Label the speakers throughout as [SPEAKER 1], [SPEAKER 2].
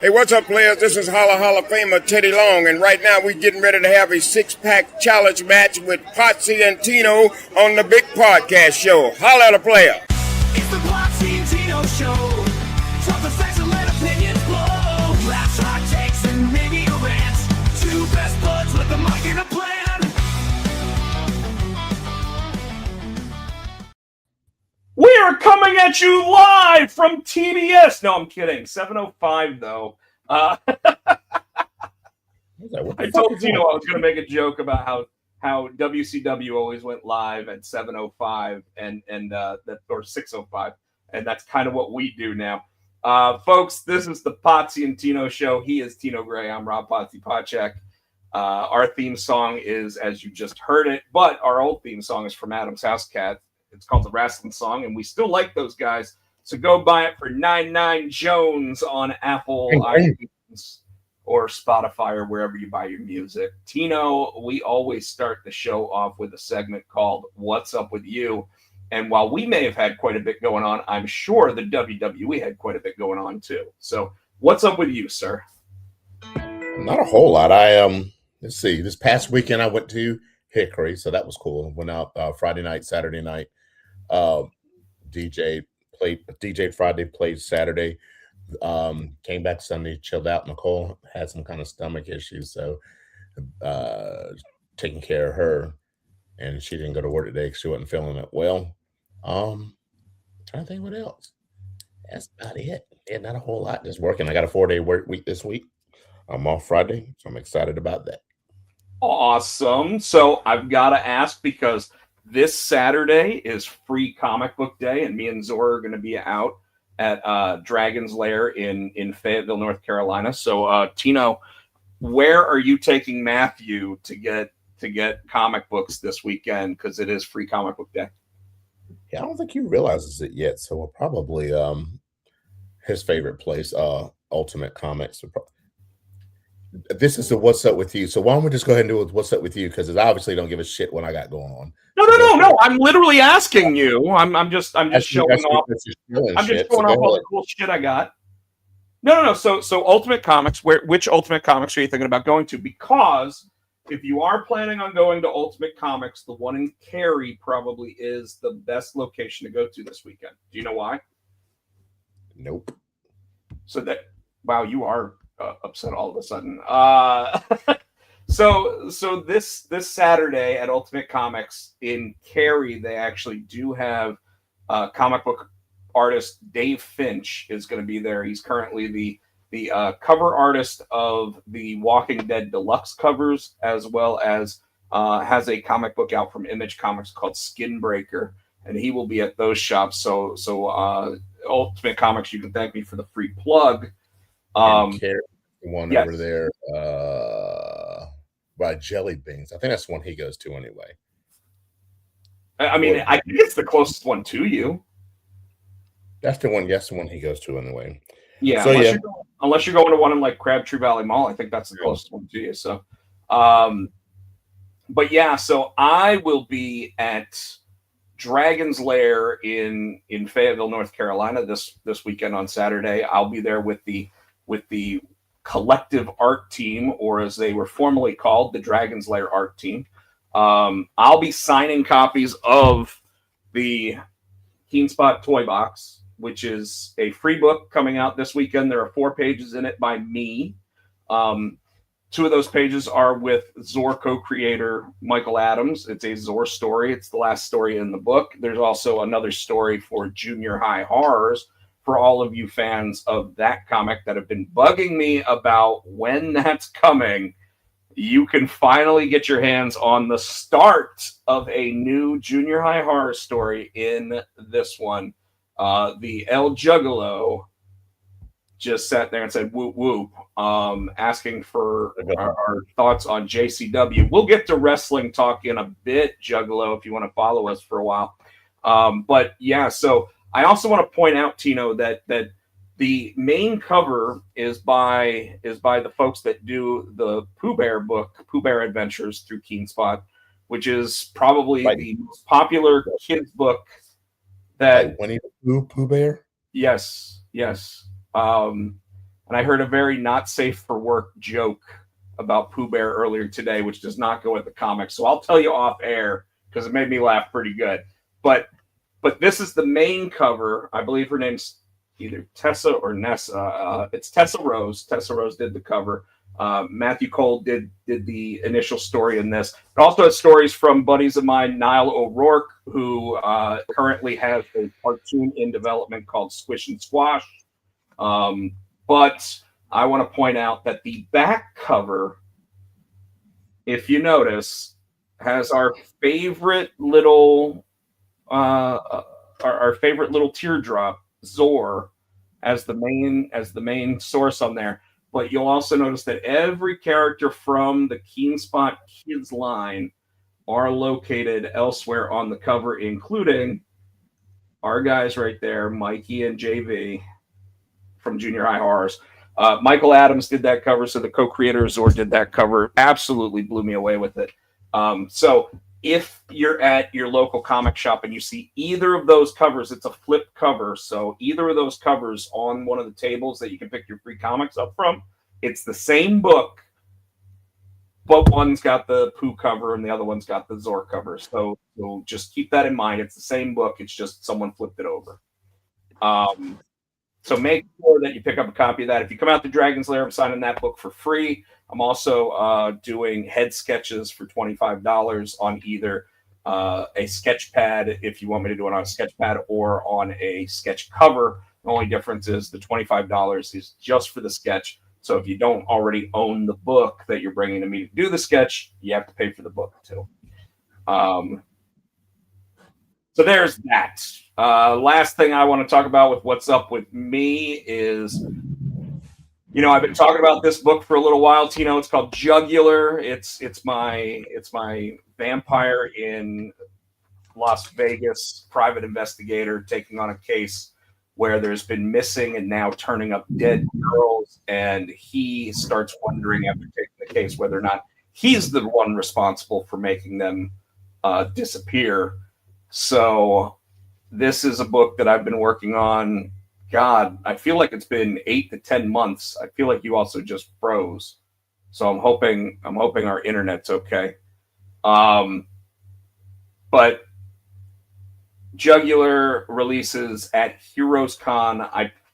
[SPEAKER 1] Hey, what's up, players? This is Hall of Famer Teddy Long, and right now we're getting ready to have a six-pack challenge match with Potsy and Tino on the Big Podcast Show. Holla at a player.
[SPEAKER 2] It's the Potsy and Tino Show. Talk the facts and let opinions flow. Laughs, hot takes, and maybe a rant. Two best buds with a mic and a plan.
[SPEAKER 3] We are coming at you live from TBS. No, I'm kidding. 7:05 though. I told Tino I was going to make a joke about how WCW always went live at 7:05 or 6:05, and that's kind of what we do now. Folks, this is the Potsy and Tino Show. He is Tino Gray. I'm Rob Potsy Pochek. Our theme song is, as you just heard it, but our old theme song is from Adam's House Cat. It's called The Wrestling Song, and we still like those guys. So go buy it for 99 Jones on Apple, iTunes, or Spotify, or wherever you buy your music. Tino, we always start the show off with a segment called What's Up With You? And while we may have had quite a bit going on, I'm sure the WWE had quite a bit going on too. So what's up with you, sir?
[SPEAKER 4] Not a whole lot. Let's see. This past weekend I went to Hickory, so that was cool. Went out Friday night, Saturday night. DJ Friday, played Saturday. Came back Sunday, chilled out. Nicole had some kind of stomach issues, so taking care of her, and she didn't go to work today because she wasn't feeling it well. Trying to think what else. That's about it. Yeah, not a whole lot. Just working. I got a 4-day work week this week. I'm off Friday, so I'm excited about that.
[SPEAKER 3] Awesome. So I've got to ask, because this Saturday is Free Comic Book Day, and me and Zora are going to be out at Dragon's Lair in Fayetteville, North Carolina. So, Tino, where are you taking Matthew to get comic books this weekend? Because it is Free Comic Book Day.
[SPEAKER 4] Yeah, I don't think he realizes it yet. So we'll probably his favorite place, Ultimate Comics. This is the What's Up With You. So why don't we just go ahead and do it, What's Up With You? Because I obviously don't give a shit what I got going on.
[SPEAKER 3] No. I'm literally asking you. I'm just showing off. I'm just showing off all the cool shit I got. No. So Ultimate Comics. Which Ultimate Comics are you thinking about going to? Because if you are planning on going to Ultimate Comics, the one in Cary probably is the best location to go to this weekend. Do you know why?
[SPEAKER 4] Nope.
[SPEAKER 3] Wow, you are upset all of a sudden. So this Saturday at Ultimate Comics in Cary, they actually do have comic book artist Dave Finch is going to be there. He's currently the cover artist of the Walking Dead Deluxe covers, as well as has a comic book out from Image Comics called Skinbreaker, and he will be at those shops. So Ultimate Comics, you can thank me for the free plug.
[SPEAKER 4] One over there by Jelly Beans. I think that's the one he goes to anyway.
[SPEAKER 3] I mean, I think it's the closest one to you.
[SPEAKER 4] That's the one. That's the one he goes to anyway.
[SPEAKER 3] Yeah. So unless you're going to one in like Crabtree Valley Mall, I think that's the closest one to you. So, but yeah. So I will be at Dragon's Lair in Fayetteville, North Carolina this weekend on Saturday. I'll be there with the Collective Art Team, or as they were formerly called, the Dragon's Lair Art Team. I'll be signing copies of the Keenspot Toy Box, which is a free book coming out this weekend. There are 4 pages in it by me. 2 of those pages are with Zor co-creator Michael Adams. It's a Zor story. It's the last story in the book. There's also another story for Junior High Horrors, for all of you fans of that comic that have been bugging me about when that's coming. You can finally get your hands on the start of a new Junior High Horror story in this one. The El Juggalo just sat there and said whoop whoop, asking for our thoughts on JCW. We'll get to wrestling talk in a bit, Juggalo, if you want to follow us for a while. But yeah, so I also want to point out, Tino, that the main cover is by the folks that do the Pooh Bear book, Pooh Bear Adventures through Keenspot, which is probably the most popular kids book that
[SPEAKER 4] Winnie the Pooh Bear.
[SPEAKER 3] Yes. And I heard a very not safe for work joke about Pooh Bear earlier today, which does not go with the comics. So I'll tell you off air because it made me laugh pretty good. But this is the main cover. I believe her name's either Tessa or Nessa. It's Tessa Rose. Tessa Rose did the cover. Matthew Cole did the initial story in this. It also has stories from buddies of mine, Niall O'Rourke, who currently has a cartoon in development called Squish and Squash. But I want to point out that the back cover, if you notice, has our favorite little teardrop, Zor, as the main source on there. But you'll also notice that every character from the Keen Spot Kids line are located elsewhere on the cover, including our guys right there, Mikey and JV from Junior High Horrors. Michael Adams did that cover, so the co-creator of Zor did that cover. Absolutely blew me away with it. So if you're at your local comic shop and you see either of those covers, it's a flip cover. So either of those covers on one of the tables that you can pick your free comics up from, it's the same book, but one's got the Pooh cover and the other one's got the Zor cover. So just keep that in mind. It's the same book. It's just someone flipped it over. So make sure that you pick up a copy of that. If you come out to Dragon's Lair, I'm signing that book for free. I'm also doing head sketches for $25 on either a sketch pad, if you want me to do it on a sketch pad, or on a sketch cover. The only difference is the $25 is just for the sketch. So if you don't already own the book that you're bringing to me to do the sketch, you have to pay for the book too. So there's that. Last thing I want to talk about with what's up with me is, I've been talking about this book for a little while, Tino. It's called Jugular. It's my vampire in Las Vegas private investigator taking on a case where there's been missing and now turning up dead girls, and he starts wondering after taking the case whether or not he's the one responsible for making them disappear. So this is a book that I've been working on. God, I feel like it's been 8 to 10 months. I feel like you also just froze. So I'm hoping our internet's okay. But Jugular releases at Heroes Con.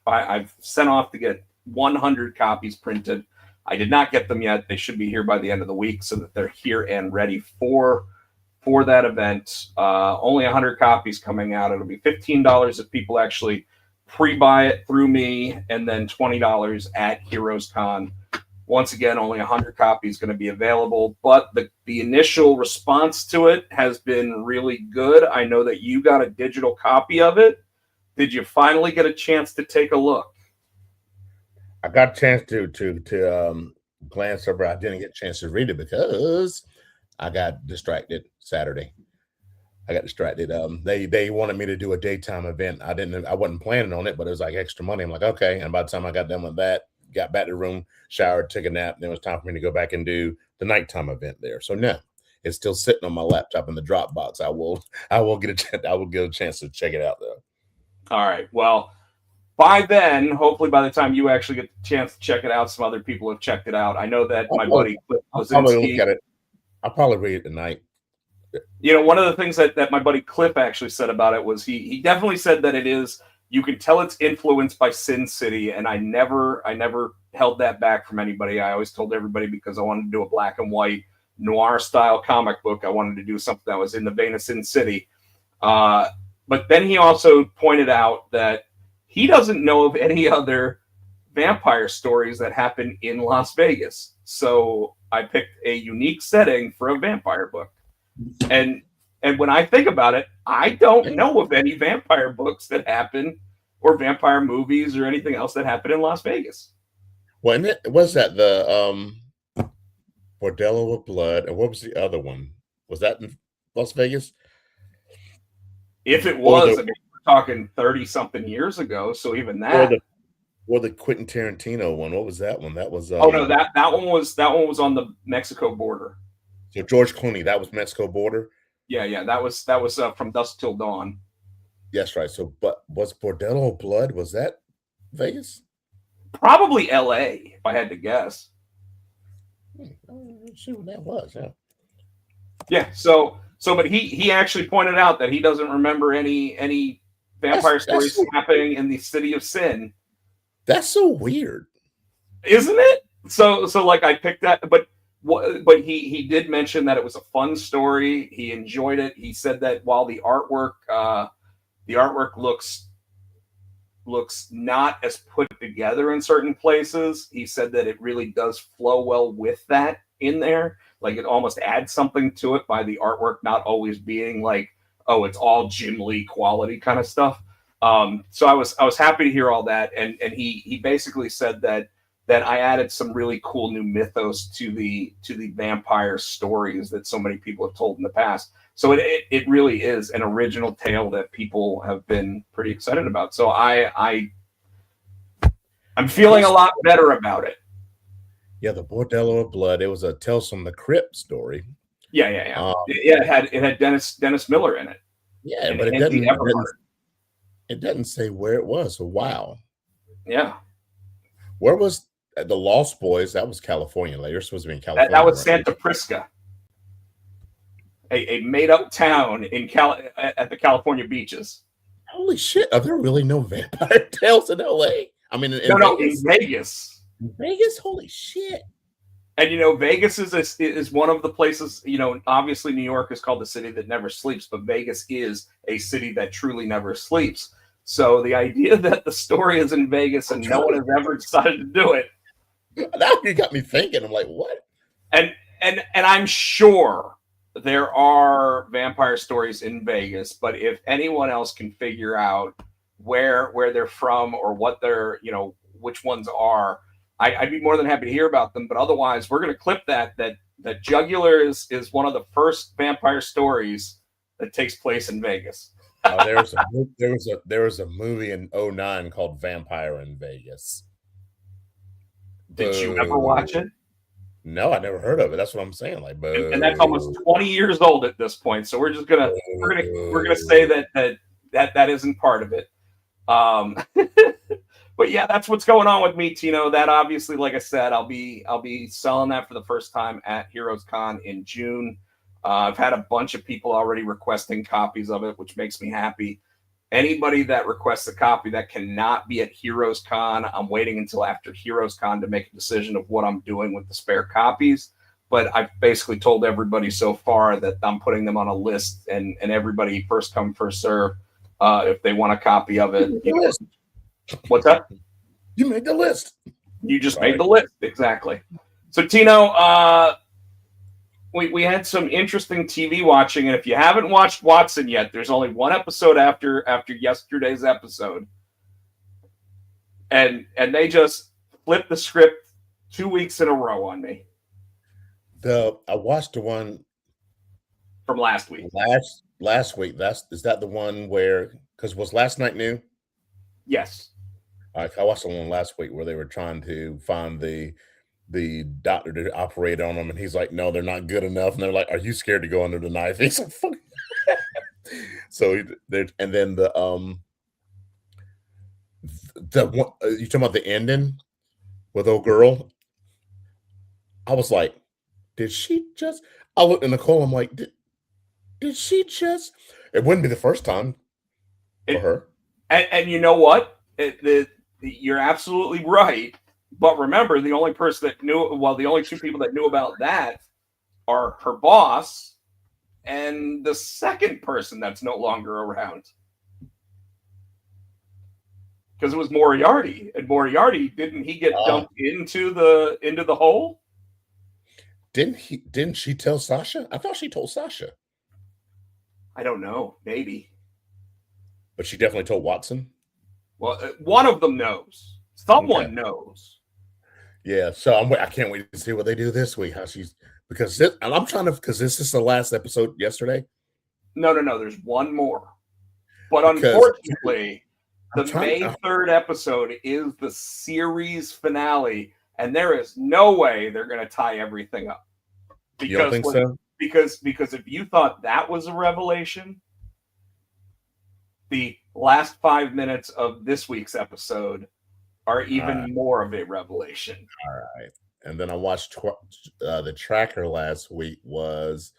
[SPEAKER 3] I've sent off to get 100 copies printed. I did not get them yet. They should be here by the end of the week so that they're here and ready for that event. Only 100 copies coming out. It'll be $15 if people actually pre-buy it through me, and then $20 at Heroes Con. Once again, only 100 copies going to be available, but the initial response to it has been really good. I know that you got a digital copy of it. Did you finally get a chance to take a look?
[SPEAKER 4] I got a chance to glance over. I didn't get a chance to read it because I got distracted Saturday. I got distracted. They wanted me to do a daytime event. I wasn't planning on it, but it was like extra money. I'm like, okay. And by the time I got done with that, got back to the room, showered, took a nap, and it was time for me to go back and do the nighttime event there. So no, it's still sitting on my laptop in the Dropbox. I will get a chance to check it out though. All
[SPEAKER 3] right. Well, by then, hopefully by the time you actually get the chance to check it out, some other people have checked it out. I know that my buddy Cliff Kozinski,
[SPEAKER 4] I'll probably read it tonight.
[SPEAKER 3] One of the things that my buddy Cliff actually said about it was he definitely said that you can tell it's influenced by Sin City, and I never held that back from anybody. I always told everybody, because I wanted to do a black and white noir style comic book, I wanted to do something that was in the vein of Sin City. But then he also pointed out that he doesn't know of any other vampire stories that happen in Las Vegas. So I picked a unique setting for a vampire book. And when I think about it, I don't know of any vampire books that happen, or vampire movies or anything else that happen in Las Vegas.
[SPEAKER 4] Wasn't it? Was that the Bordello of Blood? And what was the other one? Was that in Las Vegas?
[SPEAKER 3] If it was, we're talking 30-something years ago. So even that.
[SPEAKER 4] Or the Quentin Tarantino one. What was that one? That was.
[SPEAKER 3] Oh no, that one was on the Mexico border.
[SPEAKER 4] So George Clooney, that was Mexico border.
[SPEAKER 3] Yeah, that was From Dusk Till Dawn.
[SPEAKER 4] Yes, right. So, but was Bordello of Blood, was that Vegas?
[SPEAKER 3] Probably L.A. if I had to guess.
[SPEAKER 4] Let's see what that was. Yeah.
[SPEAKER 3] Yeah. But he actually pointed out that he doesn't remember any vampire stories happening in the City of Sin.
[SPEAKER 4] That's so weird,
[SPEAKER 3] isn't it? So like I picked that, but he did mention that it was a fun story. He enjoyed it. He said that while the artwork looks not as put together in certain places, he said that it really does flow well with that in there. Like it almost adds something to it by the artwork not always being like, oh, it's all Jim Lee quality kind of stuff. So I was happy to hear all that, and he basically said that I added some really cool new mythos to the vampire stories that so many people have told in the past. So it really is an original tale that people have been pretty excited about. So I'm feeling a lot better about it.
[SPEAKER 4] Yeah, the Bordello of Blood. It was a Tales from the Crypt story.
[SPEAKER 3] Yeah. It had Dennis Miller in it.
[SPEAKER 4] Yeah,
[SPEAKER 3] and
[SPEAKER 4] but it doesn't say where it was. So wow.
[SPEAKER 3] Yeah.
[SPEAKER 4] Where was the Lost Boys? That was California. Like, you're supposed to be in California.
[SPEAKER 3] That was Santa Prisca, a made-up town at the California beaches.
[SPEAKER 4] Holy shit! Are there really no vampire tales in LA? I mean, in
[SPEAKER 3] Vegas.
[SPEAKER 4] In Vegas, holy shit!
[SPEAKER 3] And Vegas is one of the places. Obviously New York is called the city that never sleeps, but Vegas is a city that truly never sleeps. So the idea that the story is in Vegas and no one has ever decided to do it.
[SPEAKER 4] Now you got me thinking. I'm like, what?
[SPEAKER 3] And I'm sure there are vampire stories in Vegas, but if anyone else can figure out where they're from or what they're, which ones are, I'd be more than happy to hear about them. But otherwise, we're going to clip that Jugular is one of the first vampire stories that takes place in Vegas.
[SPEAKER 4] There was a movie in 2009 called Vampire in Vegas.
[SPEAKER 3] Did you ever watch it?
[SPEAKER 4] No, I never heard of it. That's what I'm saying. Like,
[SPEAKER 3] and that's almost 20 years old at this point. So we're just gonna say that isn't part of it. But yeah, that's what's going on with me, Tino. That obviously, like I said, I'll be selling that for the first time at Heroes Con in June. I've had a bunch of people already requesting copies of it, which makes me happy. Anybody that requests a copy that cannot be at Heroes Con, I'm waiting until after Heroes Con to make a decision of what I'm doing with the spare copies. But I've basically told everybody so far that I'm putting them on a list, and everybody first come, first serve. If they want a copy of it. What's that?
[SPEAKER 4] You made the list.
[SPEAKER 3] You just made the list. Exactly. So, Tino, we had some interesting TV watching, and if you haven't watched Watson yet, there's only one episode after yesterday's episode, and they just flipped the script 2 weeks in a row on me.
[SPEAKER 4] I watched the one
[SPEAKER 3] from last week.
[SPEAKER 4] Last week. Is that the one where, because was last night new?
[SPEAKER 3] Yes.
[SPEAKER 4] I watched the one last week where they were trying to find the doctor to operate on them, and he's like, no, they're not good enough. And they're like, are you scared to go under the knife? He's like, fuck. So and then the one you talking about the ending with old girl? I was like, did she just? I looked in the corner. I'm like, did she just? It wouldn't be the first time for her.
[SPEAKER 3] And you know what? You're absolutely right. But remember, the only two people that knew about that are her boss and the second person that's no longer around. Because it was Moriarty. And Moriarty, didn't he get dumped into the hole?
[SPEAKER 4] Didn't she tell Sasha? I thought she told Sasha.
[SPEAKER 3] I don't know. Maybe.
[SPEAKER 4] But she definitely told Watson.
[SPEAKER 3] Well, one of them knows. Someone knows.
[SPEAKER 4] Yeah, so I can't wait to see what they do this week. Because this is the last episode yesterday.
[SPEAKER 3] No. There's one more. But unfortunately, the May 3rd episode is the series finale, and there is no way they're going to tie everything up. Because,
[SPEAKER 4] you don't think so?
[SPEAKER 3] Because if you thought that was a revelation, the last 5 minutes of this week's episode are even more of a revelation.
[SPEAKER 4] All right. And then I watched the tracker last week was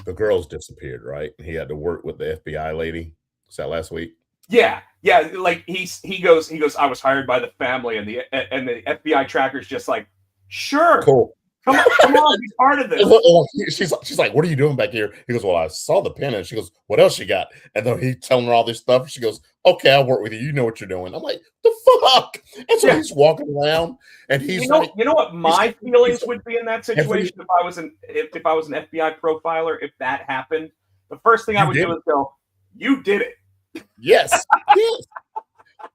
[SPEAKER 4] the girls disappeared, right? He had to work with the FBI lady. Was that last week?
[SPEAKER 3] Yeah. Like he goes. I was hired by the family, and the FBI tracker's just like, sure,
[SPEAKER 4] Cool.
[SPEAKER 3] come on, be part of this.
[SPEAKER 4] She's like, what are you doing back here? He goes, well, I saw the pen, and she goes, what else you got? And then he's telling her all this stuff. She goes, okay, I'll work with you. You know what you're doing. I'm like, the fuck? And so he's walking around, and he's
[SPEAKER 3] you know what my feelings would be in that situation if I was an FBI profiler. If that happened, the first thing I would do is go, you did it.
[SPEAKER 4] Yes. Yes.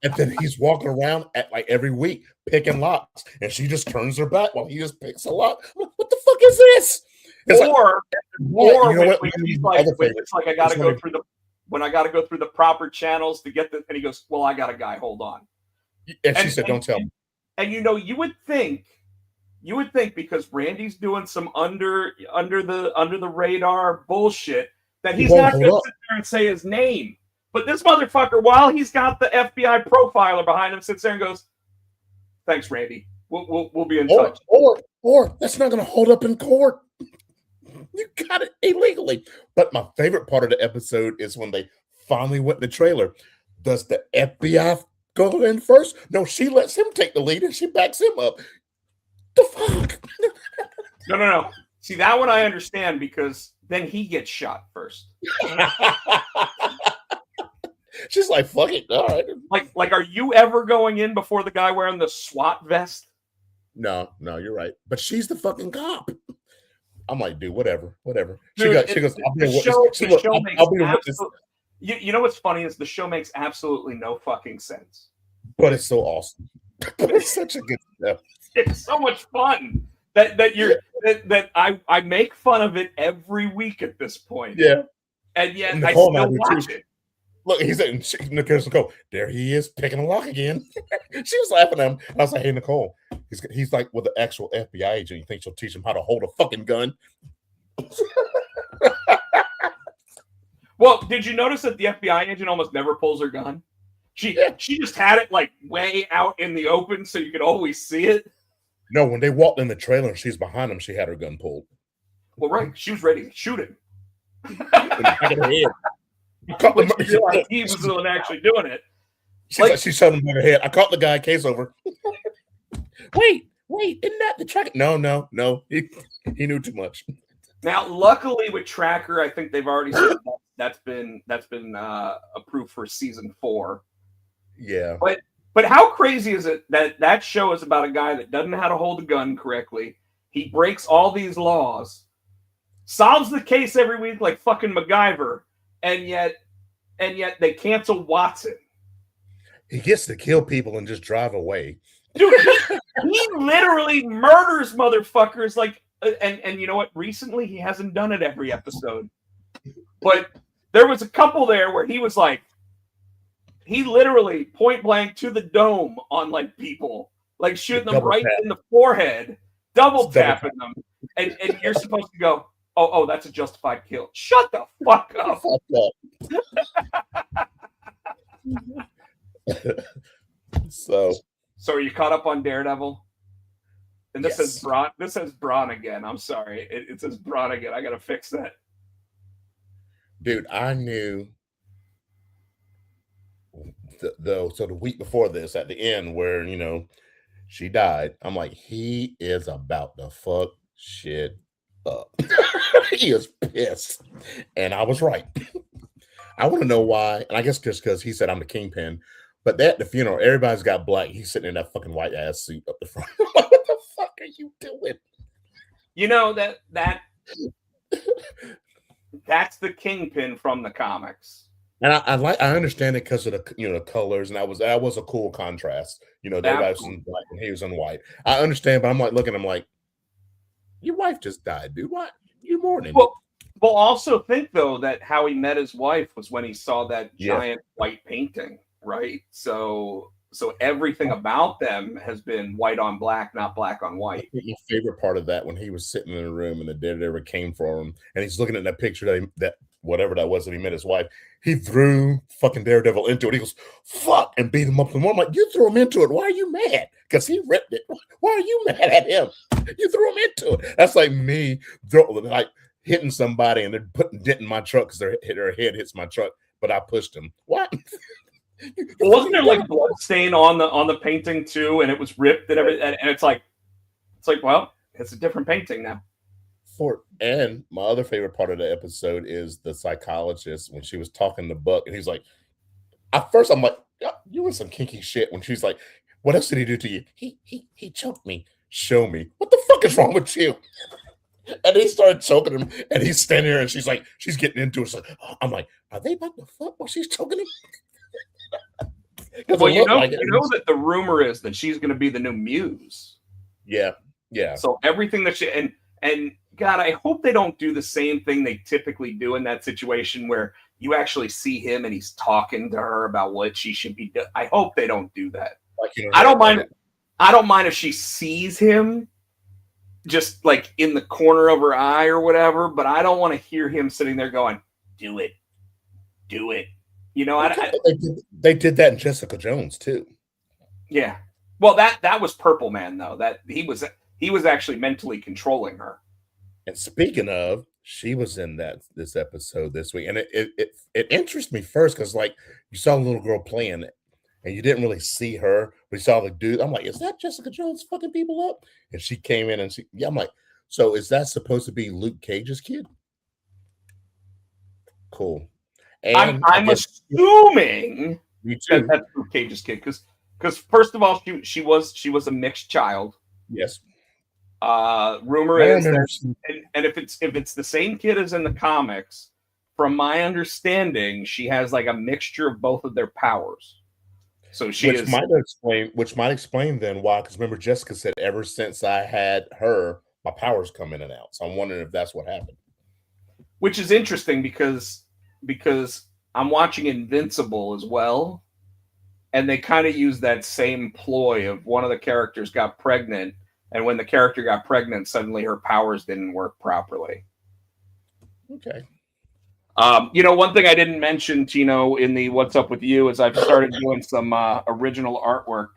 [SPEAKER 4] And then he's walking around at like every week picking locks, and she just turns her back while he just picks a lock. I'm like, what the fuck is this? It's
[SPEAKER 3] or when he's like, it's like I got to go through the proper channels to get the, and he goes, well, I got a guy. Hold on.
[SPEAKER 4] And she said, don't tell me.
[SPEAKER 3] And you would think because Randy's doing some under the radar bullshit that he's not going to sit there and say his name. But this motherfucker, while he's got the FBI profiler behind him, sits there and goes, "Thanks, Randy. We'll be in touch."
[SPEAKER 4] Or that's not going to hold up in court. You got it illegally. But my favorite part of the episode is when they finally went in the trailer. Does the FBI go in first? No, she lets him take the lead and she backs him up. The fuck?
[SPEAKER 3] No. See, that one I understand because then he gets shot first.
[SPEAKER 4] She's like, fuck it. All right.
[SPEAKER 3] Like, are you ever going in before the guy wearing the SWAT vest?
[SPEAKER 4] No, you're right. But she's the fucking cop. I'm like, dude, whatever.
[SPEAKER 3] Dude,
[SPEAKER 4] she goes, I'll be
[SPEAKER 3] a witness. You know what's funny is the show makes absolutely no fucking sense.
[SPEAKER 4] But it's so awesome. It's such a good stuff.
[SPEAKER 3] It's so much fun that I make fun of it every week at this point.
[SPEAKER 4] Yeah.
[SPEAKER 3] And yet I still watch it.
[SPEAKER 4] Look, he's like, Nicole, there he is picking a lock again. She was laughing at him. I was like, hey, Nicole, he's like with the actual FBI agent. You think she'll teach him how to hold a fucking gun?
[SPEAKER 3] Well, did you notice that the FBI agent almost never pulls her gun? She just had it like way out in the open so you could always see it.
[SPEAKER 4] No, when they walked in the trailer and she's behind him, she had her gun pulled.
[SPEAKER 3] Well, right. She was ready to shoot him. He was the one actually doing it.
[SPEAKER 4] She shot him by her head. I caught the guy, case over. Wait, isn't that the tracker? No. He knew too much.
[SPEAKER 3] Now, luckily with Tracker, I think they've already said that's been approved for season 4.
[SPEAKER 4] Yeah.
[SPEAKER 3] But how crazy is it that show is about a guy that doesn't know how to hold a gun correctly? He breaks all these laws, solves the case every week like fucking MacGyver, and yet they cancel Watson.
[SPEAKER 4] He gets to kill people and just drive away.
[SPEAKER 3] Dude, he literally murders motherfuckers like and you know what? Recently he hasn't done it every episode. But there was a couple there where he was like, he literally point blank to the dome on like people, like shooting them right in the forehead, double tapping them, and you're supposed to go, oh, that's a justified kill. Shut the fuck up.
[SPEAKER 4] So
[SPEAKER 3] are you caught up on Daredevil? And this
[SPEAKER 4] yes.
[SPEAKER 3] says Braun. This says Braun again. I'm sorry. It says Braun again. I gotta fix that.
[SPEAKER 4] Dude, I knew so the week before this, at the end where she died, I'm like, he is about to fuck shit up. He is pissed. And I was right. I want to know why. And I guess just because he said I'm the kingpin. But at the funeral, everybody's got black. He's sitting in that fucking white ass suit up the front. What the fuck are you doing?
[SPEAKER 3] You know that's the kingpin from the comics.
[SPEAKER 4] And I understand it because of the colors, and that was a cool contrast. Everybody was in black and he was in white. I understand, but I'm like looking, I'm like, your wife just died, dude. What? You mourning?
[SPEAKER 3] Well, also think though that how he met his wife was when he saw that giant white painting, right? So everything about them has been white on black, not black on white.
[SPEAKER 4] I think my favorite part of that when he was sitting in a room and the daredevil came for him, and he's looking at that picture that whatever that was that he met his wife. He threw fucking Daredevil into it. He goes, fuck, and beat him up. And I'm like, you threw him into it. Why are you mad? Because he ripped it. Why are you mad at him? You threw him into it. That's like me like hitting somebody and then putting dent in my truck because their head hits my truck, but I pushed him. What?
[SPEAKER 3] Wasn't there like blood stain on the painting too, and it was ripped and everything? And it's like, well, it's a different painting now.
[SPEAKER 4] And my other favorite part of the episode is the psychologist when she was talking to Buck, and he's like, at first I'm like, you in some kinky shit. When she's like, what else did he do to you? He choked me. Show me. What the fuck is wrong with you? And he started choking him, and he's standing there, and she's like, she's getting into it. So I'm like, are they about to fuck while she's choking him?
[SPEAKER 3] Well, you know that the rumor is that she's going to be the new Muse.
[SPEAKER 4] Yeah.
[SPEAKER 3] So everything that and God, I hope they don't do the same thing they typically do in that situation where you actually see him and he's talking to her about what she should be doing. I hope they don't do that. I don't mind. I don't mind if she sees him just like in the corner of her eye or whatever, but I don't want to hear him sitting there going, "Do it." You know,
[SPEAKER 4] they did that in Jessica Jones too.
[SPEAKER 3] Yeah. Well, that was Purple Man though. That he was actually mentally controlling her.
[SPEAKER 4] And speaking of, she was in this episode this week, and it interested me first because like you saw a little girl playing it, and you didn't really see her, but you saw the dude. I'm like, is that Jessica Jones fucking people up? And she came in and I'm like, so is that supposed to be Luke Cage's kid? Cool. And
[SPEAKER 3] I'm assuming that's Luke Cage's kid because first of all, she was a mixed child.
[SPEAKER 4] Yes.
[SPEAKER 3] Rumor is that, and if it's the same kid as in the comics, from my understanding, she has like a mixture of both of their powers. So
[SPEAKER 4] which might explain then why. Because remember, Jessica said ever since I had her, my powers come in and out. So I'm wondering if that's what happened.
[SPEAKER 3] Which is interesting because I'm watching Invincible as well, and they kind of use that same ploy of one of the characters got pregnant. And when the character got pregnant, suddenly her powers didn't work properly.
[SPEAKER 4] Okay.
[SPEAKER 3] One thing I didn't mention, Tino, in the What's Up With You is I've started doing some original artwork.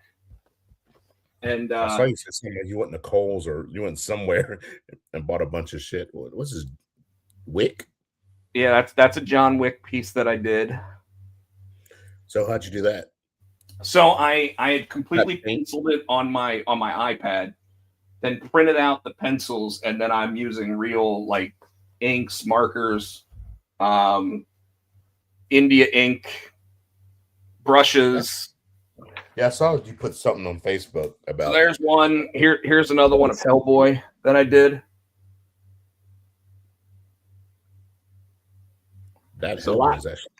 [SPEAKER 3] And
[SPEAKER 4] I saw you said something you went to Kohl's or you went somewhere and bought a bunch of shit. What's this? Wick?
[SPEAKER 3] Yeah, that's a John Wick piece that I did.
[SPEAKER 4] So how'd you do that?
[SPEAKER 3] So I had completely penciled it on my iPad, then printed out the pencils, and then I'm using real like inks, markers, India ink, brushes.
[SPEAKER 4] Yeah, I saw you put something on Facebook about.
[SPEAKER 3] So there's one. Here's another one of Hellboy that I did.
[SPEAKER 4] That Hellboy is actually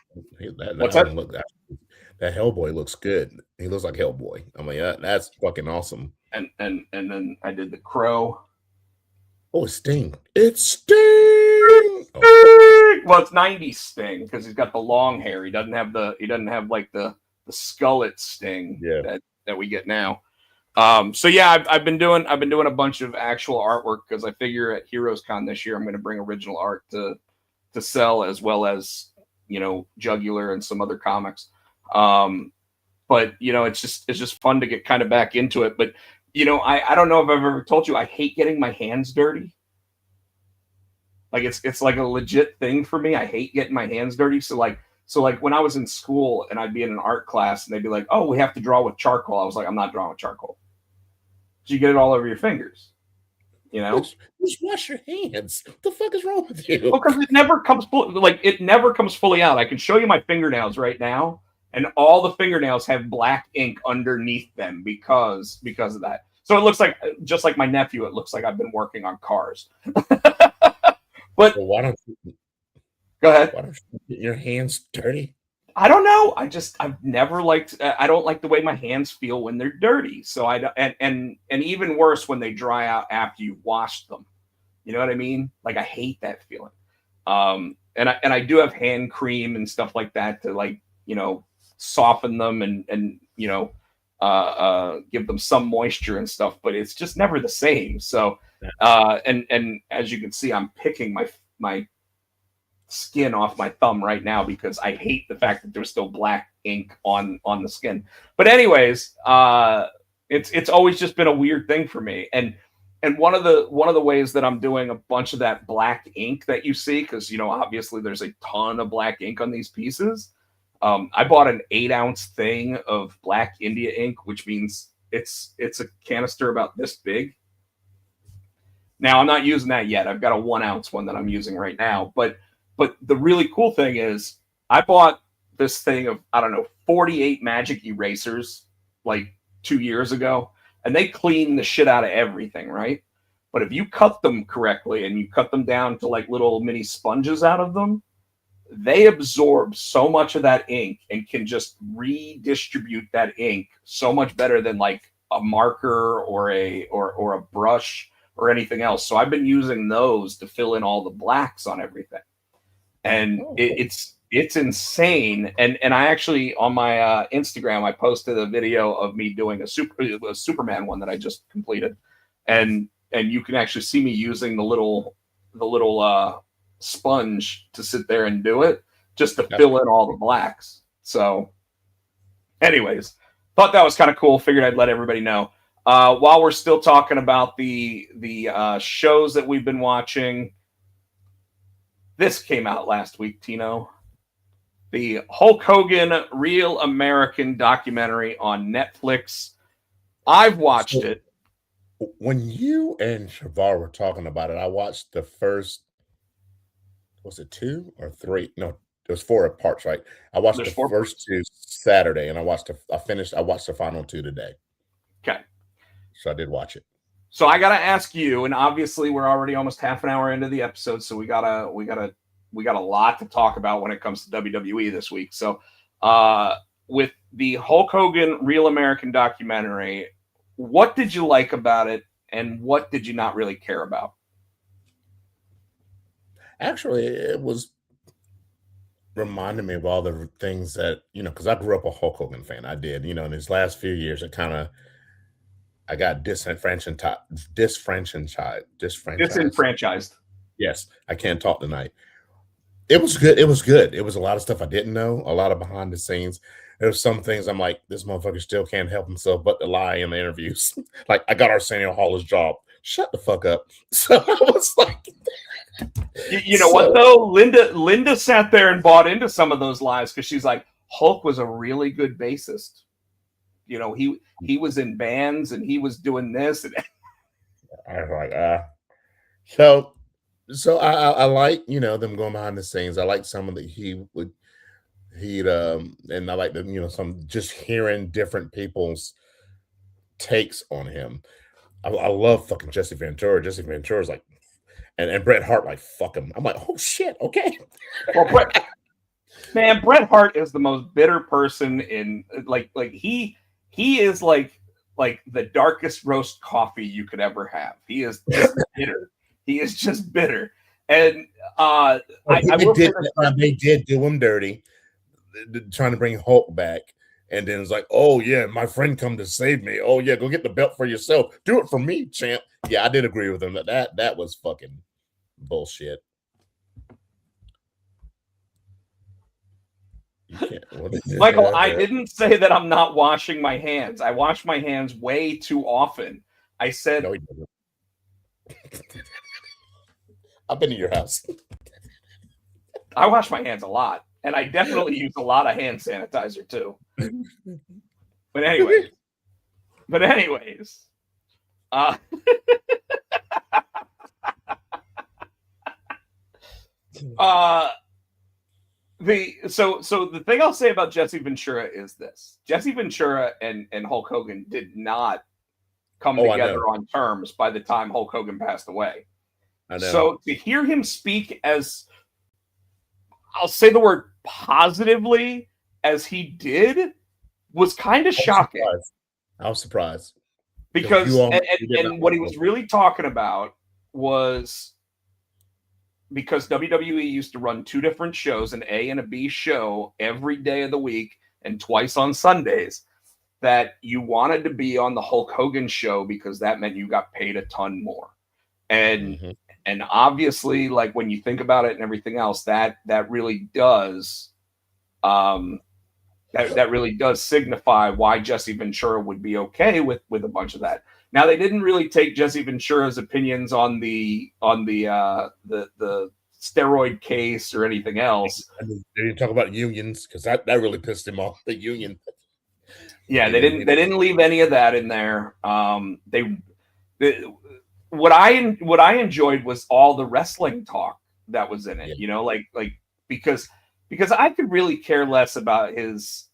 [SPEAKER 4] that Hellboy looks good. He looks like Hellboy. I'm like, that's fucking awesome.
[SPEAKER 3] And then I did the Crow.
[SPEAKER 4] Oh, it's Sting. It's Sting.
[SPEAKER 3] Well, it's 90s Sting because he's got the long hair. He doesn't have like the skullet Sting that we get now. So yeah, I've been doing a bunch of actual artwork because I figure at Heroes Con this year I'm going to bring original art to sell as well as Jugular and some other comics. But it's just fun to get kind of back into it. But I don't know if I've ever told you I hate getting my hands dirty. Like it's like a legit thing for me. I hate getting my hands dirty. So like when I was in school and I'd be in an art class and they'd be like, "Oh, we have to draw with charcoal." I was like, "I'm not drawing with charcoal." So you get it all over your fingers.
[SPEAKER 4] Just wash your hands. What the fuck is wrong with you?
[SPEAKER 3] Well, because it never comes fully out. I can show you my fingernails right now, and all the fingernails have black ink underneath them because of that. So it looks like, just like my nephew, it looks like I've been working on cars. But
[SPEAKER 4] why don't you
[SPEAKER 3] go ahead?
[SPEAKER 4] Why don't you get your hands dirty?
[SPEAKER 3] I don't know. I've never liked. I don't like the way my hands feel when they're dirty. So and even worse when they dry out after you've washed them. You know what I mean? Like I hate that feeling. And I do have hand cream and stuff like that to soften them and give them some moisture and stuff. But it's just never the same. So and as you can see, I'm picking my skin off my thumb right now because I hate the fact that there's still black ink on the skin. But anyways, it's always just been a weird thing for me. And one of the ways that I'm doing a bunch of that black ink that you see, because obviously there's a ton of black ink on these pieces. I bought an 8-ounce thing of black India ink, which means it's a canister about this big. Now I'm not using that yet. I've got a 1-ounce one that I'm using right now. But the really cool thing is I bought this thing of, 48 magic erasers like 2 years ago, and they clean the shit out of everything, right? But if you cut them correctly and you cut them down to like little mini sponges out of them, they absorb so much of that ink and can just redistribute that ink so much better than like a marker or a brush or anything else. So I've been using those to fill in all the blacks on everything. And it's insane. And I actually, on my Instagram, I posted a video of me doing a Superman one that I just completed. And you can actually see me using the little sponge to sit there and do it just to fill in all the blacks. So anyways, thought that was kind of cool. Figured I'd let everybody know. While we're still talking about the shows that we've been watching, this came out last week, Tino. The Hulk Hogan Real American documentary on Netflix. I've watched it.
[SPEAKER 4] When you and Shavar were talking about it, I watched the first, was it 2 or 3? No, there's 4 parts, right? I watched the first 2 Saturday, and I watched the final 2 today. Okay. So I did watch it.
[SPEAKER 3] So I gotta ask you, and obviously we're already almost half an hour into the episode, so we got a lot to talk about when it comes to WWE this week. So with the Hulk Hogan Real American documentary, what did you like about it, and what did you not really care about?
[SPEAKER 4] Actually, it was reminding me of all the things that, because I grew up a Hulk Hogan fan. I did, in his last few years, I got disenfranchised. Yes, I can't talk tonight. It was good. It was a lot of stuff I didn't know, a lot of behind the scenes. There's some things I'm like, this motherfucker still can't help himself but to lie in the interviews. Like, I got Arsenio Hall's job. Shut the fuck up. So I was like,
[SPEAKER 3] what though? Linda sat there and bought into some of those lies because she's like, Hulk was a really good bassist. He was in bands and he was doing this. And
[SPEAKER 4] I was like, so I like, them going behind the scenes. I like some of the and I like them, some just hearing different people's takes on him. I love fucking Jesse Ventura. Jesse Ventura's like, and Bret Hart, like, fuck him. I'm like, oh shit, okay.
[SPEAKER 3] Well, Bret Hart is the most bitter person in like he is like the darkest roast coffee you could ever have. He is just bitter. He is just bitter. And
[SPEAKER 4] they did do him dirty, trying to bring Hulk back. And then it's like, oh yeah, my friend come to save me. Oh yeah, go get the belt for yourself. Do it for me, champ. Yeah, I did agree with him that was fucking bullshit.
[SPEAKER 3] Michael, I didn't say that I'm not washing my hands. I wash my hands way too often. I said,
[SPEAKER 4] no, he doesn't. I've been to your house.
[SPEAKER 3] I wash my hands a lot, and I definitely use a lot of hand sanitizer too. But anyways, So the thing I'll say about Jesse Ventura is this: Jesse Ventura and Hulk Hogan did not come together on terms by the time Hulk Hogan passed away. I know. So to hear him speak as, I'll say the word positively, as he did, was kind of shocking.
[SPEAKER 4] I was surprised.
[SPEAKER 3] Because and what he was really talking about was, because WWE used to run 2 different shows, an A and a B show, every day of the week and twice on Sundays, that you wanted to be on the Hulk Hogan show because that meant you got paid a ton more. And
[SPEAKER 4] Mhm.
[SPEAKER 3] and obviously, like when you think about it and everything else, that really does um that really does signify why Jesse Ventura would be okay with a bunch of that. Now they didn't really take Jesse Ventura's opinions on the steroid case or anything else.
[SPEAKER 4] I mean, they didn't talk about unions because that really pissed him off. The union.
[SPEAKER 3] Yeah,
[SPEAKER 4] He
[SPEAKER 3] they
[SPEAKER 4] didn't.
[SPEAKER 3] didn't leave any of that in there. They what I enjoyed was all the wrestling talk that was in it.
[SPEAKER 4] Yeah.
[SPEAKER 3] You know, like because I could really care less about his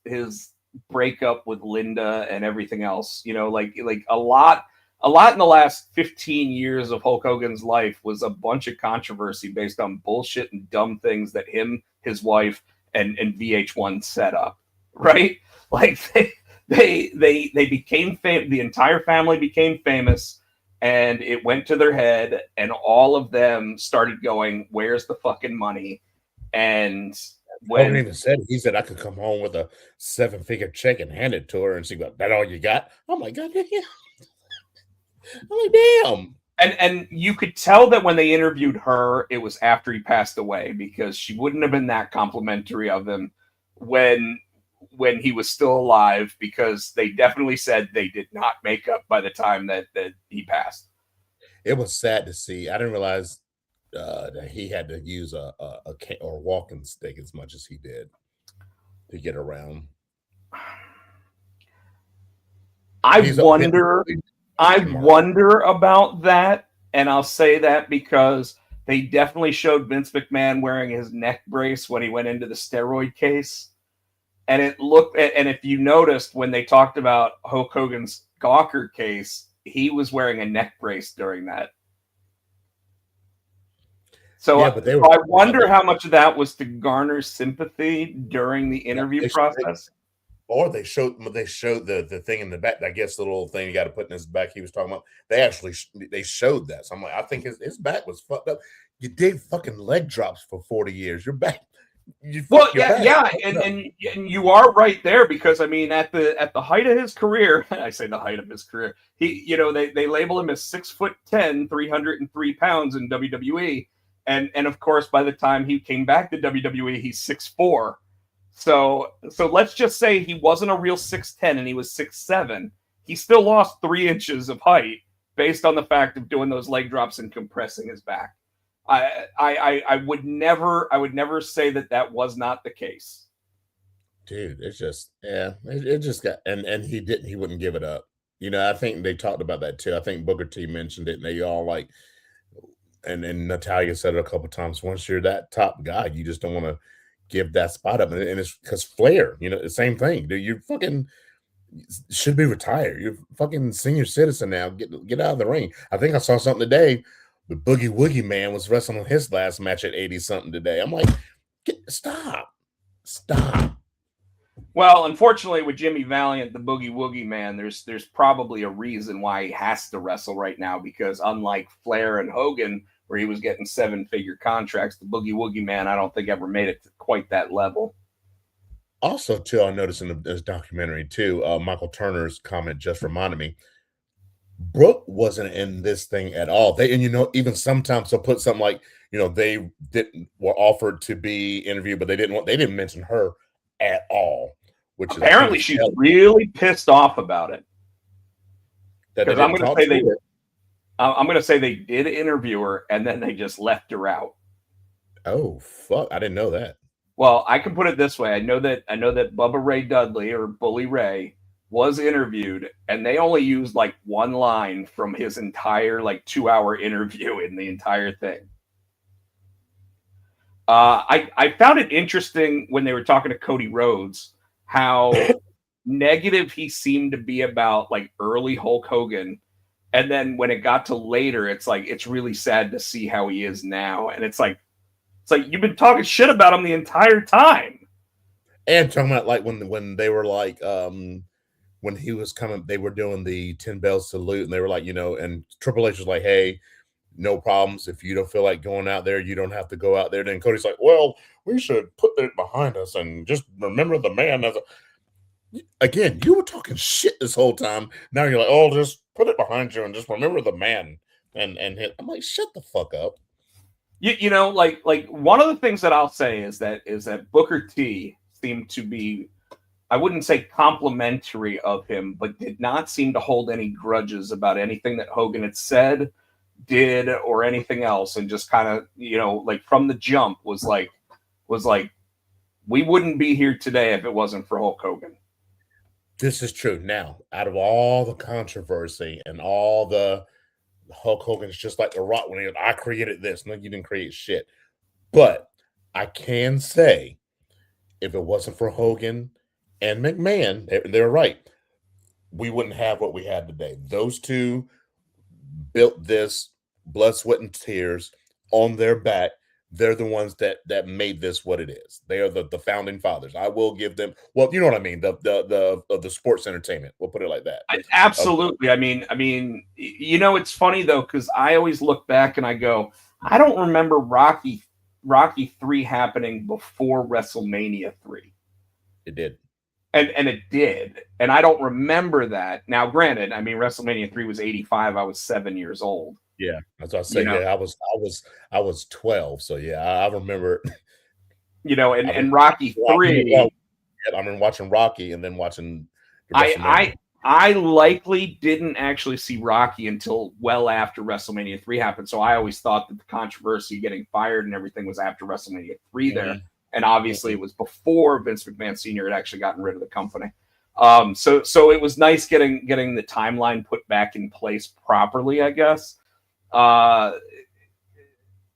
[SPEAKER 3] breakup with Linda and everything else. You know, like a lot in the last 15 years of Hulk Hogan's life was a bunch of controversy based on bullshit and dumb things that him, his wife, and VH1 set up. Right? Like they became the entire family became famous, and it went to their head, and all of them started going, "Where's the fucking money?" And
[SPEAKER 4] Hogan
[SPEAKER 3] when
[SPEAKER 4] even said he said I could come home with a 7-figure check and hand it to her, and she go, "That all you got?" I'm like, "God damn!" I'm like, "Damn!"
[SPEAKER 3] and you could tell that when they interviewed her, it was after he passed away, because she wouldn't have been that complimentary of him when he was still alive, because they definitely said they did not make up by the time that he passed.
[SPEAKER 4] It was sad to see. I didn't realize that he had to use a or walking stick as much as he did to get around.
[SPEAKER 3] I
[SPEAKER 4] He's
[SPEAKER 3] wonder I
[SPEAKER 4] smart.
[SPEAKER 3] wonder about that, and I'll say that because they definitely showed Vince McMahon wearing his neck brace when he went into the steroid case. And it looked, and if you noticed when they talked about Hulk Hogan's Gawker case, he was wearing a neck brace during that. So,
[SPEAKER 4] Yeah, but they were
[SPEAKER 3] so I wonder how much of that was to garner sympathy during the
[SPEAKER 4] yeah,
[SPEAKER 3] interview process.
[SPEAKER 4] or they showed the thing in the back. I guess the little thing you got to put in his back. He was talking about. They actually they showed that. So I'm like, I think his back was fucked up. You did fucking leg drops for 40 years. Your back.
[SPEAKER 3] Well,
[SPEAKER 4] Your back.
[SPEAKER 3] yeah, and you are right there, because I mean, at the height of his career, I say the height of his career, he, you know, they label him as 6'10", 303 pounds in WWE, and of course, by the time he came back to WWE, he's 6'4". So let's just say he wasn't a real 6'10" and he was 6'7". He still lost 3 inches of height based on the fact of doing those leg drops and compressing his back. I would never say that was not the case.
[SPEAKER 4] Dude, it's just it just got and he wouldn't give it up. You know, I think they talked about that too. I think Booker T mentioned it, and they all like, and Natalia said it a couple times. Once you're that top guy, you just don't want to give that spot up, and it's because Flair, you know, the same thing. Dude, you fucking should be retired. You're fucking senior citizen now. Get out of the ring. I think I saw something today. The Boogie Woogie Man was wrestling his last match at 80 something today. I'm like, stop.
[SPEAKER 3] Well, unfortunately, with Jimmy Valiant, the Boogie Woogie Man, there's probably a reason why he has to wrestle right now, because unlike Flair and Hogan, where he was getting 7-figure contracts, the Boogie Woogie Man, I don't think ever made it to quite that level.
[SPEAKER 4] Also, too, I noticed in this documentary too, Michael Turner's comment just reminded me, Brooke wasn't in this thing at all. And you know, even sometimes they'll put something like, you know, they were offered to be interviewed, but they didn't mention her at all. Which
[SPEAKER 3] apparently she's really pissed off about it. Because I'm going to say they did interview her, and then they just left her out.
[SPEAKER 4] Oh fuck! I didn't know that.
[SPEAKER 3] Well, I can put it this way: I know that Bubba Ray Dudley, or Bully Ray, was interviewed, and they only used like one line from his entire like 2-hour interview in the entire thing. I found it interesting when they were talking to Cody Rhodes how negative he seemed to be about like early Hulk Hogan, and then when it got to later, it's like it's really sad to see how he is now, and it's like you've been talking shit about him the entire time.
[SPEAKER 4] And talking about like when they were like when he was coming, they were doing the 10 bell salute, and they were like, you know, and Triple H was like, hey, no problems. If you don't feel like going out there, you don't have to go out there. Then Cody's like, well, we should put it behind us and just remember the man. Again, you were talking shit this whole time. Now you're like, oh, just put it behind you and just remember the man. and I'm like, shut the fuck up.
[SPEAKER 3] You know, like one of the things that I'll say is that Booker T seemed to be, I wouldn't say complimentary of him, but did not seem to hold any grudges about anything that Hogan had said, did, or anything else, and just kind of, you know, like from the jump was like, we wouldn't be here today if it wasn't for Hulk Hogan.
[SPEAKER 4] This is true. Now, out of all the controversy and all the Hulk Hogan's just like The Rock when he goes, I created this. No, you didn't create shit. But I can say, if it wasn't for Hogan and McMahon, they're right. We wouldn't have what we had today. Those two built this blood, sweat, and tears on their back. They're the ones that made this what it is. They are the founding fathers. I will give them, well, you know what I mean, the sports entertainment. We'll put it like that.
[SPEAKER 3] Absolutely. I mean, you know, it's funny though, because I always look back and I go, I don't remember Rocky 3 happening before WrestleMania 3.
[SPEAKER 4] It did.
[SPEAKER 3] And it did. And I don't remember that. Now, granted, I mean, WrestleMania 3 was 85. I was 7 years old.
[SPEAKER 4] Yeah, that's what I said. You know? Yeah, I was 12. So yeah, I remember.
[SPEAKER 3] You know, and Rocky 3.
[SPEAKER 4] I remember watching Rocky and then watching.
[SPEAKER 3] I likely didn't actually see Rocky until well after WrestleMania 3 happened. So I always thought that the controversy getting fired and everything was after WrestleMania 3 there. And obviously it was before Vince McMahon Sr. had actually gotten rid of the company. So it was nice getting the timeline put back in place properly, I guess.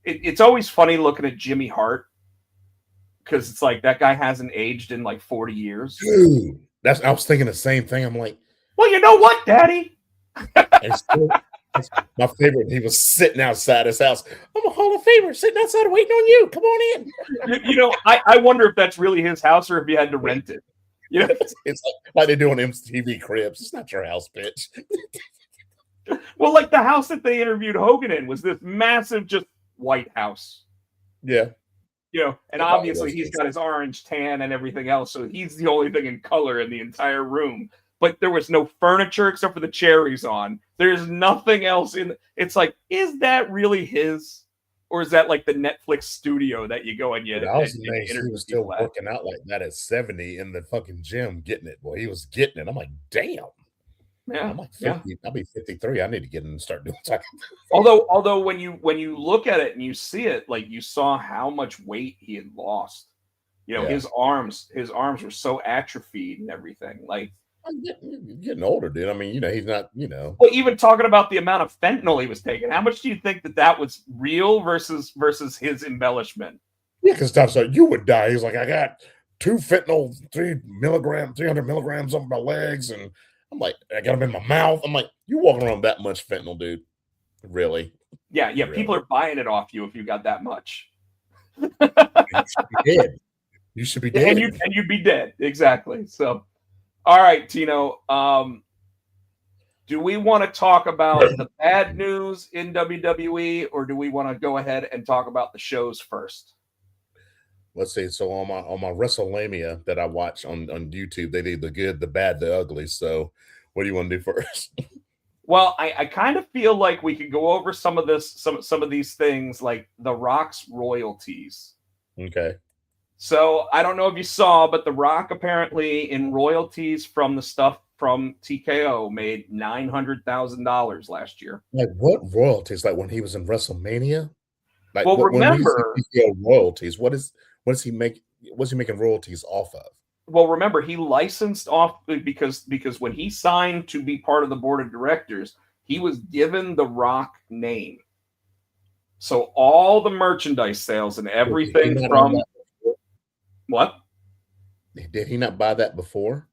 [SPEAKER 3] It's always funny looking at Jimmy Hart because it's like that guy hasn't aged in like 40 years.
[SPEAKER 4] Dude, I was thinking the same thing. I'm like,
[SPEAKER 3] well, you know what, Daddy?
[SPEAKER 4] My favorite. He was sitting outside his house. I'm a Hall of Famer sitting outside waiting on you. Come on in.
[SPEAKER 3] You know, I wonder if that's really his house or if he had to rent it. You know,
[SPEAKER 4] it's like they do on MTV Cribs. It's not your house, bitch.
[SPEAKER 3] Well, like the house that they interviewed Hogan in was this massive, just white house.
[SPEAKER 4] Yeah.
[SPEAKER 3] You know, and obviously he's got his orange tan and everything else, so he's the only thing in color in the entire room. But there was no furniture except for the cherries on. There's nothing else in. It's like, is that really his, or is that like the Netflix studio that you go and you?
[SPEAKER 4] I was amazed he was still working out like that at 70 in the fucking gym, getting it. Boy, he was getting it. I'm like, damn.
[SPEAKER 3] Yeah,
[SPEAKER 4] I'm like 50. I'll be 53. I need to get in and start doing something.
[SPEAKER 3] Although when you look at it and you see it, like you saw how much weight he had lost. You know, his arms were so atrophied and everything. Like,
[SPEAKER 4] I'm getting older, dude. I mean, you know, he's not, you know.
[SPEAKER 3] Well, even talking about the amount of fentanyl he was taking, how much do you think that was real versus his embellishment?
[SPEAKER 4] Yeah, because Tom's like, you would die. He's like, I got 2 fentanyl, 300 milligrams on my legs, and I'm like, I got them in my mouth. I'm like, you walking around that much fentanyl, dude? Really?
[SPEAKER 3] Yeah. Really? People are buying it off you if you got that much.
[SPEAKER 4] You should be dead. You should be dead.
[SPEAKER 3] And you'd be dead. Exactly. So, all right, Tino. Do we want to talk about the bad news in WWE, or do we want to go ahead and talk about the shows first?
[SPEAKER 4] Let's see. So on my WrestleMania that I watch on YouTube, they did the good, the bad, the ugly. So what do you want to do first?
[SPEAKER 3] Well, I kind of feel like we could go over some of these things, like The Rock's royalties.
[SPEAKER 4] Okay.
[SPEAKER 3] So I don't know if you saw, but The Rock apparently in royalties from the stuff from TKO made $900,000 last year.
[SPEAKER 4] Like what royalties? Like when he was in WrestleMania? Like,
[SPEAKER 3] well, remember
[SPEAKER 4] royalties. What does he make? What's he making royalties off of?
[SPEAKER 3] Well, remember he licensed off because when he signed to be part of the board of directors, he was given the Rock name. So all the merchandise sales and everything from what?
[SPEAKER 4] Did he not buy that before?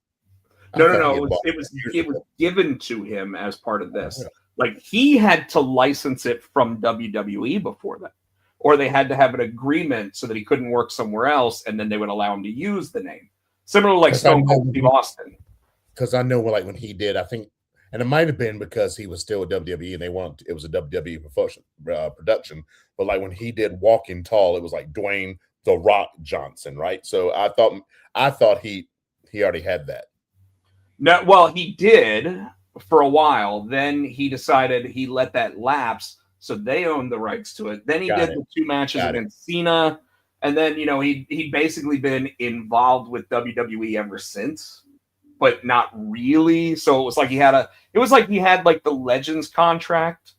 [SPEAKER 3] No. It was given to him as part of this. Like he had to license it from WWE before that. Or they had to have an agreement so that he couldn't work somewhere else, and then they would allow him to use the name. Similar like Stone Cold Steve Austin.
[SPEAKER 4] Because I know like when he did, I think, and it might have been because he was still with WWE and it was a WWE production. But like when he did Walking Tall, it was like Dwayne The Rock Johnson, right? So I thought he already had that.
[SPEAKER 3] No, well, he did. for a while. Then he decided he let that lapse, so they owned the rights to it. Then he did the 2 matches against Cena, and then he basically been involved with WWE ever since, but not really. So it was like he had like the Legends contract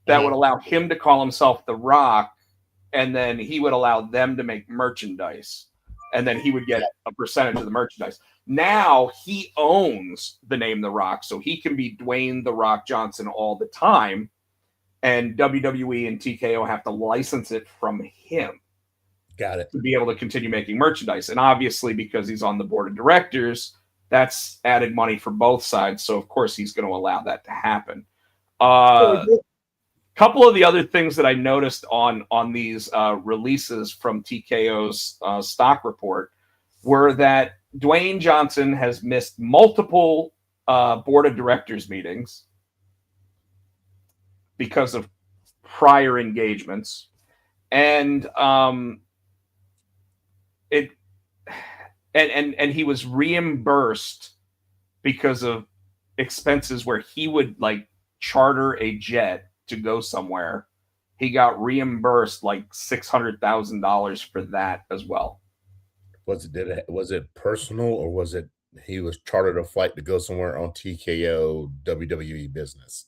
[SPEAKER 3] that would allow him to call himself The Rock, and then he would allow them to make merchandise, and then he would get a percentage of the merchandise. Now he owns the name The Rock, so he can be Dwayne The Rock Johnson all the time, and WWE and TKO have to license it from him.
[SPEAKER 4] Got it.
[SPEAKER 3] To be able to continue making merchandise. And obviously, because he's on the board of directors, that's added money for both sides. So, of course, he's going to allow that to happen. Couple of the other things that I noticed on these releases from TKO's stock report were that Dwayne Johnson has missed multiple board of directors meetings because of prior engagements, and he was reimbursed because of expenses where he would like charter a jet to go somewhere. He got reimbursed like $600,000 for that as well.
[SPEAKER 4] Was it personal, or was it he was chartered a flight to go somewhere on TKO WWE business?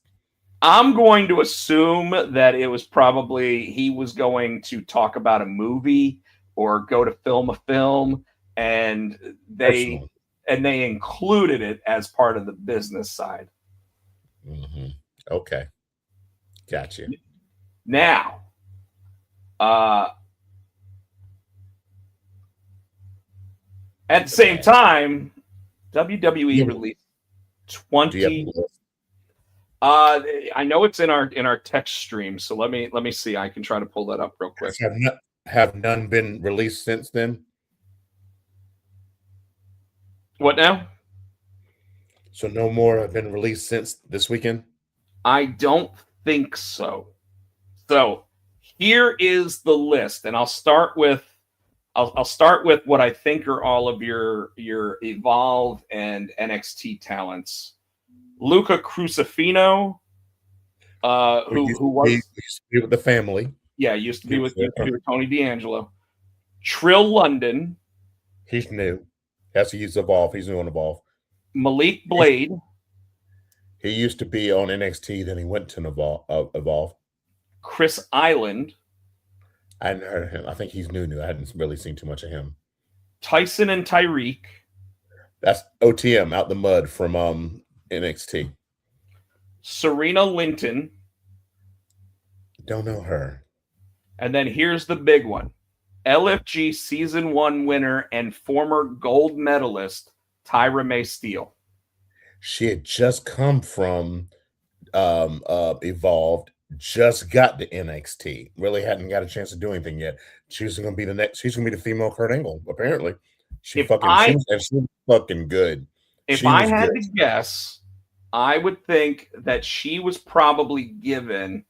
[SPEAKER 3] I'm going to assume that it was probably he was going to talk about a movie or go to film a film, and they included it as part of the business side.
[SPEAKER 4] Okay. Gotcha.
[SPEAKER 3] Now, at the same time, WWE released 20. I know it's in our text stream, so let me see. I can try to pull that up real quick.
[SPEAKER 4] Have none been released since then?
[SPEAKER 3] What now?
[SPEAKER 4] So no more have been released since this weekend?
[SPEAKER 3] I don't think so. So here is the list, and I'll start with what I think are all of your Evolve and NXT talents. Luca Crucifino, who used
[SPEAKER 4] to be with the family.
[SPEAKER 3] Yeah, used to be with Tony D'Angelo. Trill London.
[SPEAKER 4] He's new. He's Evolve. He's new on Evolve.
[SPEAKER 3] Malik Blade.
[SPEAKER 4] He used to be on NXT, then he went to Evolve.
[SPEAKER 3] Chris Island.
[SPEAKER 4] I hadn't heard of him. I think he's new. I hadn't really seen too much of him.
[SPEAKER 3] Tyson and Tyreek.
[SPEAKER 4] That's OTM, out the mud from NXT.
[SPEAKER 3] Serena Linton.
[SPEAKER 4] Don't know her.
[SPEAKER 3] And then here's the big one. LFG Season 1 winner and former gold medalist Tyra May Steele.
[SPEAKER 4] She had just come from Evolved, just got to NXT. Really hadn't got a chance to do anything yet. She's going to be she's going to be the female Kurt Angle, apparently. She was fucking good.
[SPEAKER 3] If I had to guess, I would think that she was probably given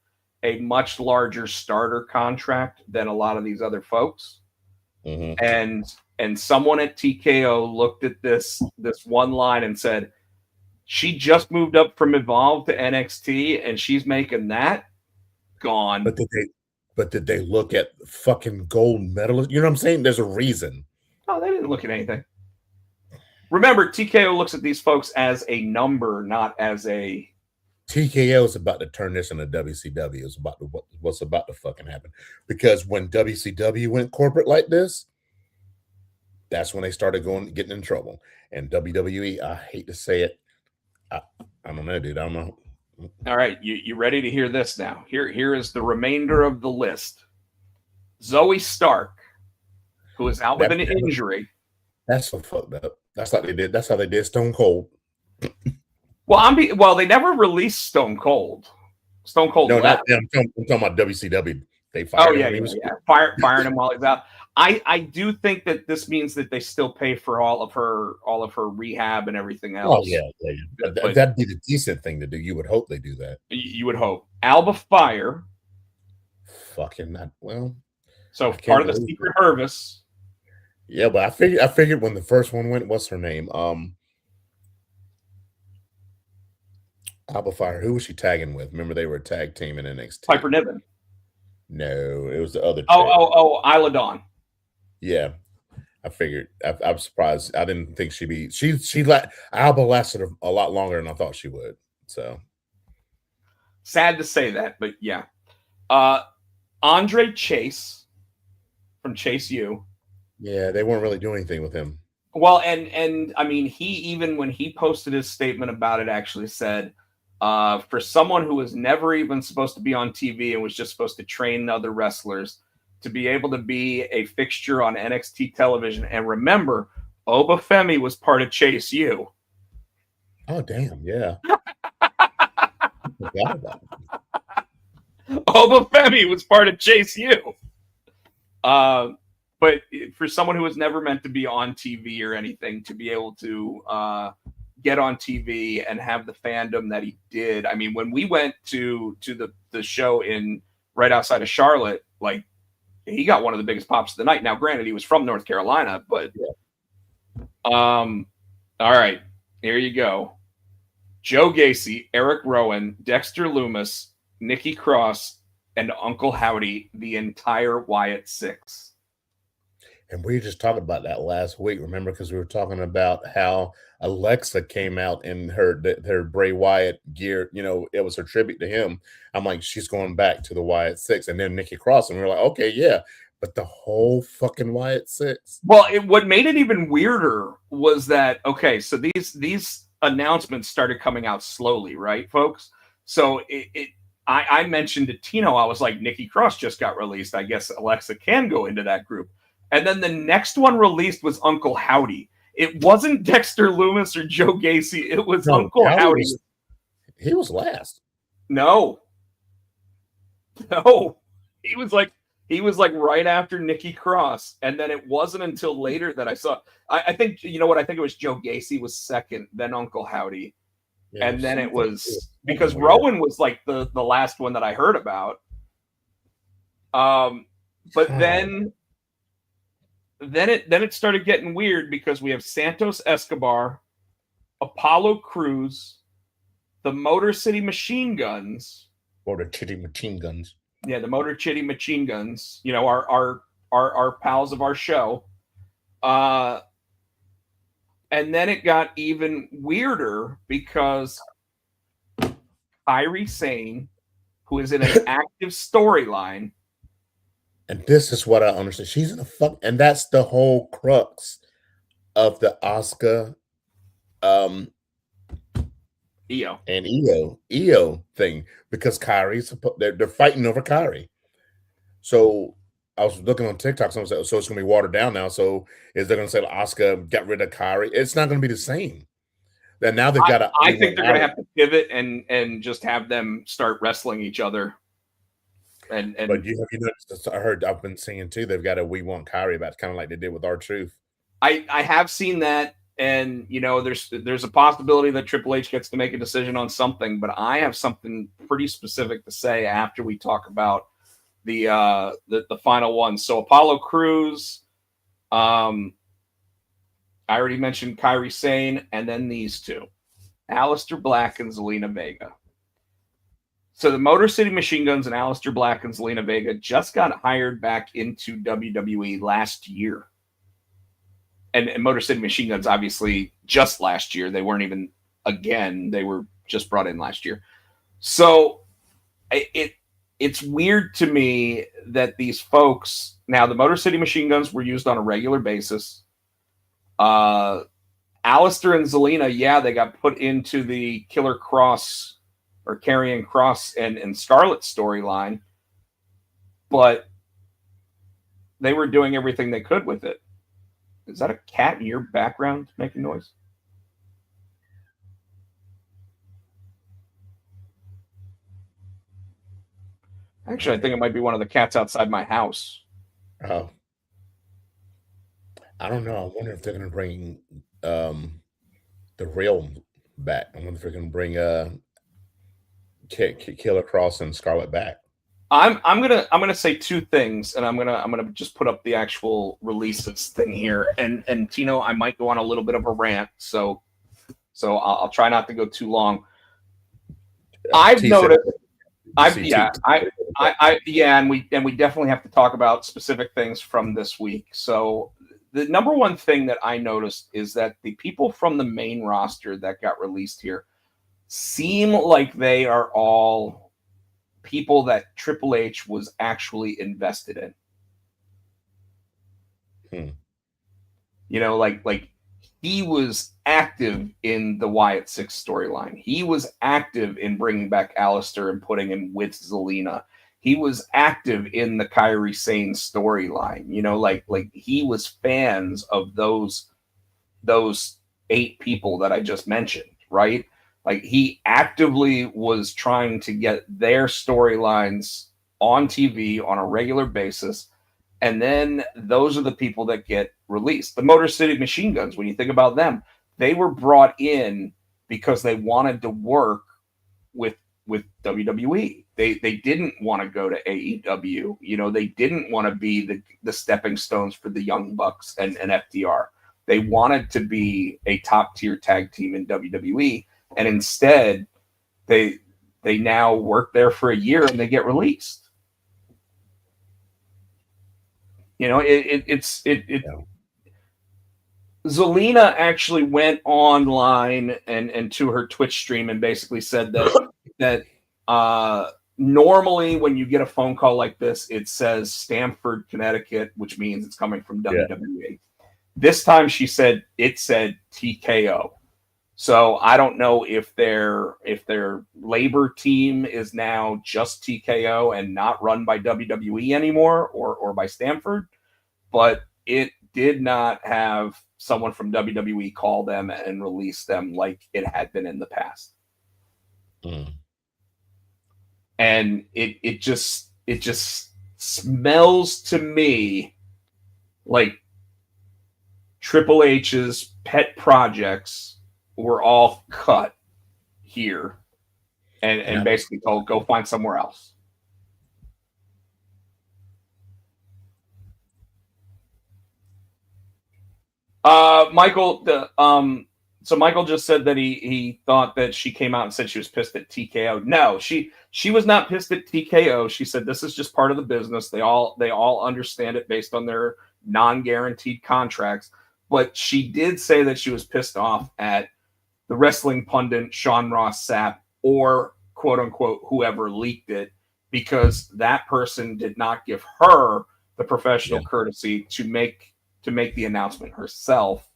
[SPEAKER 3] a much larger starter contract than a lot of these other folks. And someone at TKO looked at this one line and said, she just moved up from Evolve to NXT and she's making that. Gone.
[SPEAKER 4] But did they look at fucking gold medalist? You know what I'm saying? There's a reason.
[SPEAKER 3] Oh, they didn't look at anything. Remember, TKO looks at these folks as a number, not as a...
[SPEAKER 4] TKO is about to turn this into WCW. It's about what's about to fucking happen. Because when WCW went corporate like this, that's when they started getting in trouble. And WWE, I hate to say it, I don't know, dude. I don't know.
[SPEAKER 3] All right, you ready to hear this now? Here is the remainder of the list. Zoe Stark, who is out with an injury.
[SPEAKER 4] That's so fucked up. That's like they did. That's how they did Stone Cold.
[SPEAKER 3] Well, they never released Stone Cold. Stone Cold.
[SPEAKER 4] No, I'm talking about WCW. They fired him.
[SPEAKER 3] Firing him while he's out. I do think that this means that they still pay for all of her rehab and everying else.
[SPEAKER 4] Oh yeah. That'd be the decent thing to do. You would hope they do that.
[SPEAKER 3] You would hope. Alba Fire.
[SPEAKER 4] Fucking not well.
[SPEAKER 3] So part of the Secret Service.
[SPEAKER 4] Yeah, but I figured when the first one went, what's her name? Alba Fire. Who was she tagging with? Remember they were a tag team in NXT.
[SPEAKER 3] Piper Niven.
[SPEAKER 4] No, it was the other chick.
[SPEAKER 3] Oh, Isla Dawn.
[SPEAKER 4] Yeah, I figured. I'm surprised. I didn't think she'd be. Alba lasted a lot longer than I thought she would. So
[SPEAKER 3] sad to say that, but yeah. Andre Chase from Chase U.
[SPEAKER 4] Yeah, they weren't really doing anything with him.
[SPEAKER 3] Well, and I mean, he even when he posted his statement about it, actually said, for someone who was never even supposed to be on TV and was just supposed to train other wrestlers, to be able to be a fixture on NXT television. And remember, Obafemi was part of Chase U.
[SPEAKER 4] Oh, damn. Yeah. Forgot about it.
[SPEAKER 3] Obafemi was part of Chase U. But for someone who was never meant to be on TV or anything, to be able to get on TV and have the fandom that he did. I mean, when we went to the show in right outside of Charlotte, like, he got one of the biggest pops of the night. Now, granted, he was from North Carolina, but all right, here you go. Joe Gacy, Eric Rowan, Dexter Loomis, Nikki Cross, and Uncle Howdy, the entire Wyatt Six.
[SPEAKER 4] And we were just talking about that last week, remember? Because we were talking about how Alexa came out in her Bray Wyatt gear. You know, it was her tribute to him. I'm like, she's going back to the Wyatt Six. And then Nikki Cross, and we were like, okay, yeah. But the whole fucking Wyatt Six.
[SPEAKER 3] Well, what made it even weirder was that, okay, so these announcements started coming out slowly, right, folks? So I mentioned to Tino, I was like, Nikki Cross just got released. I guess Alexa can go into that group. And then the next one released was Uncle Howdy. It wasn't Dexter Loomis or Joe Gacy. It was Uncle Howdy.
[SPEAKER 4] He was last.
[SPEAKER 3] No. He was like right after Nikki Cross. And then it wasn't until later that I saw. I think, you know what? I think it was Joe Gacy was second, then Uncle Howdy. Yeah, and then it was because Rowan was like the last one that I heard about. But then it started getting weird because we have Santos Escobar, Apollo Crews, the Motor City Machine Guns.
[SPEAKER 4] Motor City Machine Guns.
[SPEAKER 3] Yeah, the Motor City Machine Guns. You know, our pals of our show. And then it got even weirder because Kairi Sane, who is in an active storyline.
[SPEAKER 4] And this is what I understand. She's in a fuck, and that's the whole crux of the Asuka,
[SPEAKER 3] Io
[SPEAKER 4] and Io thing, because Kairi's they're fighting over Kairi. So I was looking on TikTok. Someone said, "So it's going to be watered down now." So is they going to say Asuka got rid of Kairi? It's not going to be the same. Then now they've got.
[SPEAKER 3] I think they're going to have to pivot and just have them start wrestling each other. And
[SPEAKER 4] but have you noticed? I've been seeing too. They've got a "We Want Kyrie" about, kind of like they did with R-Truth.
[SPEAKER 3] I have seen that, and you know, there's a possibility that Triple H gets to make a decision on something. But I have something pretty specific to say after we talk about the final one. So Apollo Crews, I already mentioned Kairi Sane, and then these two, Aleister Black and Zelina Vega. So the Motor City Machine Guns and Aleister Black and Zelina Vega just got hired back into WWE last year. And Motor City Machine Guns, obviously, just last year. They weren't even again. They were just brought in last year. So it's weird to me that these folks, now the Motor City Machine Guns were used on a regular basis. Aleister and Zelina, yeah, they got put into the Killer Cross or Karrion Kross and Scarlett storyline, but they were doing everything they could with it. Is that a cat in your background making noise? Actually, I think it might be one of the cats outside my house.
[SPEAKER 4] Oh. I don't know. I wonder if they're going to bring the Realm back. I wonder if they're going to bring Killer Kross and Scarlett back.
[SPEAKER 3] I'm gonna say two things, and I'm gonna just put up the actual releases thing here. And Tino, I might go on a little bit of a rant, so I'll try not to go too long. I've
[SPEAKER 4] T said,
[SPEAKER 3] noticed.
[SPEAKER 4] see,
[SPEAKER 3] And we definitely have to talk about specific things from this week. So the number one thing that I noticed is that the people from the main roster that got released here seem like they are all people that Triple H was actually invested in. You know, like he was active in the Wyatt Six storyline. He was active in bringing back Alistair and putting him with Zelina. He was active in the Kairi Sane storyline. You know, like he was fans of those 8 people that I just mentioned, right? Like he actively was trying to get their storylines on TV on a regular basis. And then those are the people that get released. The Motor City Machine Guns, when you think about them, they were brought in because they wanted to work with WWE. They didn't want to go to AEW. You know, they didn't want to be the stepping stones for the Young Bucks and FTR. They wanted to be a top tier tag team in WWE. And instead, they now work there for a year and they get released. You know, Zelina actually went online and to her Twitch stream and basically said that normally when you get a phone call like this, it says Stamford, Connecticut, which means it's coming from WWE. This time she said it said TKO. So I don't know if their labor team is now just TKO and not run by WWE anymore or by Stamford, but it did not have someone from WWE call them and release them like it had been in the past. And it just smells to me like Triple H's pet projects were all cut here and basically told, go find somewhere else. Michael, so Michael just said that he thought that she came out and said she was pissed at TKO. No, she was not pissed at TKO. She said this is just part of the business. They all understand it based on their non-guaranteed contracts. But she did say that she was pissed off at the wrestling pundit Sean Ross Sapp or quote unquote whoever leaked it, because that person did not give her the professional courtesy to make the announcement herself,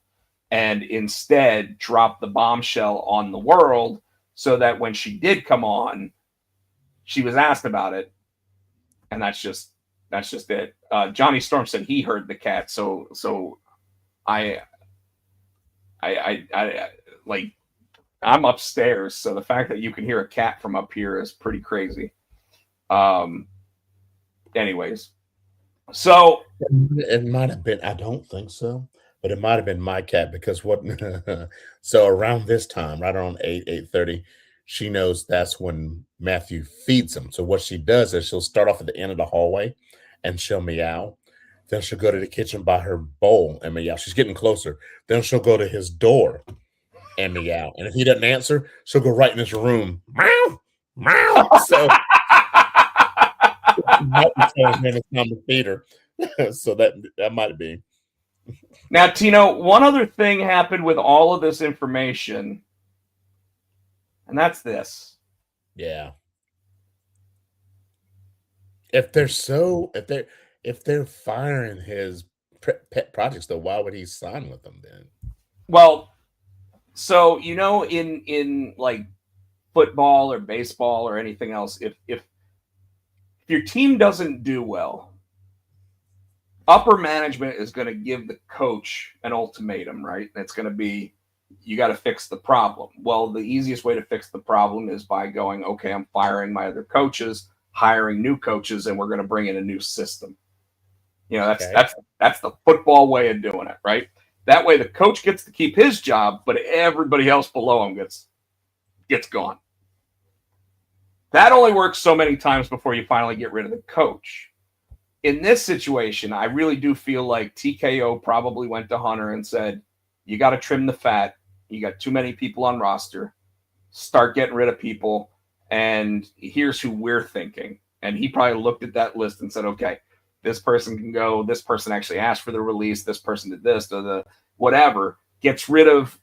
[SPEAKER 3] and instead dropped the bombshell on the world so that when she did come on, she was asked about it, and that's just it. Johnny Storm said he heard the cat, so I like, I'm upstairs, so the fact that you can hear a cat from up here is pretty crazy. Anyways, so
[SPEAKER 4] it might have been, I don't think so, but it might have been my cat, because what so around this time, right around 8:30, she knows that's when Matthew feeds him. So what she does is she'll start off at the end of the hallway and she'll meow. Then she'll go to the kitchen by her bowl and meow. She's getting closer. Then she'll go to his door and meow. And if he doesn't answer, she'll go right in his room. Meow, meow. So it's time to feed her. So that might be.
[SPEAKER 3] Now, Tino, one other thing happened with all of this information, and that's this.
[SPEAKER 4] Yeah. If they're firing his pet projects, though, why would he sign with them then?
[SPEAKER 3] Well, so you know, in like football or baseball or anything else, if your team doesn't do well, upper management is going to give the coach an ultimatum, right? It's going to be, you got to fix the problem. Well, the easiest way to fix the problem is by going, okay, I'm firing my other coaches, hiring new coaches, and we're going to bring in a new system. You know, that's the football way of doing it, right? That way the coach gets to keep his job, but everybody else below him gets gone. That only works so many times before you finally get rid of the coach. In this situation, I really do feel like TKO probably went to Hunter and said, you got to trim the fat. You got too many people on roster. Start getting rid of people and here's who we're thinking. And he probably looked at that list and said, okay, this person can go, this person actually asked for the release, this person did this, the whatever, gets rid of,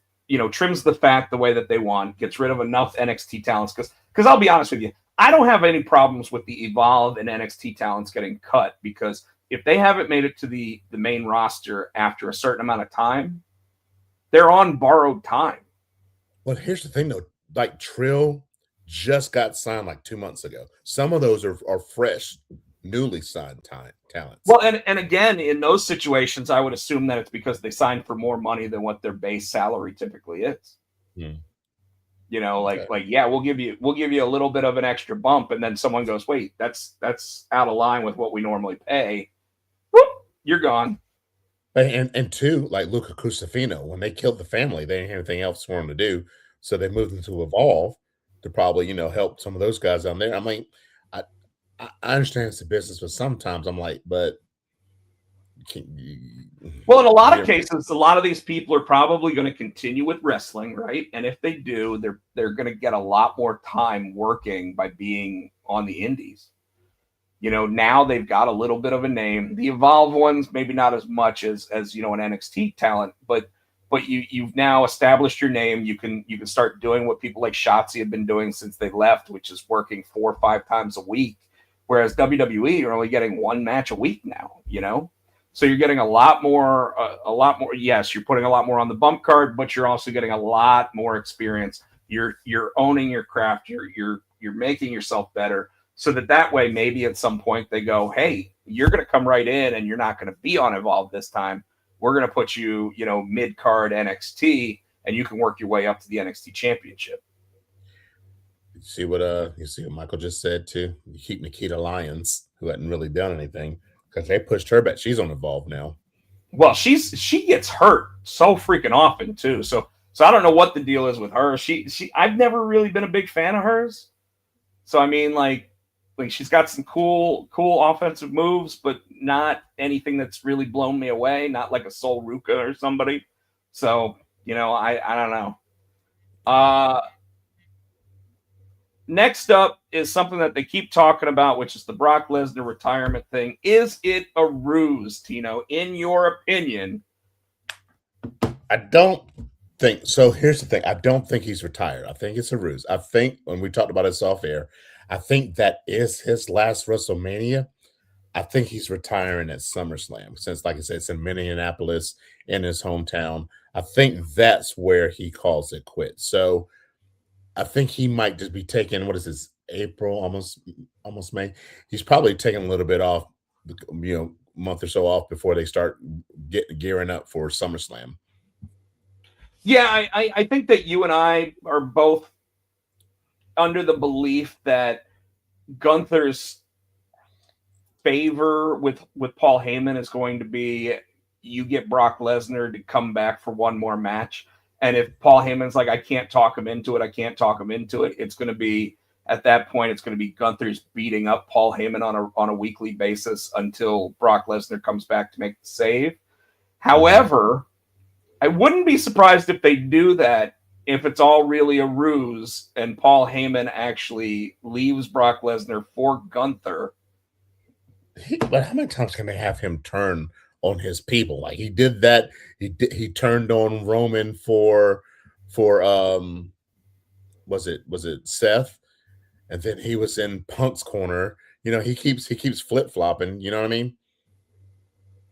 [SPEAKER 3] trims the fat the way that they want, gets rid of enough NXT talents. Because I'll be honest with you, I don't have any problems with the Evolve and NXT talents getting cut, because if they haven't made it to the main roster after a certain amount of time, they're on borrowed time.
[SPEAKER 4] Well, here's the thing, though. Like, Trill just got signed like 2 months ago. Some of those are fresh, newly signed talents.
[SPEAKER 3] Well, and again, in those situations, I would assume that it's because they signed for more money than what their base salary typically is. Yeah, we'll give you a little bit of an extra bump, and then someone goes, wait, that's out of line with what we normally pay. Whoop, you're gone.
[SPEAKER 4] And two, like Luca Cusafino, when they killed the family, they didn't have anything else for him to do, so they moved him to Evolve to probably help some of those guys down there. I mean, I understand it's a business, but sometimes I'm like, but
[SPEAKER 3] well, in a lot of cases, a lot of these people are probably going to continue with wrestling, right? And if they do, they're going to get a lot more time working by being on the indies. Now they've got a little bit of a name. The Evolve ones, maybe not as much as an NXT talent, but you've now established your name. You can start doing what people like Shotzi have been doing since they left, which is working 4 or 5 times a week. Whereas WWE, you're only getting 1 match a week now, So you're getting a lot more. Yes, you're putting a lot more on the bump card, but you're also getting a lot more experience. You're owning your craft. You're making yourself better, so that way maybe at some point they go, hey, you're going to come right in, and you're not going to be on Evolve this time. We're going to put you, mid card NXT, and you can work your way up to the NXT Championship.
[SPEAKER 4] You see what Michael just said too. You keep Nikita Lyons, who hadn't really done anything, because they pushed her back. She's on Evolve now.
[SPEAKER 3] Well, she gets hurt so freaking often too. So I don't know what the deal is with her. I've never really been a big fan of hers. So I mean, like she's got some cool offensive moves, but not anything that's really blown me away. Not like a Sol Ruka or somebody. So I don't know. Next up is something that they keep talking about, which is the Brock Lesnar retirement thing. Is it a ruse, Tino, in your opinion?
[SPEAKER 4] I don't think so. Here's the thing. I don't think he's retired. I think it's a ruse. I think when we talked about this off air, I think that is his last WrestleMania. I think he's retiring at SummerSlam, since, like I said, it's in Minneapolis, in his hometown. I think that's where he calls it quits. So I think he might just be taking, what is this, April, almost May. He's probably taking a little bit off, month or so off before they start gearing up for SummerSlam.
[SPEAKER 3] Yeah, I think that you and I are both under the belief that Gunther's favor with Paul Heyman is going to be, you get Brock Lesnar to come back for one more match. And if Paul Heyman's like, I can't talk him into it, it's going to be, at that point, it's going to be Gunther's beating up Paul Heyman on a weekly basis until Brock Lesnar comes back to make the save. However, I wouldn't be surprised if they do that, if it's all really a ruse and Paul Heyman actually leaves Brock Lesnar for Gunther.
[SPEAKER 4] But how many times can they have him turn on his people? Like, he did that. He turned on Roman for was it Seth? And then he was in Punk's corner. He keeps flip-flopping, you know what I mean?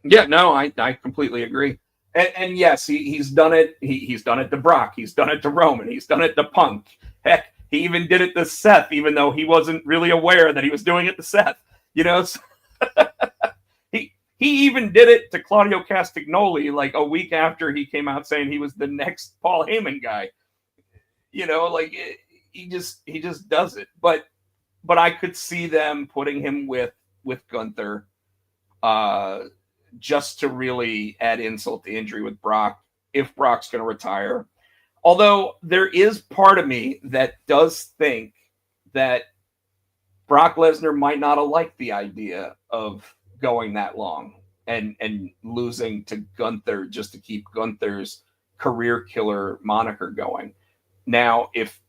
[SPEAKER 3] Yeah, no, I completely agree. And yes, he's done it. He's done it to Brock. He's done it to Roman. He's done it to Punk. Heck, he even did it to Seth, even though he wasn't really aware that he was doing it to Seth. So he even did it to Claudio Castagnoli like a week after he came out saying he was the next Paul Heyman guy. He just does it. But I could see them putting him with Gunther, just to really add insult to injury with Brock, if Brock's going to retire. Although there is part of me that does think that Brock Lesnar might not have liked the idea of going that long and losing to Gunther just to keep Gunther's career killer moniker going. Now, if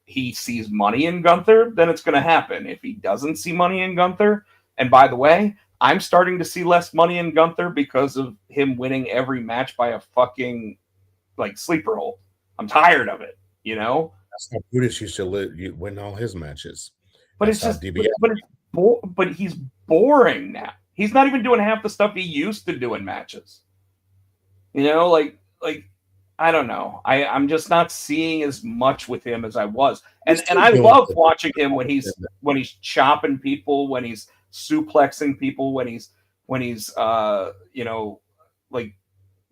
[SPEAKER 3] he sees money in Gunther, then it's going to happen. If he doesn't see money in Gunther, and by the way, I'm starting to see less money in Gunther because of him winning every match by a fucking like sleeper hold. I'm tired of it, you know.
[SPEAKER 4] That's how Brutus used to win all his matches.
[SPEAKER 3] But
[SPEAKER 4] That's
[SPEAKER 3] it's just,
[SPEAKER 4] DBS.
[SPEAKER 3] but he's boring now. He's not even doing half the stuff he used to do in matches. You know, like I don't know. I'm just not seeing as much with him as I was. And I love watching him when he's chopping people, when he's suplexing people, when he's you know, like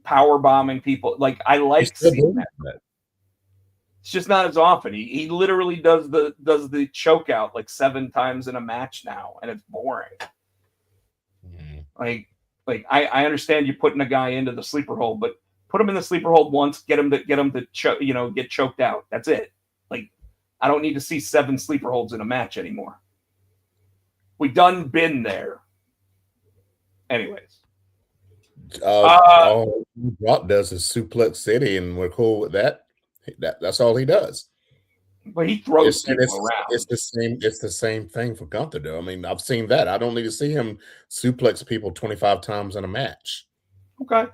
[SPEAKER 3] power bombing people. Like I like seeing that. It's just not as often. He literally does the choke out like 7 times in a match now, and it's boring. Mm-hmm. Like I understand you putting a guy into the sleeper hold, but put him in the sleeper hold once, get him to get choked out. That's it. Like I don't need to see 7 sleeper holds in a match anymore. We done been there. Anyways.
[SPEAKER 4] All Brock does is suplex city, and we're cool with that. That's all he does.
[SPEAKER 3] But he throws people around.
[SPEAKER 4] It's the same thing for Gunther, though. I mean, I've seen that. I don't need to see him suplex people 25 times in a match.
[SPEAKER 3] Okay.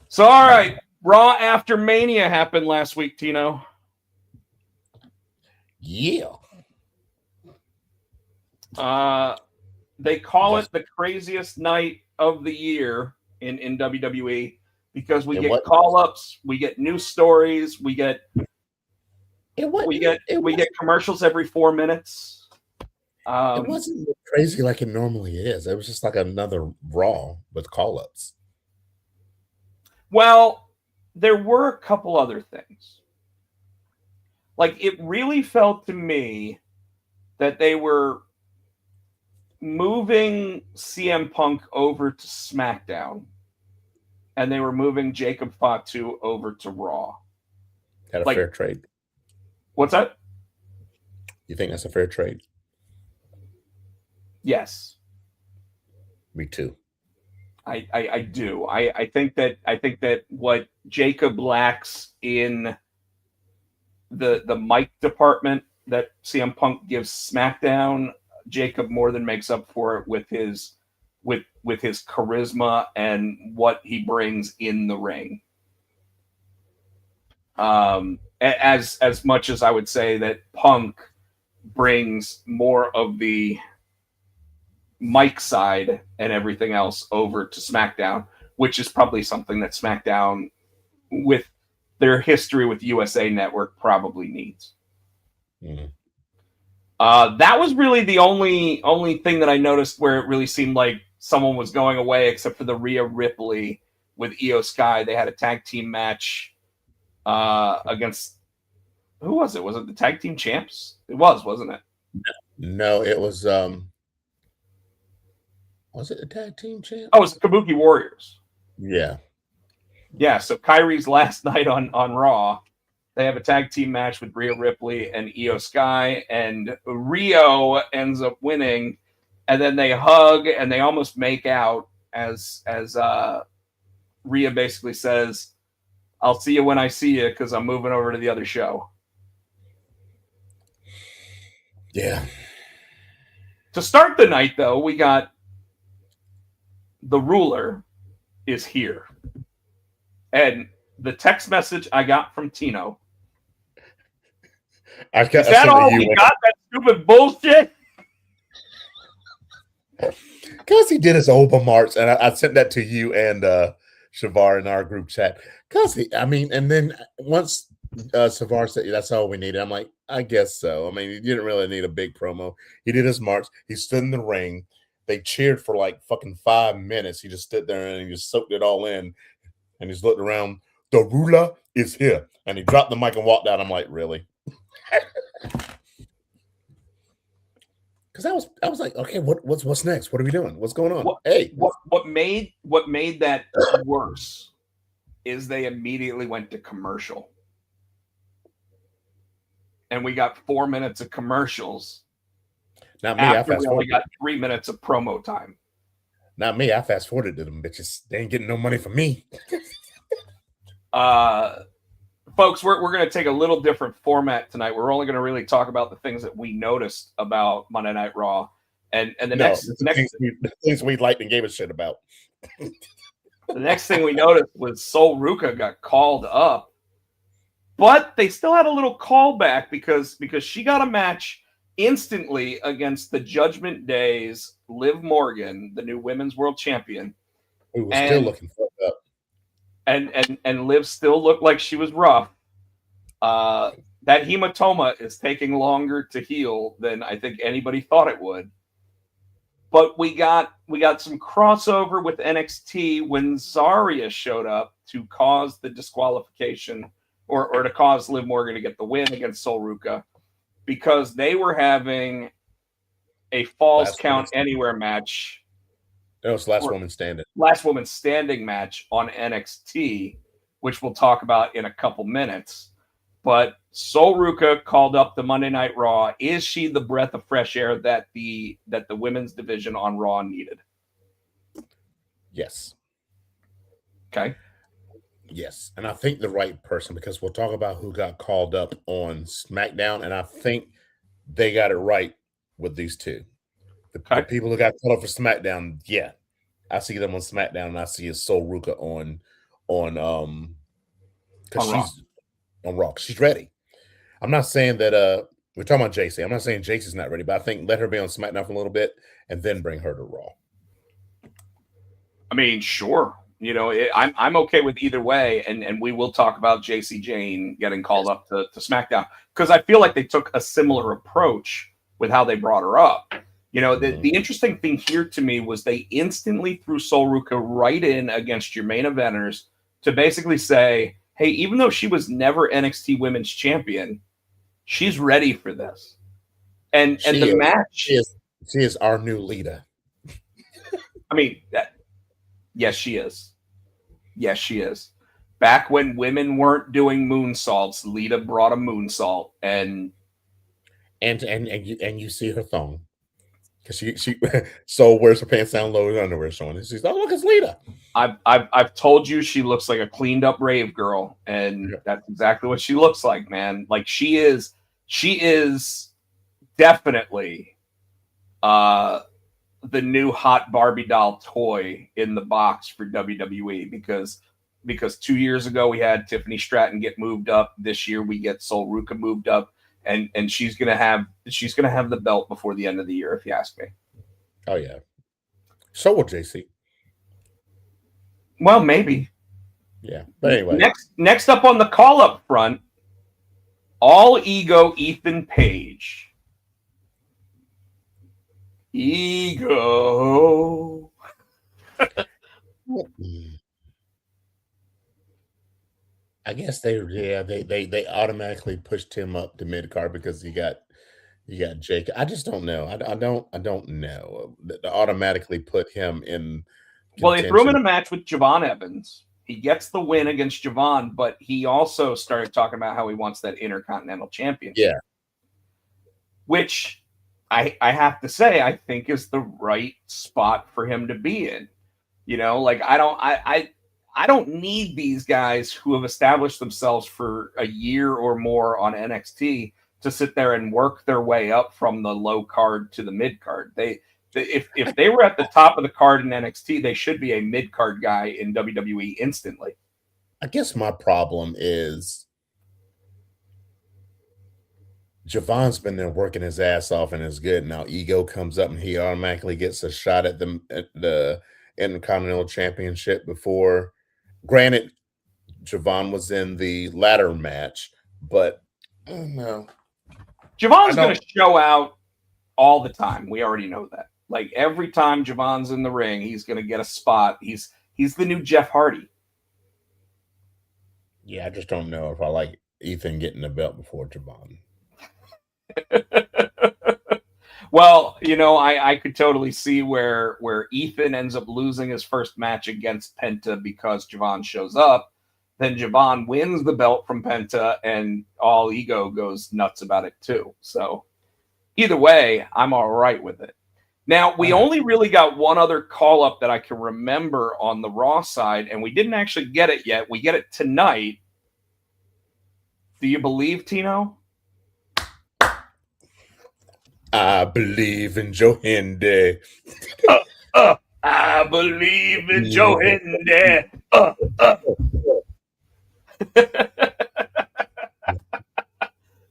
[SPEAKER 3] So, all right. Raw after Mania happened last week, Tino.
[SPEAKER 4] Yeah.
[SPEAKER 3] They call it the craziest night of the year in WWE because we get call-ups, we get news stories, we get commercials every 4 minutes.
[SPEAKER 4] It wasn't crazy like it normally is. It was just like another Raw with call-ups.
[SPEAKER 3] Well, there were a couple other things. Like, it really felt to me that they were moving CM Punk over to SmackDown, and they were moving Jacob Fatu over to Raw.
[SPEAKER 4] That a fair trade?
[SPEAKER 3] What's that?
[SPEAKER 4] You think that's a fair trade?
[SPEAKER 3] Yes.
[SPEAKER 4] Me too.
[SPEAKER 3] I do. I think that what Jacob lacks in the mic department that CM Punk gives SmackDown, Jacob more than makes up for it with his charisma and what he brings in the ring. As much as I would say that Punk brings more of the mic side and everything else over to SmackDown, which is probably something that SmackDown, with their history with USA Network, probably needs. Mm-hmm. That was really the only thing that I noticed where it really seemed like someone was going away, except for the Rhea Ripley with Io Sky. They had a tag team match against, who was it? Was it the tag team champs? It was, wasn't it?
[SPEAKER 4] No, it was. Was it the tag team champ?
[SPEAKER 3] Oh, it was the Kabuki Warriors.
[SPEAKER 4] Yeah.
[SPEAKER 3] So Kyrie's last night on Raw, they have a tag team match with Rhea Ripley and Io Sky, and Rio ends up winning, and then they hug and they almost make out as Rhea basically says, "I'll see you when I see you because I'm moving over to the other show."
[SPEAKER 4] Yeah.
[SPEAKER 3] To start the night, though, we got the Ruler is here. And the text message I got from Tino. Is that all he got? That stupid bullshit?
[SPEAKER 4] Because he did his Oba March, and I sent that to you and Shavar in our group chat. And then once Shavar said that's all we needed, I'm like, I guess so. I mean, he didn't really need a big promo. He did his march. He stood in the ring. They cheered for like fucking 5 minutes. He just stood there and he just soaked it all in. And he's looking around. The Ruler is here. And he dropped the mic and walked out. I'm like, really? Because I was like, okay, what's next? What are we doing? What's going on?
[SPEAKER 3] What made that worse is they immediately went to commercial. And we got 4 minutes of commercials.
[SPEAKER 4] Not me.
[SPEAKER 3] After we only got 3 minutes of promo time.
[SPEAKER 4] Not me. I fast forwarded to them bitches. They ain't getting no money from me.
[SPEAKER 3] folks, we're going to take a little different format tonight. We're only going to really talk about the things that we noticed about Monday Night Raw. And the next
[SPEAKER 4] things we liked and gave a shit about.
[SPEAKER 3] The next thing we noticed was Sol Ruka got called up, but they still had a little callback because she got a match instantly against the Judgment Day's Liv Morgan, the new Women's World Champion.
[SPEAKER 4] We were still looking fucked up.
[SPEAKER 3] And Liv still looked like she was rough. That hematoma is taking longer to heal than I think anybody thought it would. But we got some crossover with NXT when Zarya showed up to cause the disqualification or to cause Liv Morgan to get the win against Sol Ruka because they were having a Falls Count Anywhere match.
[SPEAKER 4] That was Last Woman Standing.
[SPEAKER 3] Last Woman Standing match on NXT, which we'll talk about in a couple minutes. But Sol Ruka called up the Monday Night Raw. Is she the breath of fresh air that the women's division on Raw needed?
[SPEAKER 4] Yes.
[SPEAKER 3] Okay.
[SPEAKER 4] Yes. And I think the right person, because we'll talk about who got called up on SmackDown, and I think they got it right with these two. The people who got called up for SmackDown, yeah. I see them on SmackDown, and I see a Sol Ruka on Raw. She's ready. I'm not saying that we're talking about JC. I'm not saying JC's not ready, but I think let her be on SmackDown for a little bit and then bring her to Raw.
[SPEAKER 3] I mean, sure. You know, I'm okay with either way, and we will talk about JC Jane getting called up to SmackDown because I feel like they took a similar approach with how they brought her up. You know, the interesting thing here to me was they instantly threw Sol Ruka right in against your main eventers to basically say, hey, even though she was never NXT Women's Champion, she's ready for this. And the match...
[SPEAKER 4] She is our new leader.
[SPEAKER 3] I mean, yes, she is. Yes, she is. Back when women weren't doing moonsaults, Lita brought a moonsault. And
[SPEAKER 4] you see her thong. Because she so wears her pants down low and underwear showing. And she's, oh, look, it's Lita.
[SPEAKER 3] I've told you she looks like a cleaned up rave girl, and that's exactly what she looks like, man. Like she is definitely the new hot Barbie doll toy in the box for WWE because 2 years ago we had Tiffany Stratton get moved up. This year we get Sol Ruka moved up, and she's gonna have the belt before the end of the year, if you ask me.
[SPEAKER 4] Oh yeah. So will JC.
[SPEAKER 3] Well, maybe.
[SPEAKER 4] Yeah. But anyway.
[SPEAKER 3] Next up on the call-up front, All Ego Ethan Page. Ego.
[SPEAKER 4] I guess they automatically pushed him up to mid card because you got Jake. I just don't know. I don't know. They automatically put him in.
[SPEAKER 3] Well, they threw him in a match with Javon Evans. He gets the win against Javon, but he also started talking about how he wants that Intercontinental Championship.
[SPEAKER 4] Yeah.
[SPEAKER 3] Which I have to say, I think is the right spot for him to be in. You know, like I don't need these guys who have established themselves for a year or more on NXT to sit there and work their way up from the low card to the mid card. If they were at the top of the card in NXT, they should be a mid card guy in WWE instantly.
[SPEAKER 4] I guess my problem is Javon's been there working his ass off and is good. Now Ego comes up and he automatically gets a shot at the Intercontinental Championship before. Granted, Javon was in the ladder match, but I don't know.
[SPEAKER 3] Javon's going to show out all the time. We already know that. Like every time Javon's in the ring, he's going to get a spot. He's the new Jeff Hardy.
[SPEAKER 4] Yeah, I just don't know if I like Ethan getting the belt before Javon.
[SPEAKER 3] Well, you know, I could totally see where Ethan ends up losing his first match against Penta because Javon shows up. Then Javon wins the belt from Penta, and All Ego goes nuts about it too. So either way, I'm all right with it. Now, we only really got one other call-up that I can remember on the Raw side, and we didn't actually get it yet. We get it tonight. Do you believe, Tino?
[SPEAKER 4] I believe in Joe Hendy.
[SPEAKER 3] I believe in Joe Hendy. Uh.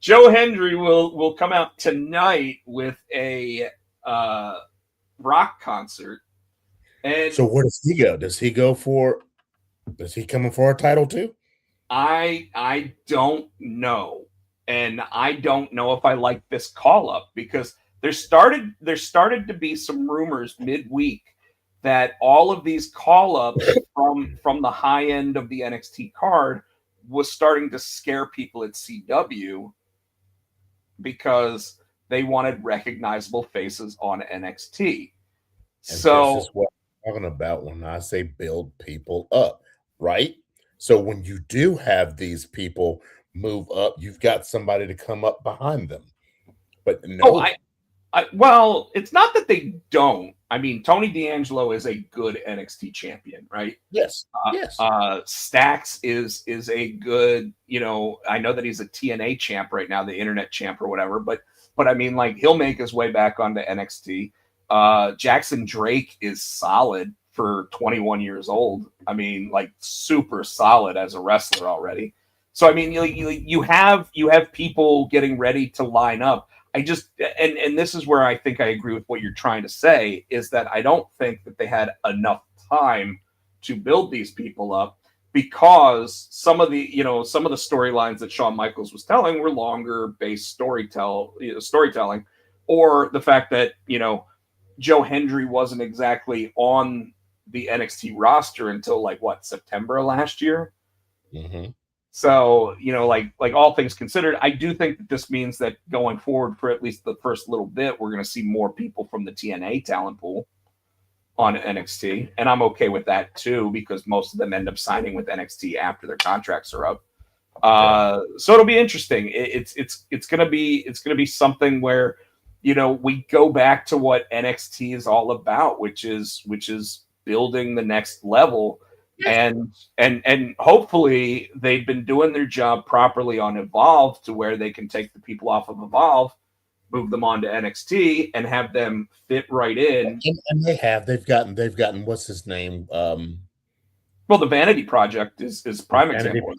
[SPEAKER 3] Joe Hendry will come out tonight with a rock concert. And
[SPEAKER 4] so where does he go? Does he coming for a title too?
[SPEAKER 3] I don't know. And I don't know if I like this call up because there started to be some rumors midweek that all of these call ups from the high end of the NXT card was starting to scare people at CW because they wanted recognizable faces on NXT.
[SPEAKER 4] And
[SPEAKER 3] So
[SPEAKER 4] this is what I'm talking about when I say build people up, right? So when you do have these people move up, you've got somebody to come up behind them. But no,
[SPEAKER 3] well, it's not that they don't. I mean, Tony D'Angelo is a good NXT champion, right?
[SPEAKER 4] yes, yes.
[SPEAKER 3] Stax is a good, I know that he's a TNA champ right now, the internet champ or whatever, but I mean, like, he'll make his way back onto NXT. Jackson Drake is solid for 21 years old. I mean, like, super solid as a wrestler already. So I mean, you have people getting ready to line up. I just and this is where I think I agree with what you're trying to say is that I don't think that they had enough time to build these people up because some of the storylines that Shawn Michaels was telling were longer based storytelling, or the fact that Joe Hendry wasn't exactly on the NXT roster until like September last year.
[SPEAKER 4] Mm-hmm.
[SPEAKER 3] So, like all things considered, I do think that this means that going forward for at least the first little bit, we're going to see more people from the TNA talent pool on NXT. And I'm okay with that too, because most of them end up signing with NXT after their contracts are up. So it'll be interesting. It's going to be something where, we go back to what NXT is all about, which is building the next level. And hopefully they've been doing their job properly on Evolve to where they can take the people off of Evolve, move them on to NXT, and have them fit right in.
[SPEAKER 4] And they've gotten what's his name?
[SPEAKER 3] Well, the Vanity Project is prime example.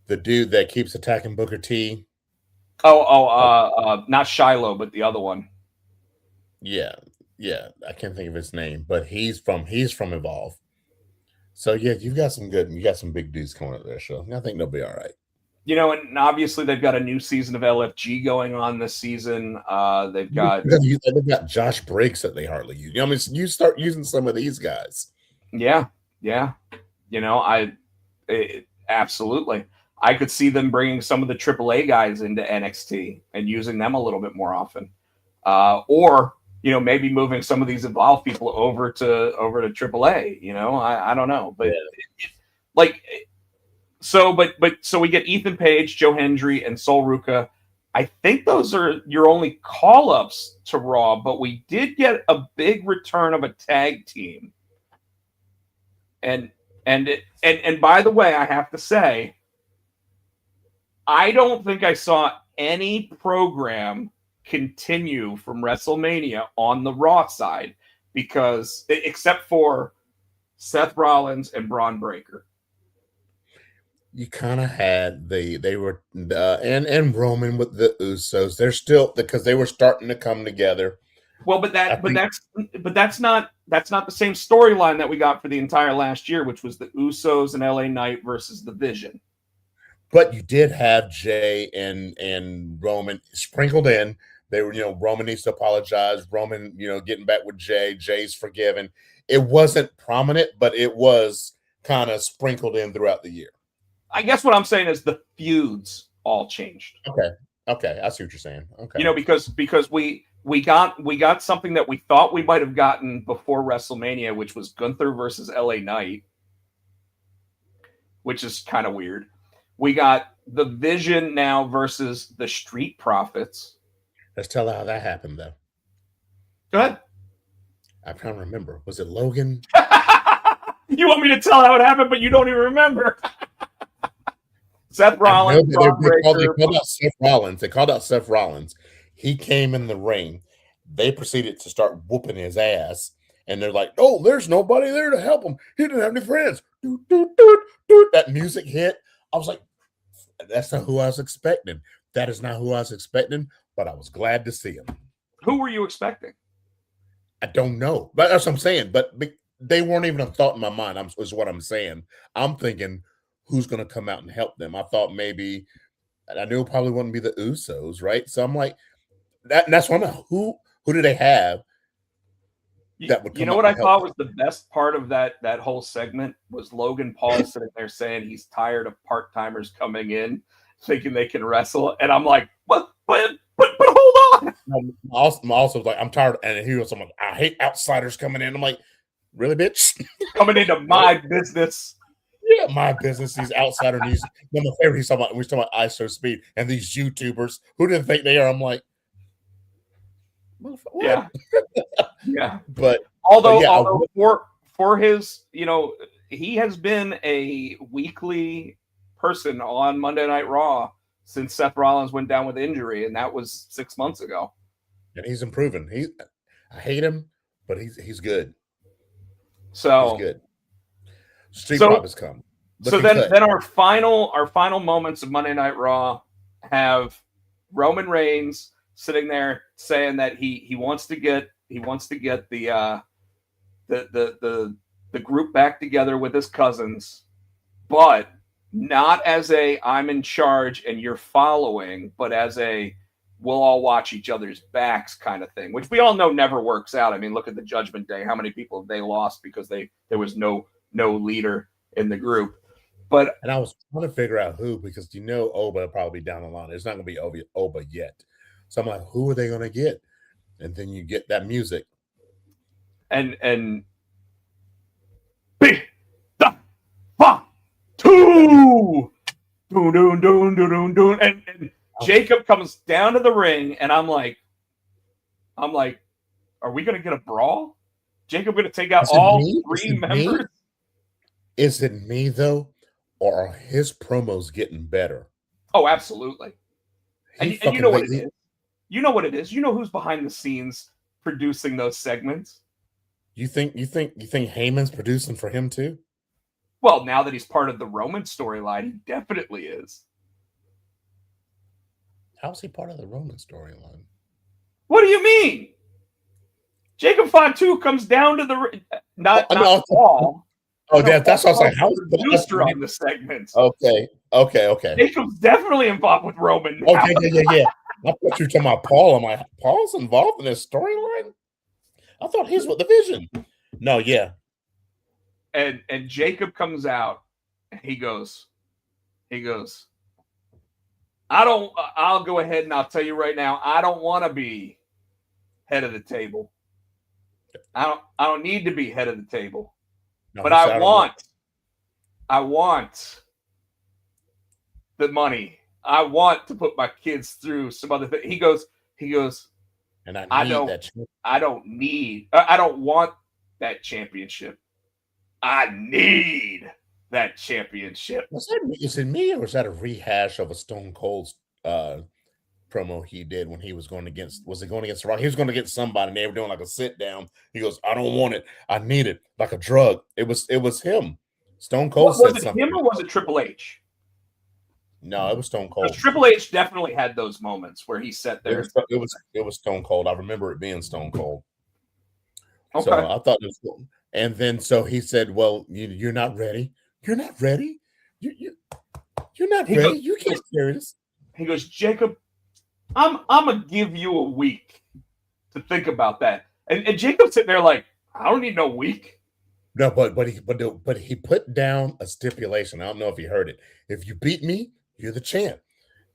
[SPEAKER 4] The dude that keeps attacking Booker T.
[SPEAKER 3] Not Shiloh, but the other one.
[SPEAKER 4] Yeah, I can't think of his name, but he's from Evolve. So yeah, you got some big dudes coming up there, so I think they'll be all right.
[SPEAKER 3] And obviously they've got a new season of LFG going on this season. They've got
[SPEAKER 4] Josh Briggs that they hardly use. I mean, you start using some of these guys.
[SPEAKER 3] Yeah. Absolutely. I could see them bringing some of the AAA guys into NXT and using them a little bit more often, or maybe moving some of these Evolve people over to AAA. I don't know, but so we get Ethan Page, Joe Hendry, and Sol Ruca. I think those are your only call-ups to Raw, but we did get a big return of a tag team. And by the way, I have to say, I don't think I saw any program continue from WrestleMania on the Raw side, because except for Seth Rollins and Braun Breaker.
[SPEAKER 4] You kind of had they were and Roman with the Usos. They're still, because they were starting to come together.
[SPEAKER 3] Well, but that's not the same storyline that we got for the entire last year, which was the Usos and LA Knight versus the Vision.
[SPEAKER 4] But you did have Jay and Roman sprinkled in. They were, Roman needs to apologize. Roman, getting back with Jay. Jay's forgiven. It wasn't prominent, but it was kind of sprinkled in throughout the year.
[SPEAKER 3] I guess what I'm saying is the feuds all changed.
[SPEAKER 4] Okay, I see what you're saying. Okay,
[SPEAKER 3] because we got something that we thought we might have gotten before WrestleMania, which was Gunther versus LA Knight, which is kind of weird. We got the Vision now versus the Street Profits.
[SPEAKER 4] Let's tell how that happened, though.
[SPEAKER 3] Go ahead.
[SPEAKER 4] I'm trying to remember. Was it Logan?
[SPEAKER 3] You want me to tell how it happened, but you don't even remember. Seth Rollins, Braun
[SPEAKER 4] they
[SPEAKER 3] Breaker.
[SPEAKER 4] called out Seth Rollins. They called out Seth Rollins. He came in the ring. They proceeded to start whooping his ass. And they're like, "Oh, there's nobody there to help him. He didn't have any friends." Doot, doot, doot, doot. That music hit. I was like, that's not who I was expecting. That is not who I was expecting, but I was glad to see him.
[SPEAKER 3] Who were you expecting?
[SPEAKER 4] I don't know. But that's what I'm saying. But they weren't even a thought in my mind, is what I'm saying. I'm thinking, who's going to come out and help them? I thought maybe, and I knew it probably wouldn't be the Usos, right? So I'm like, that's what I'm like, who do they have that would come
[SPEAKER 3] You know
[SPEAKER 4] out
[SPEAKER 3] what I
[SPEAKER 4] and help
[SPEAKER 3] thought
[SPEAKER 4] them?
[SPEAKER 3] was the best part of that whole segment was Logan Paul sitting there saying he's tired of part-timers coming in thinking they can wrestle. And I'm like, what? But hold on.
[SPEAKER 4] I'm also like, I'm tired. And he was like, I hate outsiders coming in. I'm like, really, bitch?
[SPEAKER 3] Coming into my business.
[SPEAKER 4] Yeah, my business. These outsider news. My favorite. We're talking about ISO Speed and these YouTubers. Who do they think they are? I'm like, what?
[SPEAKER 3] Yeah. Yeah.
[SPEAKER 4] But
[SPEAKER 3] although for his, he has been a weekly person on Monday Night Raw since Seth Rollins went down with injury, and that was 6 months ago.
[SPEAKER 4] And he's improving. I hate him, but he's good.
[SPEAKER 3] So
[SPEAKER 4] he's good. Street Prop has come.
[SPEAKER 3] So then our final moments of Monday Night Raw have Roman Reigns sitting there saying that he wants to get the group back together with his cousins, but not as a I'm in charge and you're following, but as a we'll all watch each other's backs kind of thing, which we all know never works out. I mean, look at the Judgment Day. How many people have they lost because there was no leader in the group? And
[SPEAKER 4] I was trying to figure out who, because Oba will probably be down the line. It's not going to be Oba yet. So I'm like, who are they going to get? And then you get that music.
[SPEAKER 3] And big the fuck two and Jacob comes down to the ring, and I'm like, are we going to get a brawl? Jacob going to take out all three members?
[SPEAKER 4] Is it me though? Or are his promos getting better?
[SPEAKER 3] Oh, absolutely. And you know what it is. You know what it is. You know who's behind the scenes producing those segments.
[SPEAKER 4] You think Heyman's producing for him too?
[SPEAKER 3] Well, now that he's part of the Roman storyline, he definitely is.
[SPEAKER 4] How's he part of the Roman storyline?
[SPEAKER 3] What do you mean? Jacob Fatu comes down to the not Paul.
[SPEAKER 4] Oh, that's what I was like. How's
[SPEAKER 3] the producer on the segment?
[SPEAKER 4] Okay.
[SPEAKER 3] Jacob's definitely involved with Roman.
[SPEAKER 4] Now. Yeah. I thought you were talking about Paul. I'm like, Paul's involved in this storyline? I thought he's with the Vision. No, yeah.
[SPEAKER 3] And Jacob comes out and he goes, I'll go ahead and I'll tell you right now, I don't want to be head of the table. I don't need to be head of the table. No, but I want the money. I want to put my kids through some other thing. He goes,
[SPEAKER 4] and
[SPEAKER 3] I don't want that championship. I need that championship.
[SPEAKER 4] Is it me, or is that a rehash of a Stone Cold promo he did when he was going against? Was it going against Rock? He was going against somebody, and they were doing like a sit down. He goes, "I don't want it. I need it like a drug." It was him. Stone Cold said something.
[SPEAKER 3] Was it him or was it Triple H?
[SPEAKER 4] No, it was Stone Cold.
[SPEAKER 3] Triple H definitely had those moments where he sat there.
[SPEAKER 4] It was Stone Cold. I remember it being Stone Cold.
[SPEAKER 3] Okay.
[SPEAKER 4] So I thought it was cool. And then so he said, "Well, you're not ready. You're not ready. You're not ready. You can't carry this."
[SPEAKER 3] He goes, "Jacob, I'm gonna give you a week to think about that." And Jacob's sitting there like, "I don't need no week."
[SPEAKER 4] No, but he put down a stipulation. I don't know if you heard it. If you beat me, you're the champ.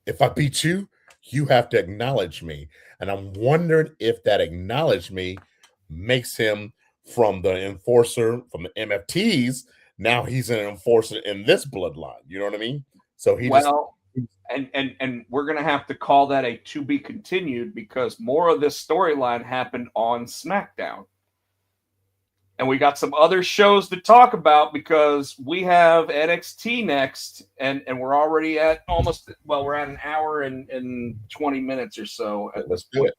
[SPEAKER 4] If I beat you, you have to acknowledge me. And I'm wondering if that acknowledge me makes him from the enforcer from the MFTs. Now he's an enforcer in this bloodline. You know what I mean? So
[SPEAKER 3] and we're gonna have to call that a to be continued, because more of this storyline happened on SmackDown. And we got some other shows to talk about because we have NXT next, and we're already at we're at an hour and 20 minutes or so at this point.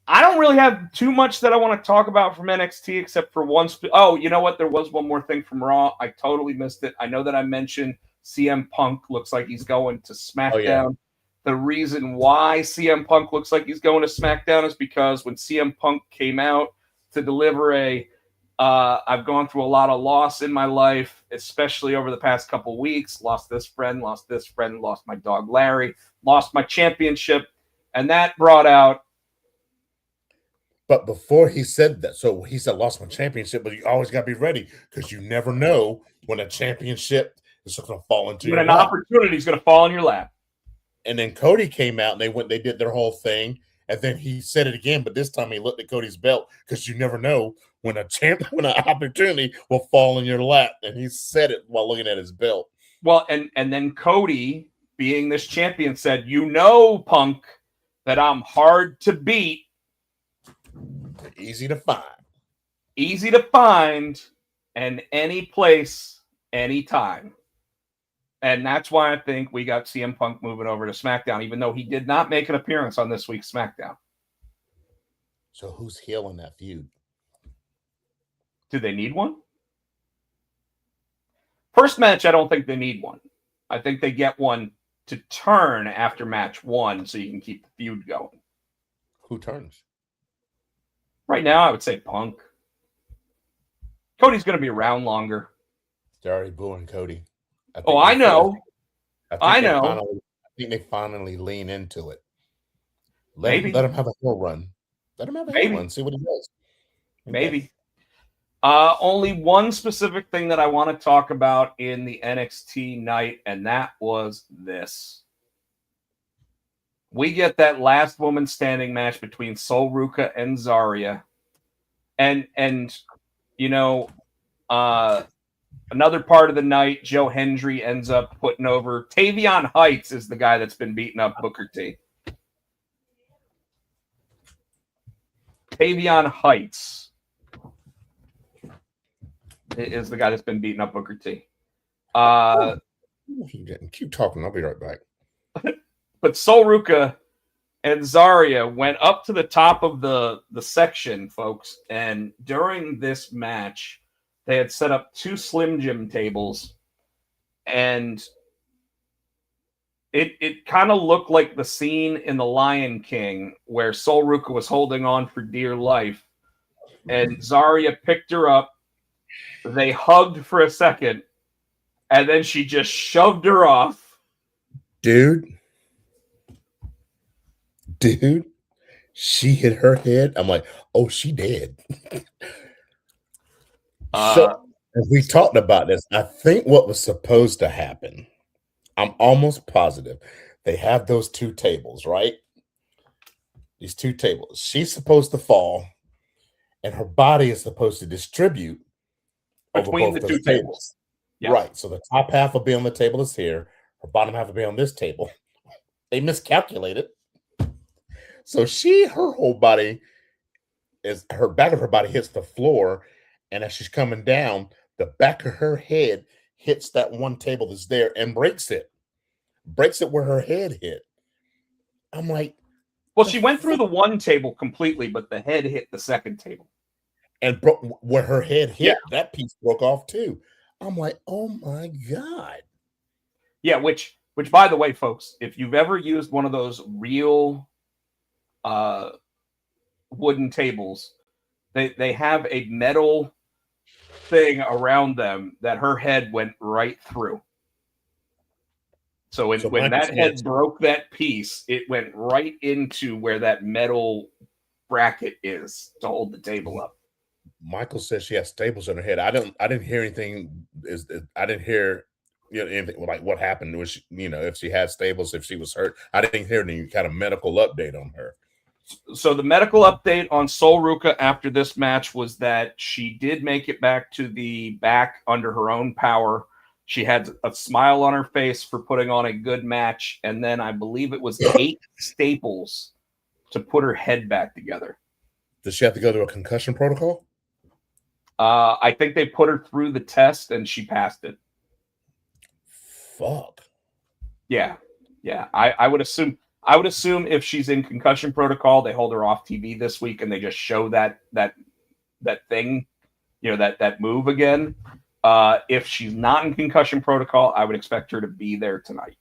[SPEAKER 3] I don't really have too much that I want to talk about from NXT except for one. You know what? There was one more thing from Raw. I totally missed it. I know that I mentioned CM Punk looks like he's going to SmackDown. Oh, yeah. The reason why CM Punk looks like he's going to SmackDown is because when CM Punk came out to deliver I've gone through a lot of loss in my life, especially over the past couple weeks. Lost this friend, lost my dog Larry, lost my championship, and that brought out.
[SPEAKER 4] But before he said that, so he said, lost my championship, but you always got to be ready because you never know when a championship is going to fall into your lap.
[SPEAKER 3] When an opportunity is going to fall in your lap.
[SPEAKER 4] And then Cody came out and they did their whole thing. And then he said it again, but this time he looked at Cody's belt because you never know when an opportunity will fall in your lap. And he said it while looking at his belt.
[SPEAKER 3] Well, and then Cody, being this champion, said, Punk, that I'm hard to beat.
[SPEAKER 4] Easy to find.
[SPEAKER 3] Easy to find, and any place, anytime. And that's why I think we got CM Punk moving over to SmackDown, even though he did not make an appearance on this week's SmackDown.
[SPEAKER 4] So who's healing that feud?
[SPEAKER 3] Do they need one? First match, I don't think they need one. I think they get one to turn after match one so you can keep the feud going.
[SPEAKER 4] Who turns?
[SPEAKER 3] Right now, I would say Punk. Cody's going to be around longer.
[SPEAKER 4] They're already booing Cody.
[SPEAKER 3] I know. I
[SPEAKER 4] think they finally lean into it. Let him have a heel run. Let him have a heel run. See what he does.
[SPEAKER 3] Maybe. Only one specific thing that I want to talk about in the NXT night, and that was this. We get that last woman standing match between Sol Ruca and Zarya. And another part of the night, Joe Hendry ends up putting over Tavion Heights is the guy that's been beating up Booker T. Tavion Heights is the guy that's been beating up Booker T.
[SPEAKER 4] Keep talking. I'll be right back.
[SPEAKER 3] But Sol Ruca and Zarya went up to the top of the section, folks. And during this match, they had set up 2 Slim Jim tables. And it kind of looked like the scene in The Lion King where Sol Ruca was holding on for dear life. And Zarya picked her up. They hugged for a second. And then she just shoved her off.
[SPEAKER 4] Dude, she hit her head. I'm like, oh, she dead. So, as we talked about this, I think what was supposed to happen, I'm almost positive, they have those 2 tables, right? These 2 tables. She's supposed to fall, and her body is supposed to distribute
[SPEAKER 3] between the 2 tables.
[SPEAKER 4] Yeah. Right. So the top half will be on the table that's here. Her bottom half will be on this table. They miscalculated. So her whole body her back of her body hits the floor, and as she's coming down, the back of her head hits that one table that's there and breaks it where her head hit. I'm like,
[SPEAKER 3] well, she went through the one table completely, but the head hit the second table,
[SPEAKER 4] and where her head hit, that piece broke off too. I'm like, oh my God.
[SPEAKER 3] Yeah, which by the way, folks, if you've ever used one of those real wooden tables, they have a metal thing around them that her head went right through. So when that head broke that piece, it went right into where that metal bracket is to hold the table up.
[SPEAKER 4] Michael says she has staples in her head. I didn't hear anything. I didn't hear anything like what happened. Was if she had staples, if she was hurt. I didn't hear any kind of medical update on her.
[SPEAKER 3] So the medical update on Sol Ruca after this match was that she did make it back to the back under her own power. She had a smile on her face for putting on a good match, and then I believe it was 8 staples to put her head back together.
[SPEAKER 4] Does she have to go through a concussion protocol?
[SPEAKER 3] I think they put her through the test and she passed it.
[SPEAKER 4] Fuck.
[SPEAKER 3] Yeah. I would assume if she's in concussion protocol, they hold her off TV this week and they just show that thing, that move again. If she's not in concussion protocol, I would expect her to be there tonight.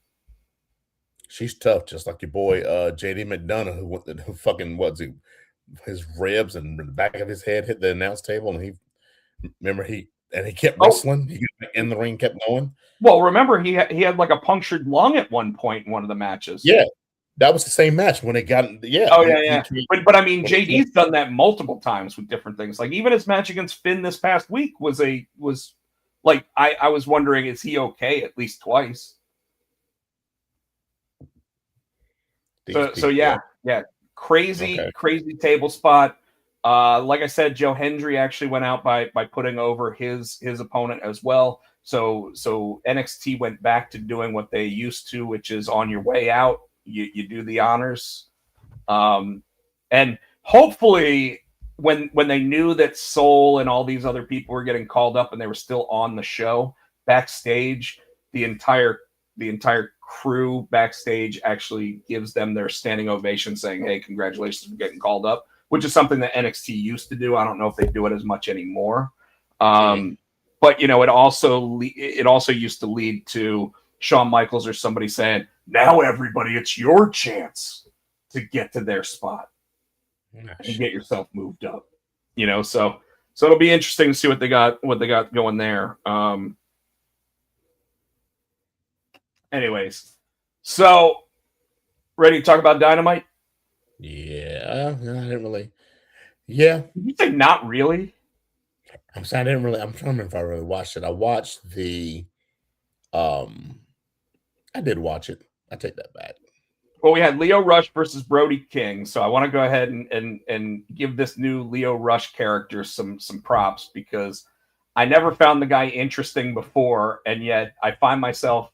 [SPEAKER 4] She's tough, just like your boy JD McDonough, who fucking his ribs and the back of his head hit the announce table, and he kept wrestling. He got in the ring, kept going.
[SPEAKER 3] Well, remember he had like a punctured lung at one point in one of the matches.
[SPEAKER 4] Yeah, that was the same match when it got. Yeah.
[SPEAKER 3] Oh yeah. But I mean, JD's done that multiple times with different things. Like even his match against Finn this past week was like I was wondering, is he okay at least twice? So yeah. Crazy table spot. Like I said, Joe Hendry actually went out by putting over his opponent as well. So NXT went back to doing what they used to, which is on your way out, you do the honors. And hopefully when they knew that Soul and all these other people were getting called up and they were still on the show backstage, the entire crew backstage actually gives them their standing ovation saying, "Hey, congratulations for getting called up," which is something that NXT used to do. I don't know if they do it as much anymore. But it also used to lead to Shawn Michaels or somebody saying, "Now everybody, it's your chance to get to their spot and get yourself moved up." So it'll be interesting to see what they got going there. Anyways, so ready to talk about Dynamite?
[SPEAKER 4] Yeah, I didn't really. Yeah,
[SPEAKER 3] Did you say not really?
[SPEAKER 4] I'm saying I didn't really. I'm trying to remember if I really watched it. I watched the. I did watch it. I take that back.
[SPEAKER 3] Well, we had Lio Rush versus Brody King, so I want to go ahead and give this new Lio Rush character some props because I never found the guy interesting before, and yet I find myself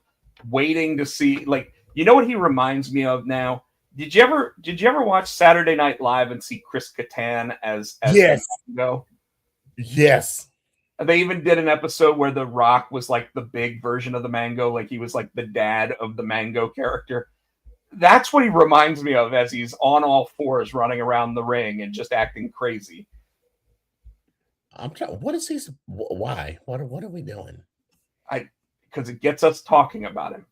[SPEAKER 3] waiting to see, like, what he reminds me of now? Did you ever watch Saturday Night Live and see Chris Kattan as
[SPEAKER 4] Yes.
[SPEAKER 3] Mango?
[SPEAKER 4] Yes.
[SPEAKER 3] They even did an episode where The Rock was like the big version of the Mango, like he was like the dad of the Mango character. That's what he reminds me of as he's on all fours running around the ring and just acting crazy.
[SPEAKER 4] I'm trying. What is he? Why? What are we doing?
[SPEAKER 3] Because it gets us talking about him.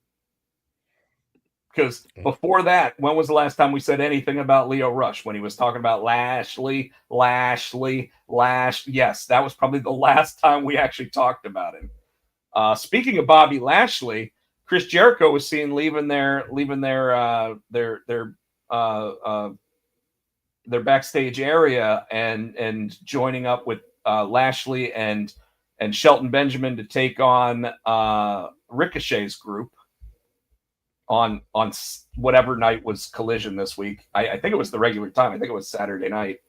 [SPEAKER 3] Because before that, when was the last time we said anything about Lio Rush? When he was talking about Lashley. Yes, that was probably the last time we actually talked about him. Speaking of Bobby Lashley, Chris Jericho was seen leaving their backstage area and joining up with Lashley and Shelton Benjamin to take on Ricochet's group on whatever night was Collision this week. I think it was the regular time. I think it was Saturday night.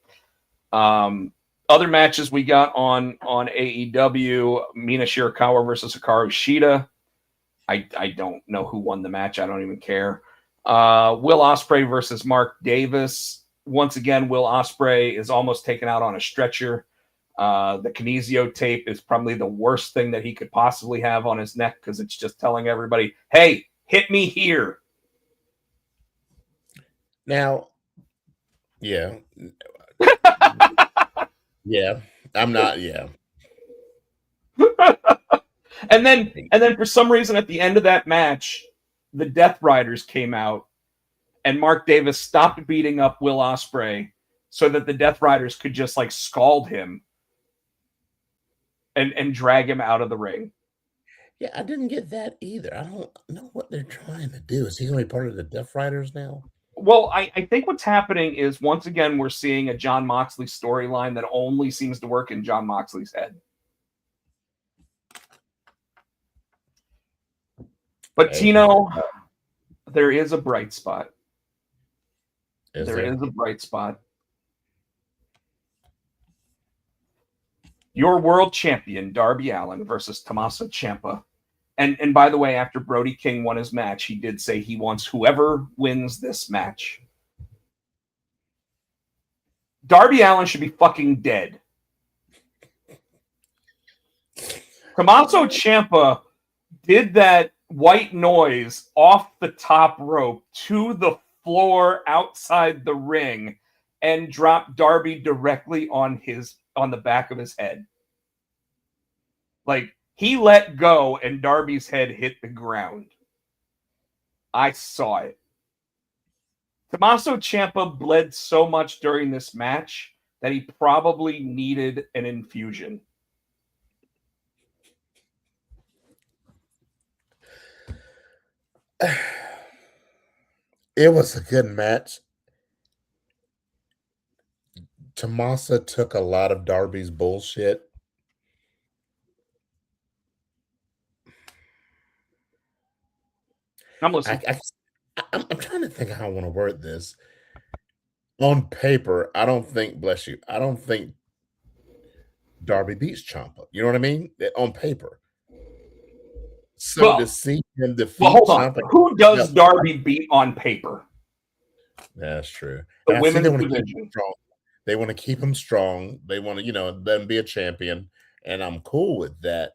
[SPEAKER 3] Other matches we got on AEW: Mina Shirakawa versus Hikaru Shida. I don't know who won the match. I don't even care. Will Ospreay versus Mark Davis. Once again, Will Ospreay is almost taken out on a stretcher. The kinesio tape is probably the worst thing that he could possibly have on his neck because it's just telling everybody, "Hey, hit me here."
[SPEAKER 4] Now, yeah. Yeah, I'm not. Yeah.
[SPEAKER 3] And then for some reason at the end of that match, the Death Riders came out and Mark Davis stopped beating up Will Ospreay so that the Death Riders could just like scald him and drag him out of the ring.
[SPEAKER 4] Yeah, I didn't get that either. I don't know what they're trying to do. Is he going to be part of the Death Riders now?
[SPEAKER 3] Well, I think what's happening is once again we're seeing a Jon Moxley storyline that only seems to work in Jon Moxley's head. But Tino, there is a bright spot. There is a bright spot. Your world champion, Darby Allin versus Tommaso Ciampa. And by the way, after Brody King won his match, he did say he wants whoever wins this match. Darby Allin should be fucking dead. Tommaso Ciampa did that white noise off the top rope to the floor outside the ring and dropped Darby directly on the back of his head. Like, he let go and Darby's head hit the ground. I saw it. Tommaso Ciampa bled so much during this match that he probably needed an infusion.
[SPEAKER 4] It was a good match. Tommaso took a lot of Darby's bullshit.
[SPEAKER 3] I'm listening.
[SPEAKER 4] I'm trying to think how I want to word this. On paper, I don't think, bless you, I don't think Darby beats Ciampa. You know what I mean? On paper. So to see him defeat
[SPEAKER 3] hold on.
[SPEAKER 4] Ciampa,
[SPEAKER 3] Who does Darby beat on paper?
[SPEAKER 4] That's true.
[SPEAKER 3] The
[SPEAKER 4] And I see
[SPEAKER 3] women's
[SPEAKER 4] they want to keep
[SPEAKER 3] division.
[SPEAKER 4] him strong. They want to keep him strong. They want to, let him be a champion, and I'm cool with that.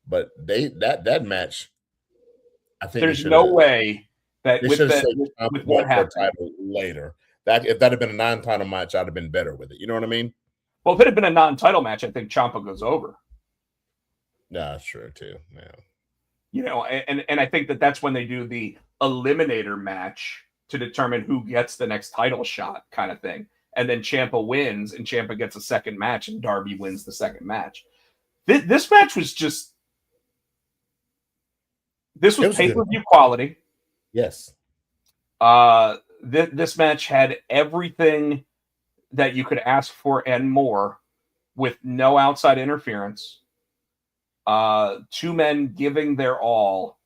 [SPEAKER 4] But that match, I think
[SPEAKER 3] there's no way that
[SPEAKER 4] they
[SPEAKER 3] with
[SPEAKER 4] should have
[SPEAKER 3] that,
[SPEAKER 4] saved Ciampa
[SPEAKER 3] with
[SPEAKER 4] going
[SPEAKER 3] what
[SPEAKER 4] for a
[SPEAKER 3] happened.
[SPEAKER 4] title later. That if that had been a non-title match, I'd have been better with it. You know what I mean?
[SPEAKER 3] Well, if it had been a non-title match, I think Ciampa goes over.
[SPEAKER 4] Yeah, that's true too. Yeah.
[SPEAKER 3] And I think that's when they do the eliminator match to determine who gets the next title shot, kind of thing. And then Ciampa wins, and Ciampa gets a second match, and Darby wins the second match. This match was just. This was pay-per-view quality.
[SPEAKER 4] Yes.
[SPEAKER 3] This match had everything that you could ask for and more, with no outside interference. Two men giving their all.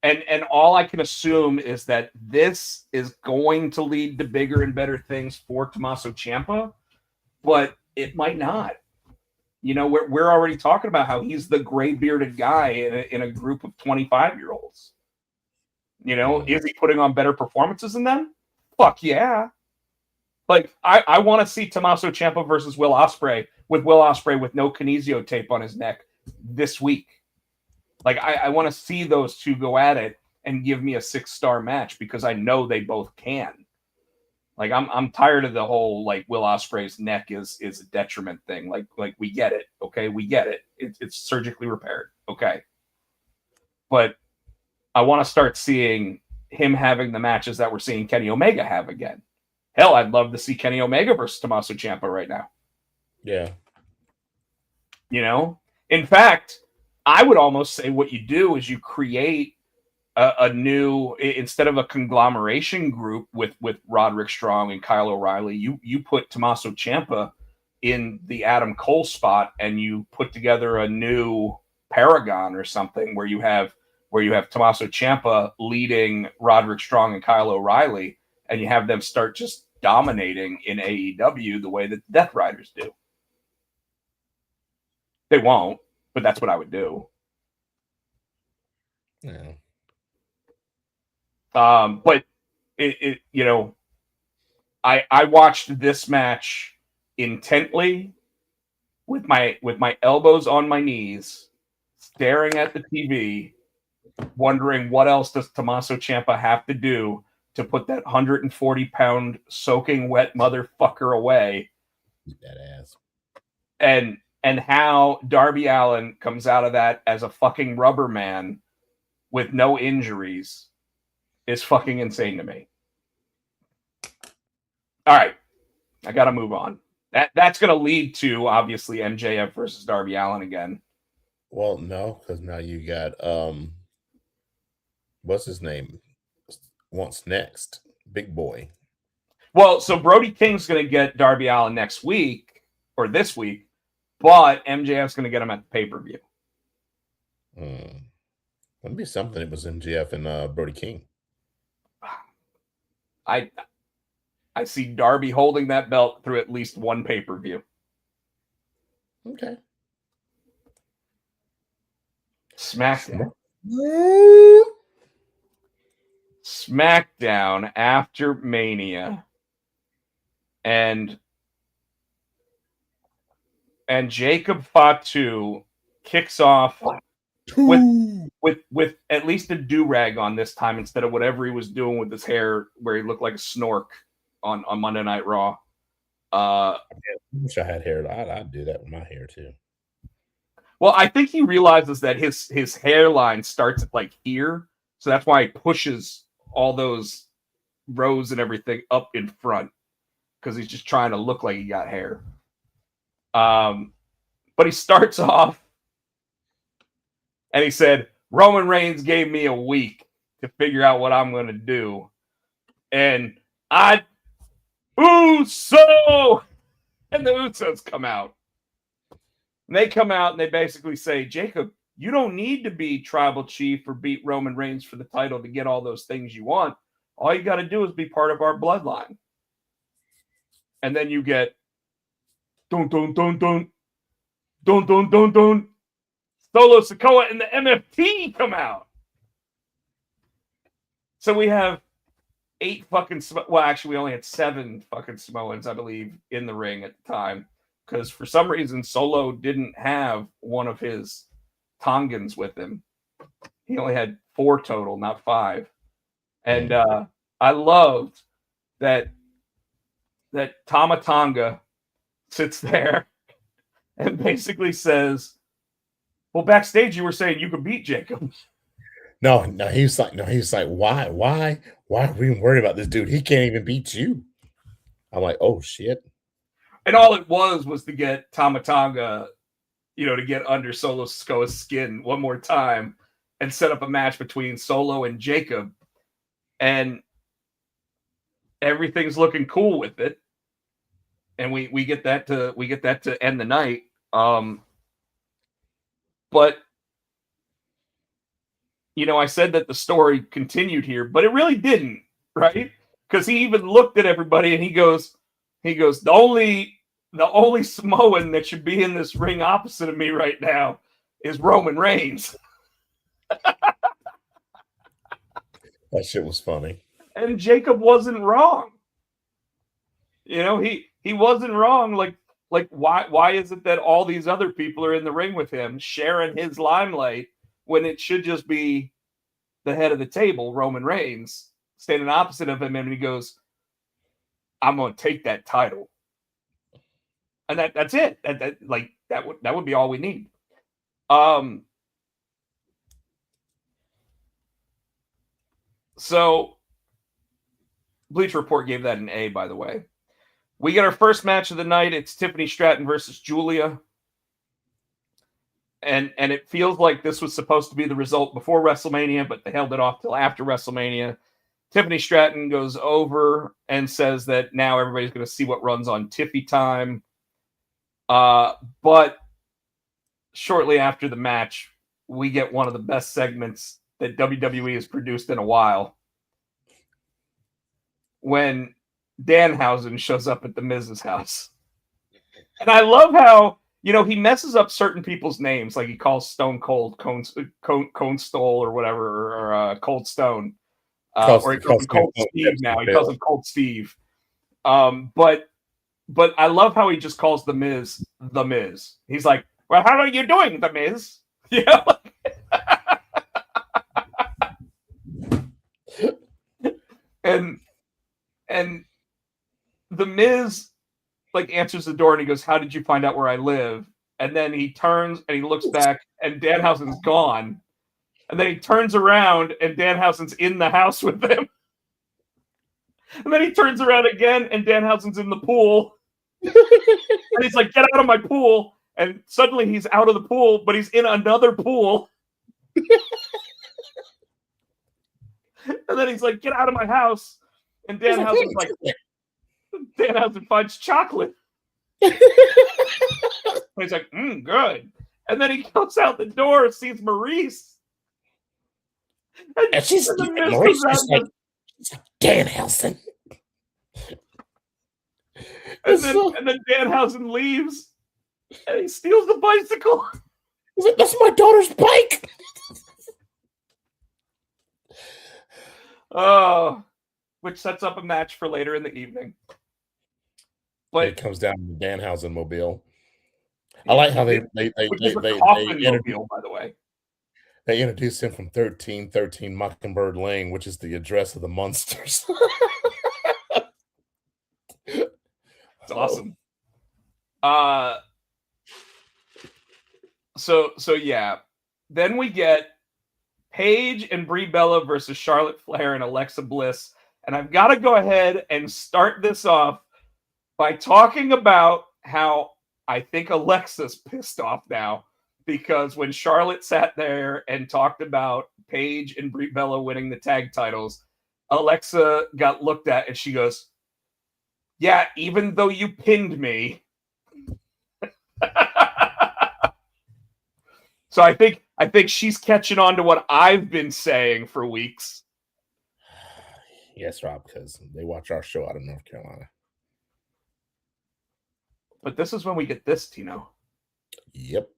[SPEAKER 3] And all I can assume is that this is going to lead to bigger and better things for Tommaso Ciampa, but it might not. We're already talking about how he's the gray bearded guy in a group of 25-year-olds. Is he putting on better performances than them? Fuck yeah. Like, I want to see Tommaso Ciampa versus Will Ospreay with no kinesio tape on his neck this week. Like, I want to see those two go at it and give me a 6-star match, because I know they both can. Like, I'm tired of the whole, like, Will Ospreay's neck is a detriment thing. Like we get it, okay? We get it. It's surgically repaired, okay? But I want to start seeing him having the matches that we're seeing Kenny Omega have again. Hell, I'd love to see Kenny Omega versus Tommaso Ciampa right now.
[SPEAKER 4] Yeah.
[SPEAKER 3] In fact, I would almost say what you do is you create a new, instead of a conglomeration group with Roderick Strong and Kyle O'Reilly, you put Tommaso Ciampa in the Adam Cole spot, and you put together a new Paragon or something where you have Tommaso Ciampa leading Roderick Strong and Kyle O'Reilly, and you have them start just dominating in AEW the way that the Death Riders do. They won't, but that's what I would do.
[SPEAKER 4] Yeah.
[SPEAKER 3] But I watched this match intently with my elbows on my knees, staring at the TV, wondering what else does Tommaso Ciampa have to do to put that 140-pound soaking wet motherfucker away.
[SPEAKER 4] That ass.
[SPEAKER 3] And how Darby Allin comes out of that as a fucking rubber man with no injuries is fucking insane to me. All right. I got to move on. That's going to lead to, obviously, MJF versus Darby Allin again.
[SPEAKER 4] Well, no, because now you got, what's his name? What's next? Big Boy.
[SPEAKER 3] Well, so Brody King's going to get Darby Allin next week, or this week, but MJF's going to get him at the pay-per-view.
[SPEAKER 4] Wouldn't be something. It was MJF and Brody King.
[SPEAKER 3] I see Darby holding that belt through at least one pay-per-view.
[SPEAKER 4] Okay.
[SPEAKER 3] SmackDown. SmackDown after Mania. And and Jacob Fatu kicks off with at least a do-rag on this time instead of whatever he was doing with his hair where he looked like a snork on Monday Night Raw.
[SPEAKER 4] I wish I had hair. I'd do that with my hair too.
[SPEAKER 3] Well, I think he realizes that his hairline starts at like here, so that's why he pushes all those rows and everything up in front because he's just trying to look like he got hair. But he starts off and he said, Roman Reigns gave me a week to figure out what I'm going to do. And Uso! And the Usos come out. And they come out and they basically say, Jacob, you don't need to be tribal chief or beat Roman Reigns for the title to get all those things you want. All you got to do is be part of our bloodline. And then you get dun dun dun dun dun dun dun dun. Solo Sikoa and the MFT come So we have 8 fucking well, actually we only had 7 fucking Samoans, I believe, in the ring at the time. Because for some reason Solo didn't have one of his Tongans with him. He only had 4 total, not 5. And I loved that Tama Tonga sits there and basically says, well, backstage you were saying you could beat Jacob.
[SPEAKER 4] No, he's like, why are we even worried about this dude? He can't even beat you. I'm like, oh shit.
[SPEAKER 3] And all it was to get Tama Tonga, to get under Solo Sikoa's skin one more time and set up a match between Solo and Jacob. And everything's looking cool with it. And we get that to end the night. But I said that the story continued here, but it really didn't, right? Because he even looked at everybody and he goes, the only Samoan that should be in this ring opposite of me right now is Roman Reigns.
[SPEAKER 4] That shit was funny.
[SPEAKER 3] And Jacob wasn't wrong. He wasn't wrong. Like why is it that all these other people are in the ring with him, sharing his limelight, when it should just be the head of the table, Roman Reigns, standing opposite of him, and he goes, I'm going to take that title. And that's it. That would be all we need. So Bleacher Report gave that an A, by the way. We get our first match of the night. It's Tiffany Stratton versus Julia. And it feels like this was supposed to be the result before WrestleMania, but they held it off till after WrestleMania. Tiffany Stratton goes over and says that now everybody's going to see what runs on Tiffy time. But shortly after the match, we get one of the best segments that WWE has produced in a while. When Danhausen shows up at the Miz's house. And I love how, he messes up certain people's names. Like he calls Stone Cold Cone Stole or whatever, or Cold Stone. Or he calls him Cold Steve now. He calls him Cold Steve. But I love how he just calls the Miz the Miz. He's like, well, how are you doing, the Miz? And the Miz answers the door and he goes, how did you find out where I live? And then he turns and he looks back and Danhausen's gone. And then he turns around and Danhausen's in the house with him. And then he turns around again and Danhausen's in the pool. And he's like, get out of my pool. And suddenly he's out of the pool, but he's in another pool. And then he's like, get out of my house. And Danhausen's like, Danhausen finds chocolate. He's like, good. And then he goes out the door and sees Maurice.
[SPEAKER 4] And she's Maurice is like, Danhausen.
[SPEAKER 3] And then Danhausen leaves and he steals the bicycle.
[SPEAKER 4] He's like, that's my daughter's bike.
[SPEAKER 3] Oh, which sets up a match for later in the evening. But
[SPEAKER 4] it comes down to the Danhausen mobile. I like how they
[SPEAKER 3] which is a coffin
[SPEAKER 4] introduced,
[SPEAKER 3] mobile, by the way.
[SPEAKER 4] they introduced him from 1313 Mockingbird Lane, which is the address of the Munsters.
[SPEAKER 3] It's awesome. So yeah. Then we get Paige and Brie Bella versus Charlotte Flair and Alexa Bliss. And I've got to go ahead and start this off by talking about how I think Alexa's pissed off now, because when Charlotte sat there and talked about Paige and Brie Bella winning the tag titles, Alexa got looked at and she goes, "Yeah, even though you pinned me." So I think she's catching on to what I've been saying for weeks.
[SPEAKER 4] Yes, Rob, because they watch our show out of North Carolina.
[SPEAKER 3] But this is when we get this, Tino.
[SPEAKER 4] Yep.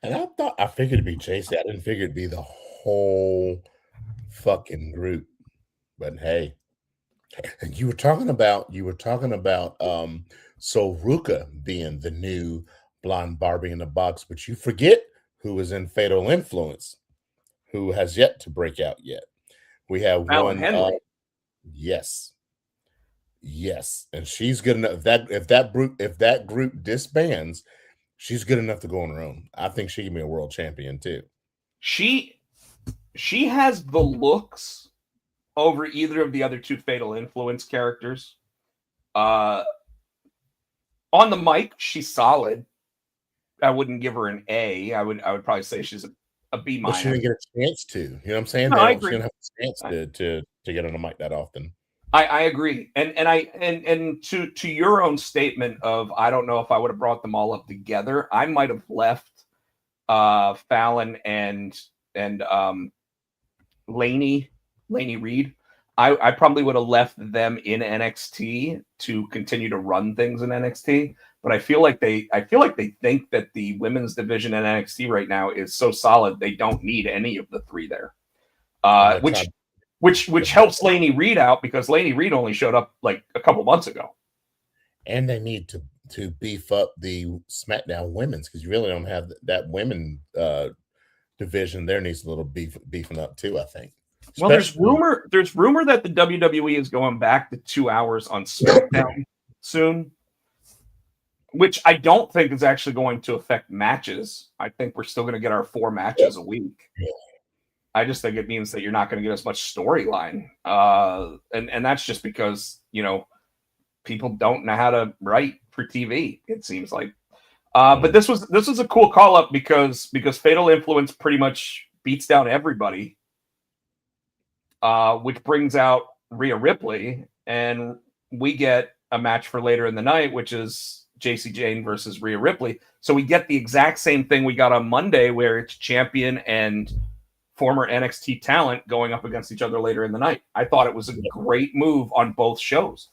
[SPEAKER 4] And I figured it'd be JC. I didn't figure it'd be the whole fucking group. But hey, and you were talking about So Ruka being the new blonde Barbie in the box, but you forget who was in Fatal Influence, who has yet to break out yet. We have
[SPEAKER 3] Alan Henley.
[SPEAKER 4] Yes, and she's good enough. If that group disbands, she's good enough to go on her own. I think she can be a world champion too.
[SPEAKER 3] She has the looks over either of the other two Fatal Influence characters. On the mic, she's solid. I wouldn't give her an A. I would probably say she's a B minus.
[SPEAKER 4] But she didn't get a chance to. You know what I'm saying?
[SPEAKER 3] No, I agree.
[SPEAKER 4] She didn't have a chance to get on the mic that often.
[SPEAKER 3] I agree. And to your own statement of I don't know if I would have brought them all up together, I might have left Fallon and Laney Reed. I probably would have left them in NXT to continue to run things in NXT, but I feel like they think that the women's division in NXT right now is so solid they don't need any of the three there. Which helps Laney Reed out, because Laney Reed only showed up like a couple months ago.
[SPEAKER 4] And they need to beef up the SmackDown women's, because you really don't have that women division there. Needs a little beefing up too, I think.
[SPEAKER 3] Well, there's rumor that the WWE is going back to 2 hours on SmackDown soon, which I don't think is actually going to affect matches. I think we're still going to get our 4 matches a week.
[SPEAKER 4] Yeah.
[SPEAKER 3] I just think it means that you're not going to get as much storyline, and that's just because people don't know how to write for TV. It seems like, but this was a cool call up because Fatal Influence pretty much beats down everybody. Which brings out Rhea Ripley, and we get a match for later in the night, which is JC Jane versus Rhea Ripley. So we get the exact same thing we got on Monday, where it's champion and former NXT talent going up against each other later in the night. I thought it was a great move on both shows.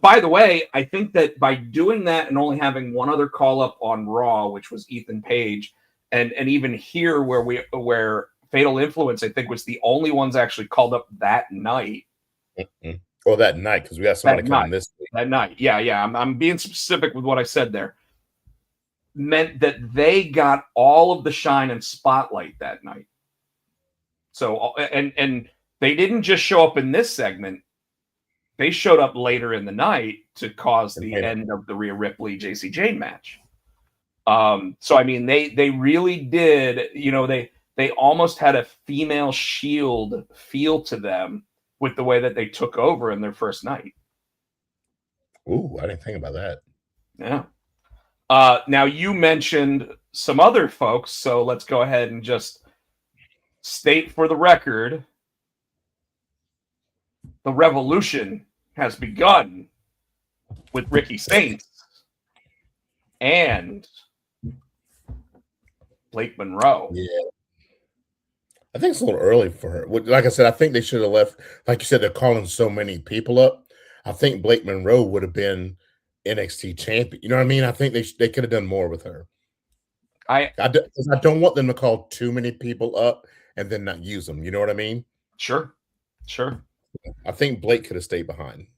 [SPEAKER 3] By the way, I think that by doing that and only having one other call up on Raw, which was Ethan Page, and even here where Fatal Influence, I think, was the only ones actually called up that night.
[SPEAKER 4] Or that night, because we got somebody coming this week.
[SPEAKER 3] That night, yeah. I'm being specific with what I said there. Meant that they got all of the shine and spotlight that night. So, and they didn't just show up in this segment. They showed up later in the night to cause the end of the Rhea Ripley JC Jane match. So I mean, they really did. They almost had a female Shield feel to them with the way that they took over in their first night.
[SPEAKER 4] Ooh, I didn't think about that.
[SPEAKER 3] Yeah. Now you mentioned some other folks, so let's go ahead and just state for the record, the revolution has begun with Ricky Saints and Blake Monroe.
[SPEAKER 4] Yeah. I think it's a little early for her. Like I said, I think they should have left. Like you said, they're calling so many people up. I think Blake Monroe would have been NXT champion. You know what I mean? I think they could have done more with her. I don't want them to call too many people up and then not use them. You know what I mean?
[SPEAKER 3] Sure.
[SPEAKER 4] I think Blake could have stayed behind.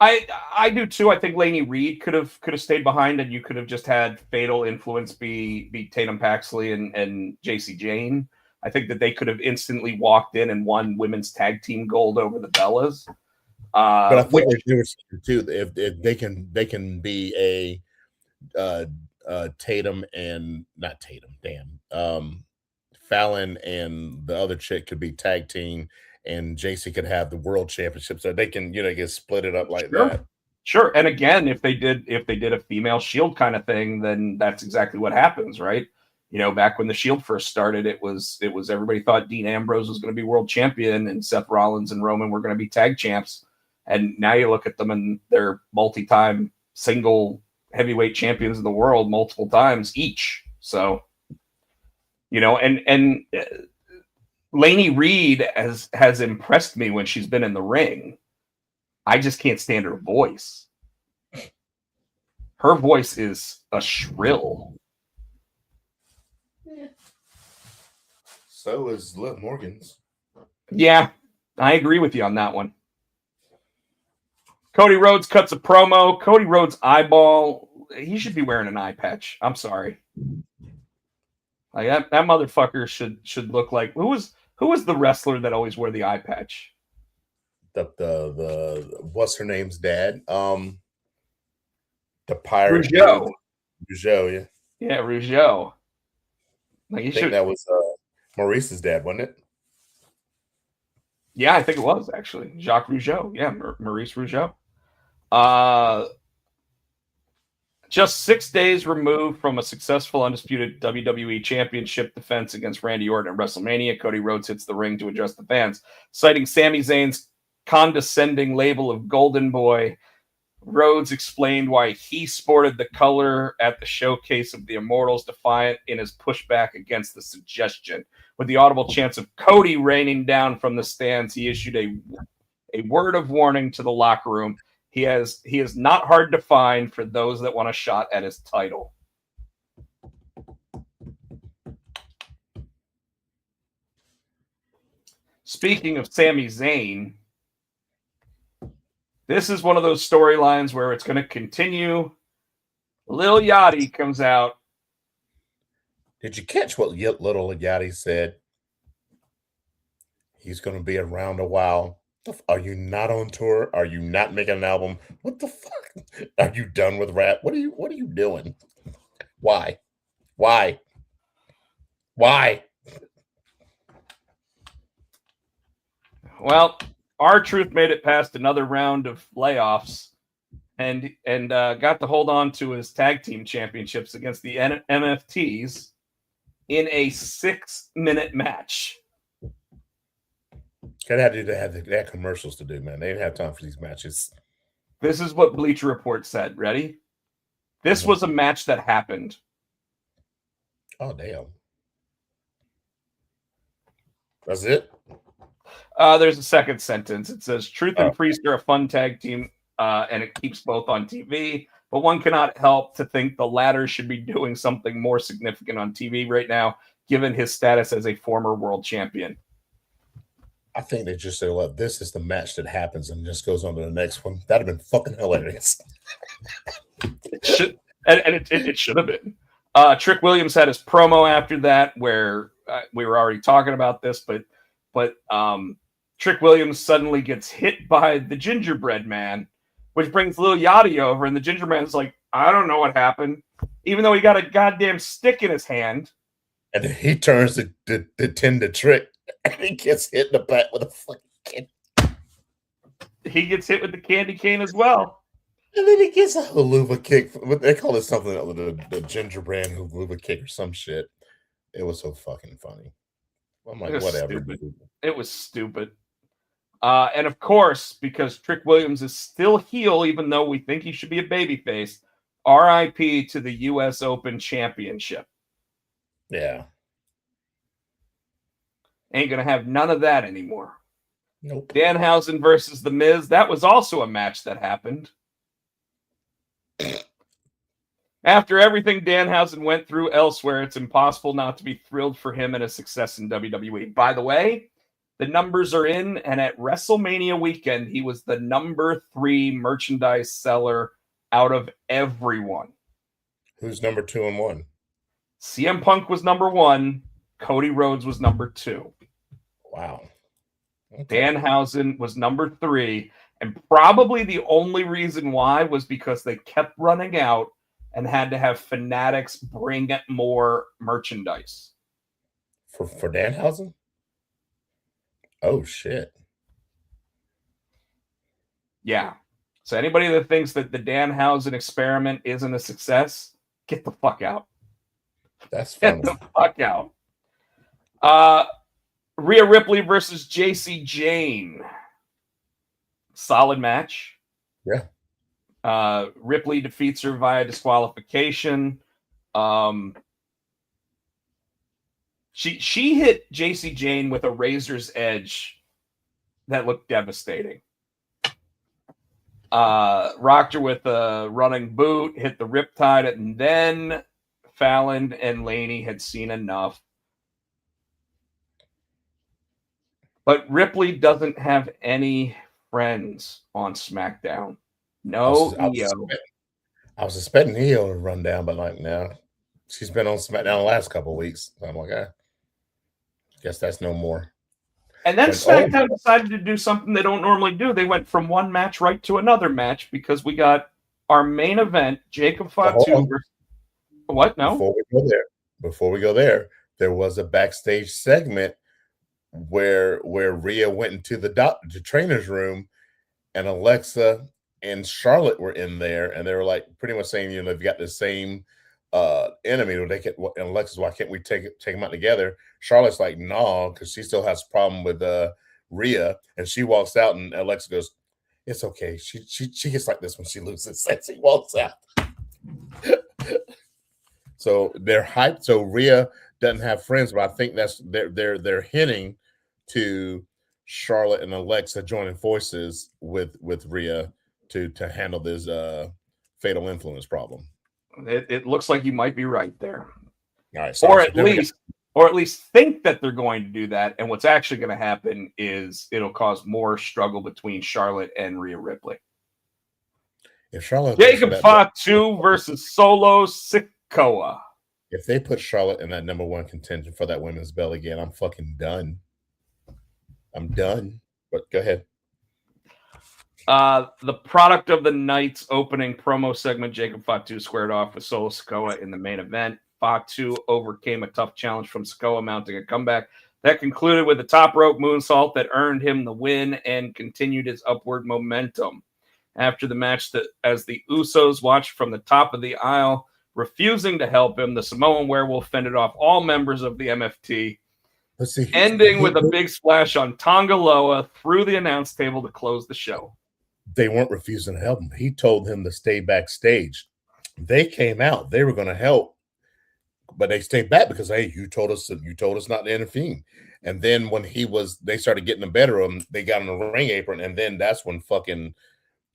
[SPEAKER 3] I do too. I think Laney Reed could have stayed behind, and you could have just had Fatal Influence be Tatum Paxley and JC Jane. I think that they could have instantly walked in and won women's tag team gold over the Bellas.
[SPEAKER 4] But I thought they were too. If they can be a Tatum and not Tatum, Fallon and the other chick could be tag team, and JC could have the world championship, so they can get split it up like that.
[SPEAKER 3] Sure. And again, if they did a female Shield kind of thing, then that's exactly what happens, right? Back when the Shield first started, it was everybody thought Dean Ambrose was going to be world champion and Seth Rollins and Roman were going to be tag champs. And now you look at them and they're multi-time single heavyweight champions of the world multiple times each. So, and Laney Reed has impressed me when she's been in the ring. I just can't stand her voice. Her voice is a shrill.
[SPEAKER 4] So is Liv Morgan's.
[SPEAKER 3] Yeah, I agree with you on that one. Cody Rhodes cuts a promo. Cody Rhodes' eyeball, he should be wearing an eye patch. I'm sorry. Like that motherfucker should look like who was the wrestler that always wore the eye patch?
[SPEAKER 4] The what's her name's dad? The pirate
[SPEAKER 3] Rougeau.
[SPEAKER 4] Rougeau, yeah.
[SPEAKER 3] Yeah, Rougeau. Like
[SPEAKER 4] I think that was Maurice's dad, wasn't it?
[SPEAKER 3] Yeah, I think it was actually Jacques Rougeau. Yeah, Maurice Rougeau. Just 6 days removed from a successful undisputed WWE Championship defense against Randy Orton at WrestleMania, Cody Rhodes hits the ring to address the fans, citing Sami Zayn's condescending label of Golden Boy. Rhodes explained why he sported the color at the showcase of the Immortals, defiant in his pushback against the suggestion. With the audible chants of Cody raining down from the stands, he issued a word of warning to the locker room. He is not hard to find for those that want a shot at his title. Speaking of Sami Zayn, this is one of those storylines where it's going to continue. Lil Yachty comes out.
[SPEAKER 4] Did you catch what little Yachty said? He's going to be around a while. Are you not on tour? Are you not making an album? What the fuck? Are you done with rap? What are you doing? Why?
[SPEAKER 3] Well, R-Truth made it past another round of layoffs and got to hold on to his tag team championships against the MFTs in a 6-minute match.
[SPEAKER 4] They had commercials to do, man. They didn't have time for these matches.
[SPEAKER 3] This is what Bleacher Report said. Ready? This was a match that happened.
[SPEAKER 4] Oh, damn. That's it?
[SPEAKER 3] There's a second sentence. It says, Truth and Priest are a fun tag team, and it keeps both on TV, but one cannot help to think the latter should be doing something more significant on TV right now, given his status as a former world champion.
[SPEAKER 4] I think they just say, "Look, this is the match that happens," and just goes on to the next one. That'd have been fucking hilarious.
[SPEAKER 3] It should, and it should have been. Trick Williams had his promo after that, where we were already talking about this, but Trick Williams suddenly gets hit by the Gingerbread Man, which brings Lil Yachty over, and the Gingerbread Man's like, "I don't know what happened," even though he got a goddamn stick in his hand.
[SPEAKER 4] And then he turns the tin to Trick. And he gets hit in the back with a fucking can.
[SPEAKER 3] He gets hit with the candy cane as well.
[SPEAKER 4] And then he gets a haluva kick. They call it something, the gingerbread haluva kick or some shit. It was so fucking funny. I'm like, whatever.
[SPEAKER 3] Stupid. It was stupid. And of course, because Trick Williams is still heel, even though we think he should be a babyface, RIP to the U.S. Open Championship.
[SPEAKER 4] Yeah.
[SPEAKER 3] Ain't going to have none of that anymore.
[SPEAKER 4] Nope.
[SPEAKER 3] Danhausen versus The Miz. That was also a match that happened. After everything Danhausen went through elsewhere, it's impossible not to be thrilled for him and his success in WWE. By the way, The numbers are in, and at WrestleMania weekend, he was the number 3 merchandise seller out of everyone.
[SPEAKER 4] Who's number 2 and 1?
[SPEAKER 3] CM Punk was number 1. Cody Rhodes was number 2.
[SPEAKER 4] Wow. Okay.
[SPEAKER 3] Danhausen was number 3. And probably the only reason why was because they kept running out and had to have Fanatics bring more merchandise.
[SPEAKER 4] For Danhausen? Oh, shit.
[SPEAKER 3] Yeah. So anybody that thinks that the Danhausen experiment isn't a success, get the fuck out.
[SPEAKER 4] That's funny.
[SPEAKER 3] Get the fuck out. Rhea Ripley versus JC Jane. Solid match.
[SPEAKER 4] Yeah.
[SPEAKER 3] Ripley defeats her via disqualification. She hit JC Jane with a razor's edge that looked devastating. Rocked her with a running boot, hit the riptide, and then Fallon and Laney had seen enough. But Ripley doesn't have any friends on SmackDown. No EO.
[SPEAKER 4] I was expecting EO to run down, but like, no. She's been on SmackDown the last couple of weeks. So I'm like, I guess that's no more.
[SPEAKER 3] And then SmackDown decided to do something they don't normally do. They went from one match right to another match because we got our main event, Jacob Fatu. What? No?
[SPEAKER 4] Before we go there, there was a backstage segment where Rhea went into the trainer's room, and Alexa and Charlotte were in there, and they were like pretty much saying, you know, they've got the same enemy. And Alexa's, why can't we take them out together? Charlotte's like, no, because she still has a problem with Rhea, and she walks out, and Alexa goes, it's okay. She gets like this when she loses. And she walks out. So they're hyped. So Rhea doesn't have friends, but I think that's they're hinting to Charlotte and Alexa joining forces with Rhea to handle this fatal influence problem.
[SPEAKER 3] It looks like you might be right there.
[SPEAKER 4] All right, so
[SPEAKER 3] or at least think that they're going to do that. And what's actually going to happen is it'll cause more struggle between Charlotte and Rhea Ripley.
[SPEAKER 4] If Charlotte
[SPEAKER 3] Jacob Fatu versus Solo Sikoa.
[SPEAKER 4] If they put Charlotte in that number 1 contention for that women's belt again, I'm fucking done. I'm done. But go ahead.
[SPEAKER 3] The product of the night's opening promo segment, Jacob Fatu squared off with Solo Sikoa in the main event. Fatu overcame a tough challenge from Sikoa, mounting a comeback that concluded with a top rope moonsault that earned him the win and continued his upward momentum. After the match, as the Usos watched from the top of the aisle, refusing to help him, the Samoan Werewolf fended off all members of the MFT, ending with a big splash on Tonga Loa through the announce table to close the show.
[SPEAKER 4] They weren't refusing to help him. He told them to stay backstage. They came out. They were going to help, but they stayed back because, hey, you told us not to intervene. And then when they started getting the better of him, they got on the ring apron, and then that's when fucking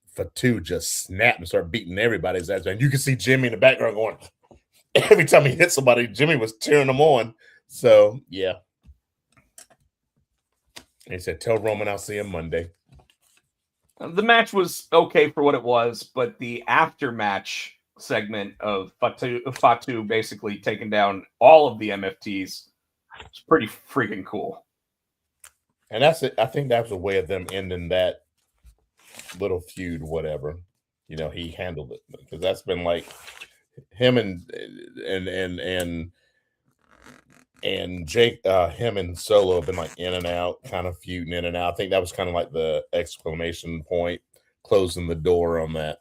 [SPEAKER 4] Fatu just snapped and started beating everybody's ass. And you can see Jimmy in the background going, every time he hit somebody, Jimmy was cheering them on. So, yeah. He said, tell Roman I'll see him Monday.
[SPEAKER 3] The match was okay for what it was, but the after-match segment of Fatu basically taking down all of the MFTs was pretty freaking cool.
[SPEAKER 4] And that's it. I think that was a way of them ending that little feud, whatever. You know, he handled it because that's been like him and Jake, him and Solo have been like in and out, kind of feuding in and out. I think that was kind of like the exclamation point, closing the door on that.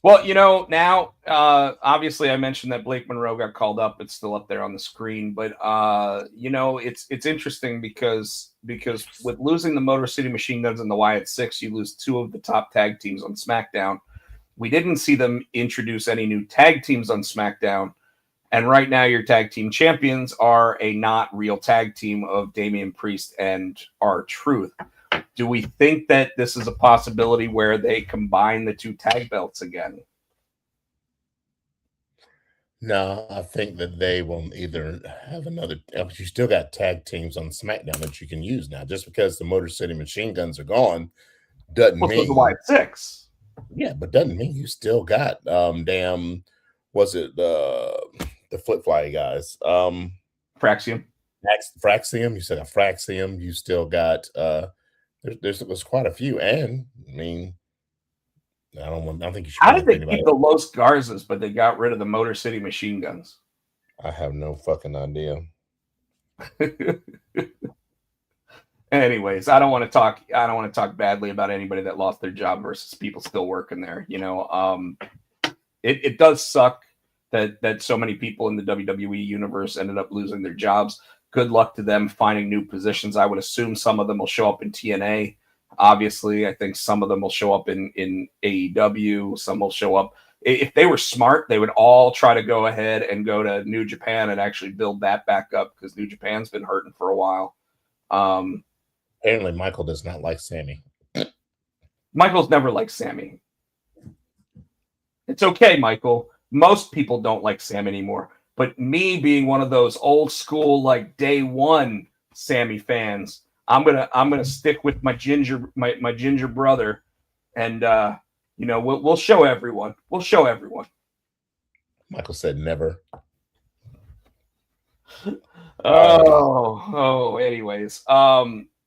[SPEAKER 3] Well, you know, now, obviously I mentioned that Blake Monroe got called up. It's still up there on the screen. But, you know, it's interesting because with losing the Motor City Machine Guns and the Wyatt Six, you lose 2 of the top tag teams on SmackDown. We didn't see them introduce any new tag teams on SmackDown. And right now, your tag team champions are a not real tag team of Damian Priest and R-Truth. Do we think that this is a possibility where they combine the 2 tag belts again?
[SPEAKER 4] No, I think that they will either have another. You still got tag teams on SmackDown that you can use now. Just because the Motor City Machine Guns are gone doesn't
[SPEAKER 3] Well, so the
[SPEAKER 4] mean,
[SPEAKER 3] Y6.
[SPEAKER 4] yeah, but doesn't mean you still got damn. Was it the Flip Fly guys?
[SPEAKER 3] Fraxium.
[SPEAKER 4] Fraxium. You said a Fraxium. You still got there's quite a few, and I mean, I don't think you should.
[SPEAKER 3] How did they keep the Los Garzas, but they got rid of the Motor City Machine Guns?
[SPEAKER 4] I have no fucking idea.
[SPEAKER 3] Anyways, I don't want to talk badly about anybody that lost their job versus people still working there. You know, it does suck that so many people in the WWE universe ended up losing their jobs. Good luck to them finding new positions. I would assume some of them will show up in TNA. Obviously, I think some of them will show up in AEW. Some will show up. If they were smart, they would all try to go ahead and go to New Japan and actually build that back up, because New Japan's been hurting for a while.
[SPEAKER 4] Apparently, Michael does not like Sammy.
[SPEAKER 3] Michael's never liked Sammy. It's okay, Michael. Most people don't like Sam anymore. But me being one of those old school, like day one Sammy fans, I'm gonna stick with my ginger brother, and you know, we'll show everyone. We'll show everyone.
[SPEAKER 4] Michael said never.
[SPEAKER 3] Anyways,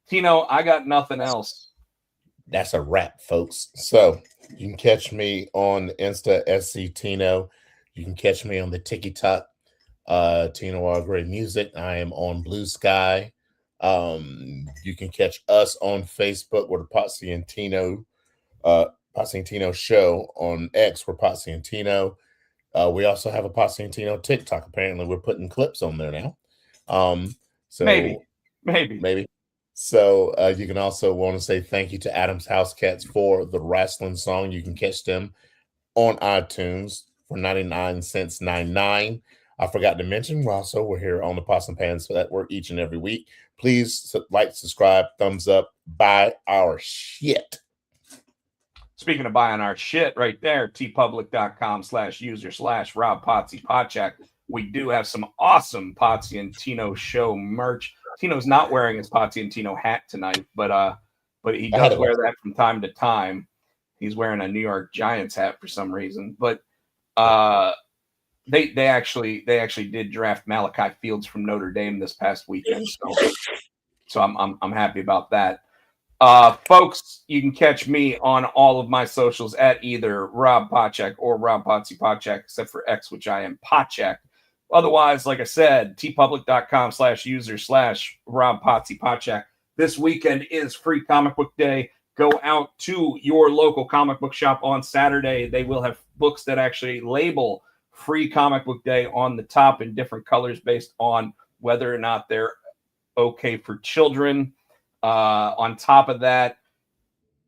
[SPEAKER 3] Tino, I got nothing else.
[SPEAKER 4] That's a wrap, folks. So you can catch me on Insta SC Tino. You can catch me on the TikTok, Tino All Great Music. I am on Blue Sky. You can catch us on Facebook. We're the Potsy and Tino, Potsy and Tino show. On X, we're Potsy and Tino. We also have a Potsy and Tino TikTok. Apparently, we're putting clips on there now. So
[SPEAKER 3] maybe.
[SPEAKER 4] So you can also want to say thank you to Adam's House Cats for the wrestling song. You can catch them on iTunes for 99 cents 99. I forgot to mention, we're here on the Pots and Pans Network each and every week. Please like, subscribe, thumbs up, buy our shit.
[SPEAKER 3] Speaking of buying our shit right there, tpublic.com/user/Rob Potsy Podcheck. We do have some awesome Potsy and Tino show merch. Tino's not wearing his Potsy and Tino hat tonight, but he does wear that from time to time. He's wearing a New York Giants hat for some reason. But they actually did draft Malachi Fields from Notre Dame this past weekend, so I'm happy about that. Folks, you can catch me on all of my socials at either Rob Pochek or Rob Potsy Podcheck, except for X, which I am Pochek. Otherwise, like I said, tpublic.com/user/Rob Potsy Podcheck. This weekend is Free Comic Book Day. Go out to your local comic book shop on Saturday. They will have books that actually label Free Comic Book Day on the top in different colors based on whether or not they're okay for children. On top of that,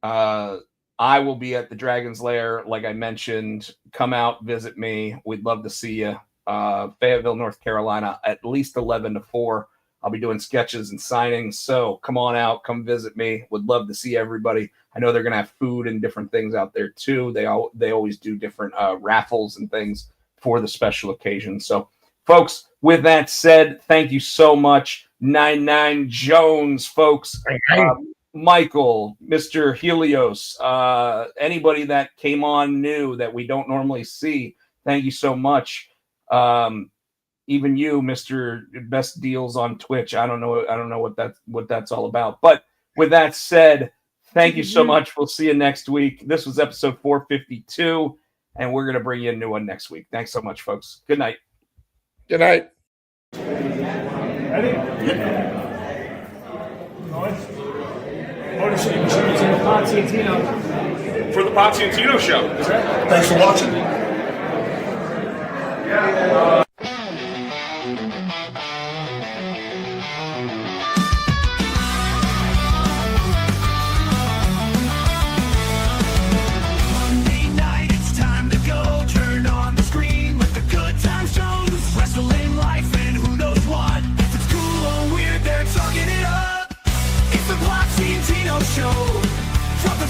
[SPEAKER 3] I will be at the Dragon's Lair. Like I mentioned, come out, visit me. We'd love to see you. Fayetteville, North Carolina, at least 11 to 4. I'll be doing sketches and signings. So come on out, come visit me. Would love to see everybody. I know they're going to have food and different things out there too. They always do different raffles and things for the special occasion. So folks, with that said, thank you so much. 99 Jones, folks. Michael, Mr. Helios, anybody that came on new that we don't normally see, thank you so much. Even you, Mr. Best Deals on Twitch. I don't know what that's all about. But with that said, thank you so much. We'll see you next week. This was episode 452, and we're going to bring you a new one next week. Thanks so much, folks. Good night.
[SPEAKER 4] Good night.
[SPEAKER 5] Ready? Yeah. Noise. Motor City Machines and the Potsy and Tino.
[SPEAKER 3] For the Potsy and Tino show.
[SPEAKER 5] Thanks for watching.
[SPEAKER 2] Monday night, it's time to go. Turn on the screen with the good time shows. Wrestling life and who knows what. If it's cool or weird, they're talking it up. It's the Potsy and Tino show. Drop the